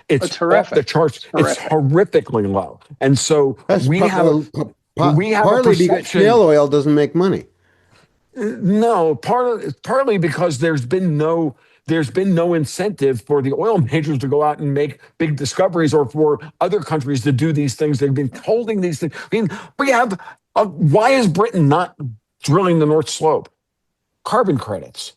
S4: It's
S3: horrific.
S4: Off the charts. It's horrifically low, and so we have
S2: partly because shale oil doesn't make money.
S4: No, partly because there's been no incentive for the oil majors to go out and make big discoveries or for other countries to do these things. They've been holding these things. I mean, we have why is Britain not drilling the North Slope? Carbon credits.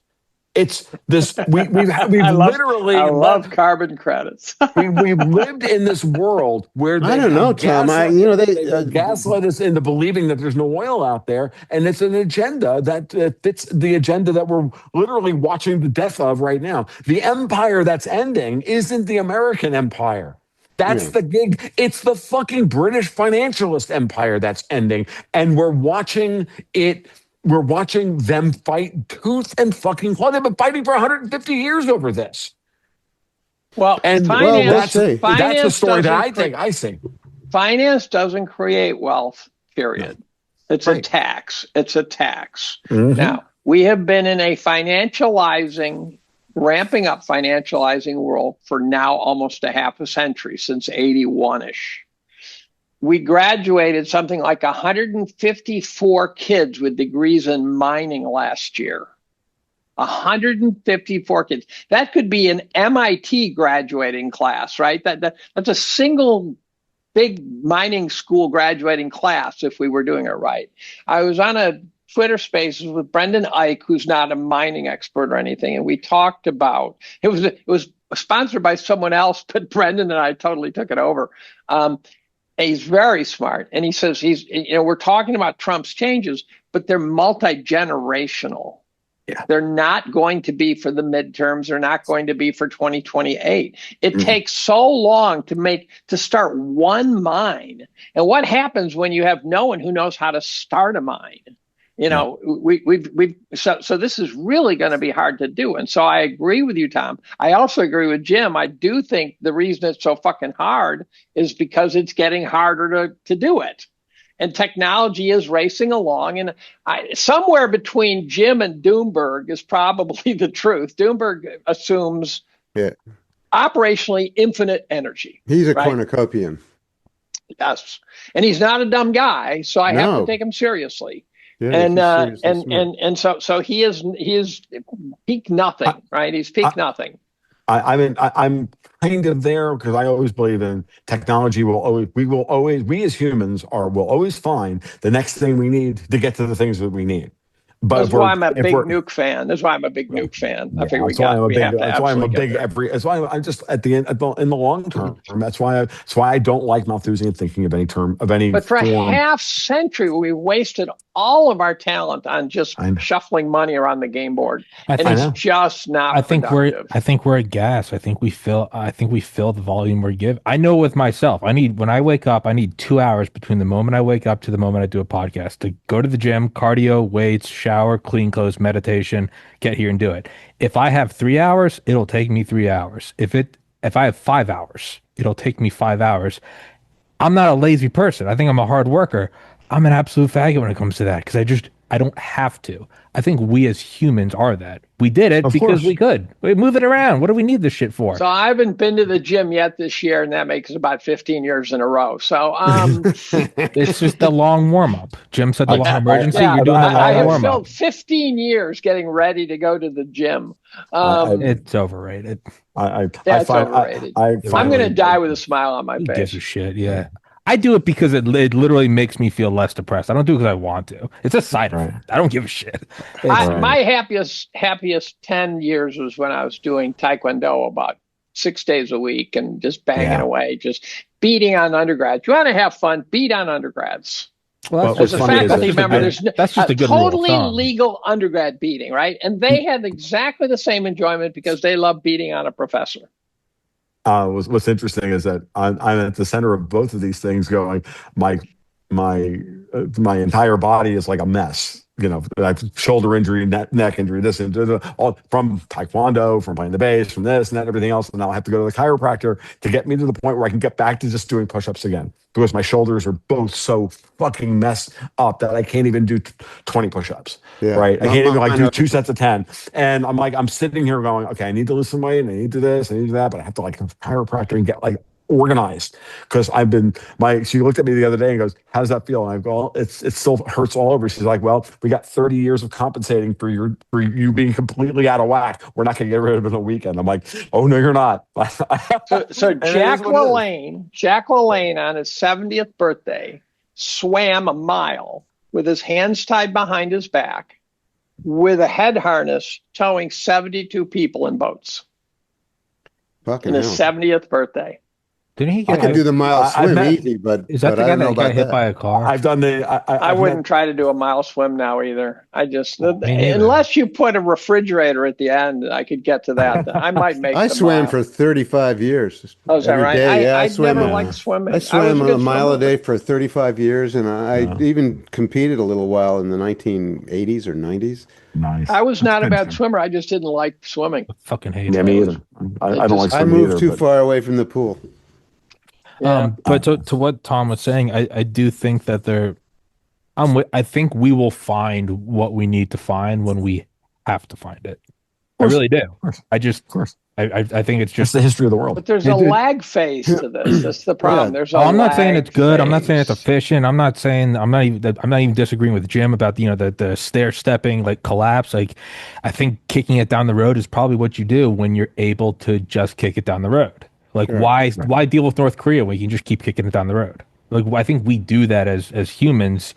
S4: It's this. We've literally.
S3: I love carbon credits.
S4: we've lived in this world where
S2: I don't know, Tom.
S4: They gaslight us into believing that there's no oil out there, and it's an agenda that fits the agenda that we're literally watching the death of right now. The empire that's ending isn't the American empire. That's the gig. It's the fucking British financialist empire that's ending, and we're watching it. We're watching them fight tooth and fucking claw. They've been fighting for 150 years over this.
S3: Well,
S4: and
S3: that's
S4: the story that I see.
S3: Finance doesn't create wealth, period. No. It's a tax. It's a tax. Mm-hmm. Now, we have been in a ramping up financializing world for now almost a half a century, since 81-ish. We graduated something like 154 kids with degrees in mining last year. 154 kids. That could be an MIT graduating class, right? That's a single big mining school graduating class if we were doing it right. I was on a Twitter Spaces with Brendan Ike, who's not a mining expert or anything, and we talked about it was sponsored by someone else, but Brendan and I totally took it over. He's very smart, and he says we're talking about Trump's changes, but they're multi-generational. Yeah. They're not going to be for the midterms. They're not going to be for 2028. It takes so long to start one mine. And what happens when you have no one who knows how to start a mine? So this is really going to be hard to do. And so I agree with you, Tom. I also agree with Jim. I do think the reason it's so fucking hard is because it's getting harder to do it. and technology is racing along. And somewhere between Jim and Doomberg is probably the truth. Doomberg assumes operationally infinite energy.
S2: He's a cornucopian.
S3: Yes, and he's not a dumb guy, so I have to take him seriously. Yeah, and so he is peak nothing, right? He's peak nothing.
S4: I'm kind of there because I always believe in technology we as humans will always find the next thing we need to get to the things that we need. But
S3: that's why I'm a big nuke fan. That's why I'm a big nuke fan. I figure that's why
S4: I'm just at the end in the long term. That's why I don't like Malthusian thinking of any term of any.
S3: But for a half century, we wasted all of our talent on just shuffling money around the game board, it's just not.
S1: I think we're at gas. I think we fill the volume we're given. I know with myself, when I wake up, I need 2 hours between the moment I wake up to the moment I do a podcast to go to the gym, cardio, weights, shower, clean clothes, meditation, get here and do it. If I have 3 hours, it'll take me 3 hours. If I have 5 hours, it'll take me 5 hours. I'm not a lazy person. I think I'm a hard worker. I'm an absolute faggot when it comes to that because I don't have to. I think we as humans are that. We did it because we could. We move it around. What do we need this shit for?
S3: So I haven't been to the gym yet this year, and that makes about 15 years in a row. So
S1: it's just a long warm up. Jim said the long emergency. You're doing the long warm up. I have filled
S3: 15 years getting ready to go to the gym.
S1: It's overrated.
S3: It's overrated. I'm going to die with a smile on my face.
S1: Gives a shit. Yeah. I do it because it literally makes me feel less depressed. I don't do it because I want to. It's a side effect. I don't give a shit.
S3: My happiest 10 years was when I was doing Taekwondo about 6 days a week and just banging away, just beating on undergrads. You want to have fun, beat on undergrads.
S1: Well,
S3: as a faculty member, that's just a good
S1: totally
S3: legal undergrad beating, right? And they had exactly the same enjoyment because they love beating on a professor.
S4: What's interesting is that I'm at the center of both of these things going, my entire body is like a mess. You know, I have shoulder injury, neck injury, this and all from Taekwondo, from playing the bass, from this and that, and everything else. And now I have to go to the chiropractor to get me to the point where I can get back to just doing push-ups again because my shoulders are both so fucking messed up that I can't even do 20 push-ups. Yeah. Right? I can't even do 2 sets of 10. And I'm sitting here going, okay, I need to lose some weight and I need to do this, I need to do that, but I have to like chiropractor and get like organized because she looked at me the other day and goes, how does that feel? And I go, it still hurts all over. She's like, well, we got 30 years of compensating for you being completely out of whack. We're not going to get rid of it in a weekend. I'm like, oh no, you're not.
S3: so Jack LaLanne on his 70th birthday swam a mile with his hands tied behind his back with a head harness towing 72 people in boats.
S2: Fucking
S3: his 70th birthday.
S1: Didn't he?
S2: I could do the mile swim easy, but
S1: is that the guy that got hit by a car?
S4: I've done
S3: I wouldn't try to do a mile swim now either. Unless you put a refrigerator at the end, I could get to that. I might make.
S2: I swam for 35 years.
S3: Oh, is that right? I never liked swimming.
S2: I swam a mile a day for 35 years, and I even competed a little while in the 1980s or 90s.
S4: Nice.
S3: I was not a bad swimmer. I just didn't like swimming.
S1: I fucking hate it.
S4: Yeah, me either. I don't like swimming.
S2: I moved too far away from the pool.
S1: Yeah. But to what Tom was saying, I do think that I think we will find what we need to find when we have to find it. I really do. I think it's just
S4: the history of the world.
S3: But there's a lag phase to this. That's the problem. There's
S1: I'm not saying it's good. I'm not saying it's efficient. I'm not even disagreeing with Jim about the stair stepping like collapse. Like I think kicking it down the road is probably what you do when you're able to just kick it down the road. Like why deal with North Korea when you can just keep kicking it down the road? Like I think we do that as humans.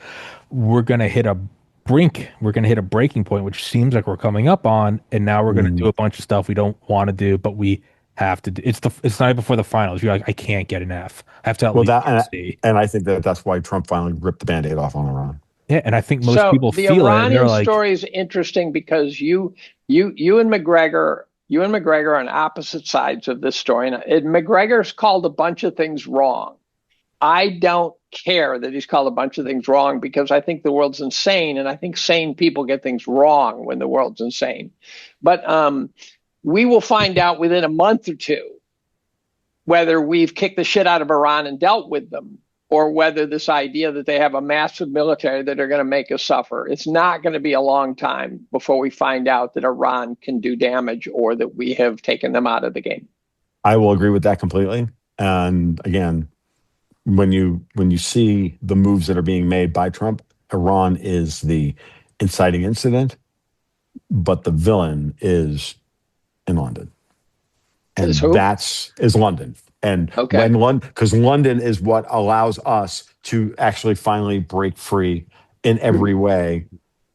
S1: We're gonna hit a brink. We're gonna hit a breaking point, which seems like we're coming up on, and now we're gonna do a bunch of stuff we don't want to do, but we have to do. It's the night before the finals. You're like, I can't get an F. I have to at least get a C.
S4: And I think that's why Trump finally ripped the Band-Aid off on Iran.
S1: Yeah, and I think most people feel it.
S3: The Iranian story is interesting because you and McGregor. You and McGregor are on opposite sides of this story. And McGregor's called a bunch of things wrong. I don't care that he's called a bunch of things wrong because I think the world's insane. And I think sane people get things wrong when the world's insane. But we will find out within a month or two whether we've kicked the shit out of Iran and dealt with them or whether this idea that they have a massive military that are going to make us suffer. It's not going to be a long time before we find out that Iran can do damage or that we have taken them out of the game.
S4: I will agree with that completely. And again, when you see the moves that are being made by Trump, Iran is the inciting incident, but the villain is in London. And that's London. And when London, because London is what allows us to actually finally break free in every way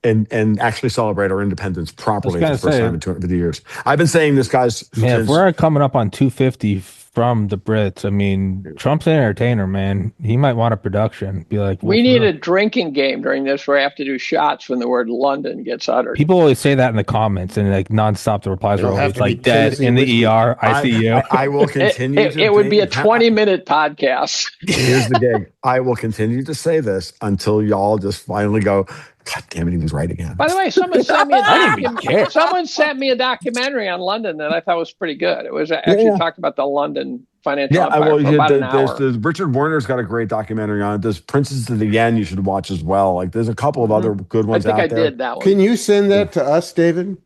S4: and actually celebrate our independence properly for the first time in 250 years. I've been saying this, guys.
S1: Man, if we're coming up on 250 from the Brits, I mean, Trump's an entertainer, man. He might want a production. Be like,
S3: we need a drinking game during this where I have to do shots when the word London gets uttered.
S1: People always say that in the comments, and like nonstop, the replies are always like dead in the ER, ICU.
S4: I will continue.
S3: It would be a 20-minute podcast.
S4: Here's the gig. I will continue to say this until y'all just finally go, God damn it, he was right again.
S3: By the way, someone sent me a documentary on London that I thought was pretty good. It was actually talked about the London financial empire for about an hour.
S4: Richard Werner's got a great documentary on it. There's Princes of the Yen you should watch as well. Like there's a couple of other good ones out there. I think I did
S3: that one.
S2: Can you send that to us, David?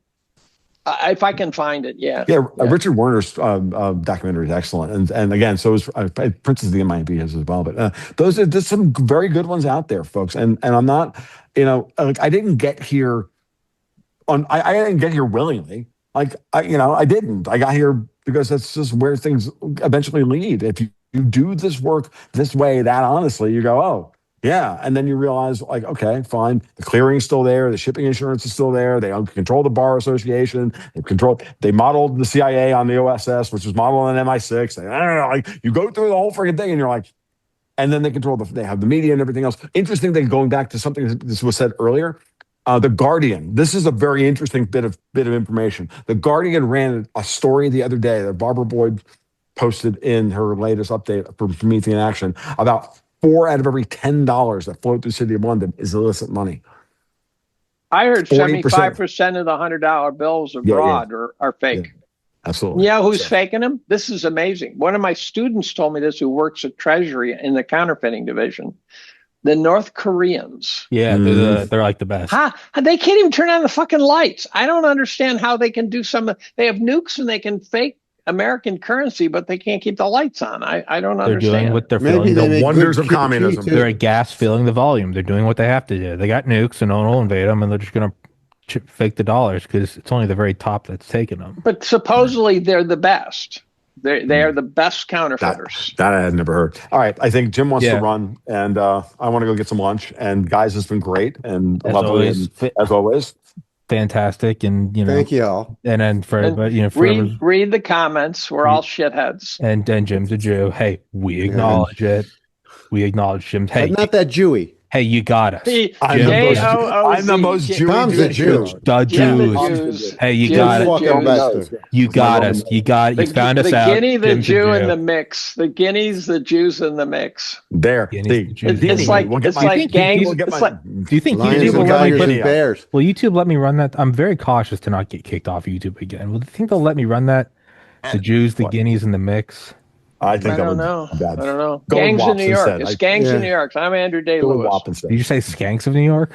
S3: If I can find it, yeah.
S4: Richard Werner's documentary is excellent, and again, so is Princes of the Yen might be his as well. But there's some very good ones out there, folks. And I'm not, I didn't get here I didn't get here willingly. I didn't. I got here because that's just where things eventually lead. If you do this work this way, that honestly, you go, oh. Yeah, and then you realize, like, okay, fine. The clearing's still there. The shipping insurance is still there. They control the bar association. They modeled the CIA on the OSS, which was modeled on MI6. I don't know, like you go through the whole freaking thing, and you're like, and then they control they have the media and everything else. Interesting thing, going back to something that was said earlier. The Guardian. This is a very interesting bit of information. The Guardian ran a story the other day that Barbara Boyd posted in her latest update for Promethean Action about 4 out of every $10 that float through the city of London is illicit money.
S3: I heard 75% of the $100 bills abroad are fake.
S4: Yeah, absolutely.
S3: You know who's faking them? This is amazing. One of my students told me this, who works at Treasury in the counterfeiting division. The North Koreans.
S1: Yeah, they're like the best.
S3: They can't even turn on the fucking lights. I don't understand how they can do they have nukes and they can fake American currency, but they can't keep the lights on. I don't understand.
S1: They're doing what they're feeling.
S4: The wonders of communism.
S1: They're a gas filling the volume. They're doing what they have to do. They got nukes and no one will invade them, and they're just going to fake the dollars because it's only the very top that's taking them.
S3: But supposedly they're the best. They are the best counterfeiters.
S4: That I had never heard. All right, I think Jim wants to run, and I want to go get some lunch. And guys, it's been great and lovely as always.
S1: Fantastic, and
S2: thank you all.
S1: And then for everybody,
S3: read the comments. We're all shitheads.
S1: And Jim's a Jew. Hey, we acknowledge it. We acknowledge Jim. Hey,
S2: I'm not that Jewy.
S1: Hey, you got us.
S4: I'm the most Jewish.
S2: Tom's a Jew.
S1: The Jews. Hey, you got it. You got us. You found us out.
S3: The Guinea, the Jew in the mix. The Guineas, the Jews in the mix.
S4: There.
S3: It's like gangs.
S1: Do you think
S2: YouTube will let me bears?
S1: Will YouTube let me run that? I'm very cautious to not get kicked off YouTube again. Will you think they'll let me run that? The Jews, the Guineas in the mix.
S4: I don't
S3: know. Gangs in New York. It's Gangs in New York. I'm Andrew Day-Lewis.
S1: Did you say Skanks of New York?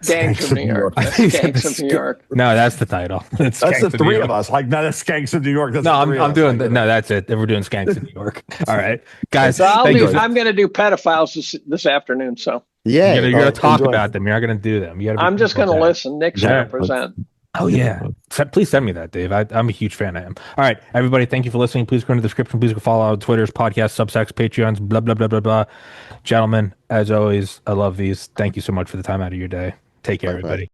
S3: Gangs of New York. Skanks of New York.
S1: No, that's the title.
S4: That's the three of us. Like, no, that's Skanks of New York.
S1: No, I'm doing that. No, that's it. We're doing Skanks of New York. All right, guys.
S3: So I'm going to do pedophiles this afternoon. So
S2: yeah,
S1: you're going to talk about them. You're not going to do them.
S3: I'm just going to listen. Nick's going to present.
S1: Oh, yeah. Please send me that, Dave. I'm a huge fan of him. All right, everybody, thank you for listening. Please go into the description. Please go follow our Twitters, podcasts, Substacks, Patreons, blah, blah, blah, blah, blah. Gentlemen, as always, I love these. Thank you so much for the time out of your day. Take care, everybody.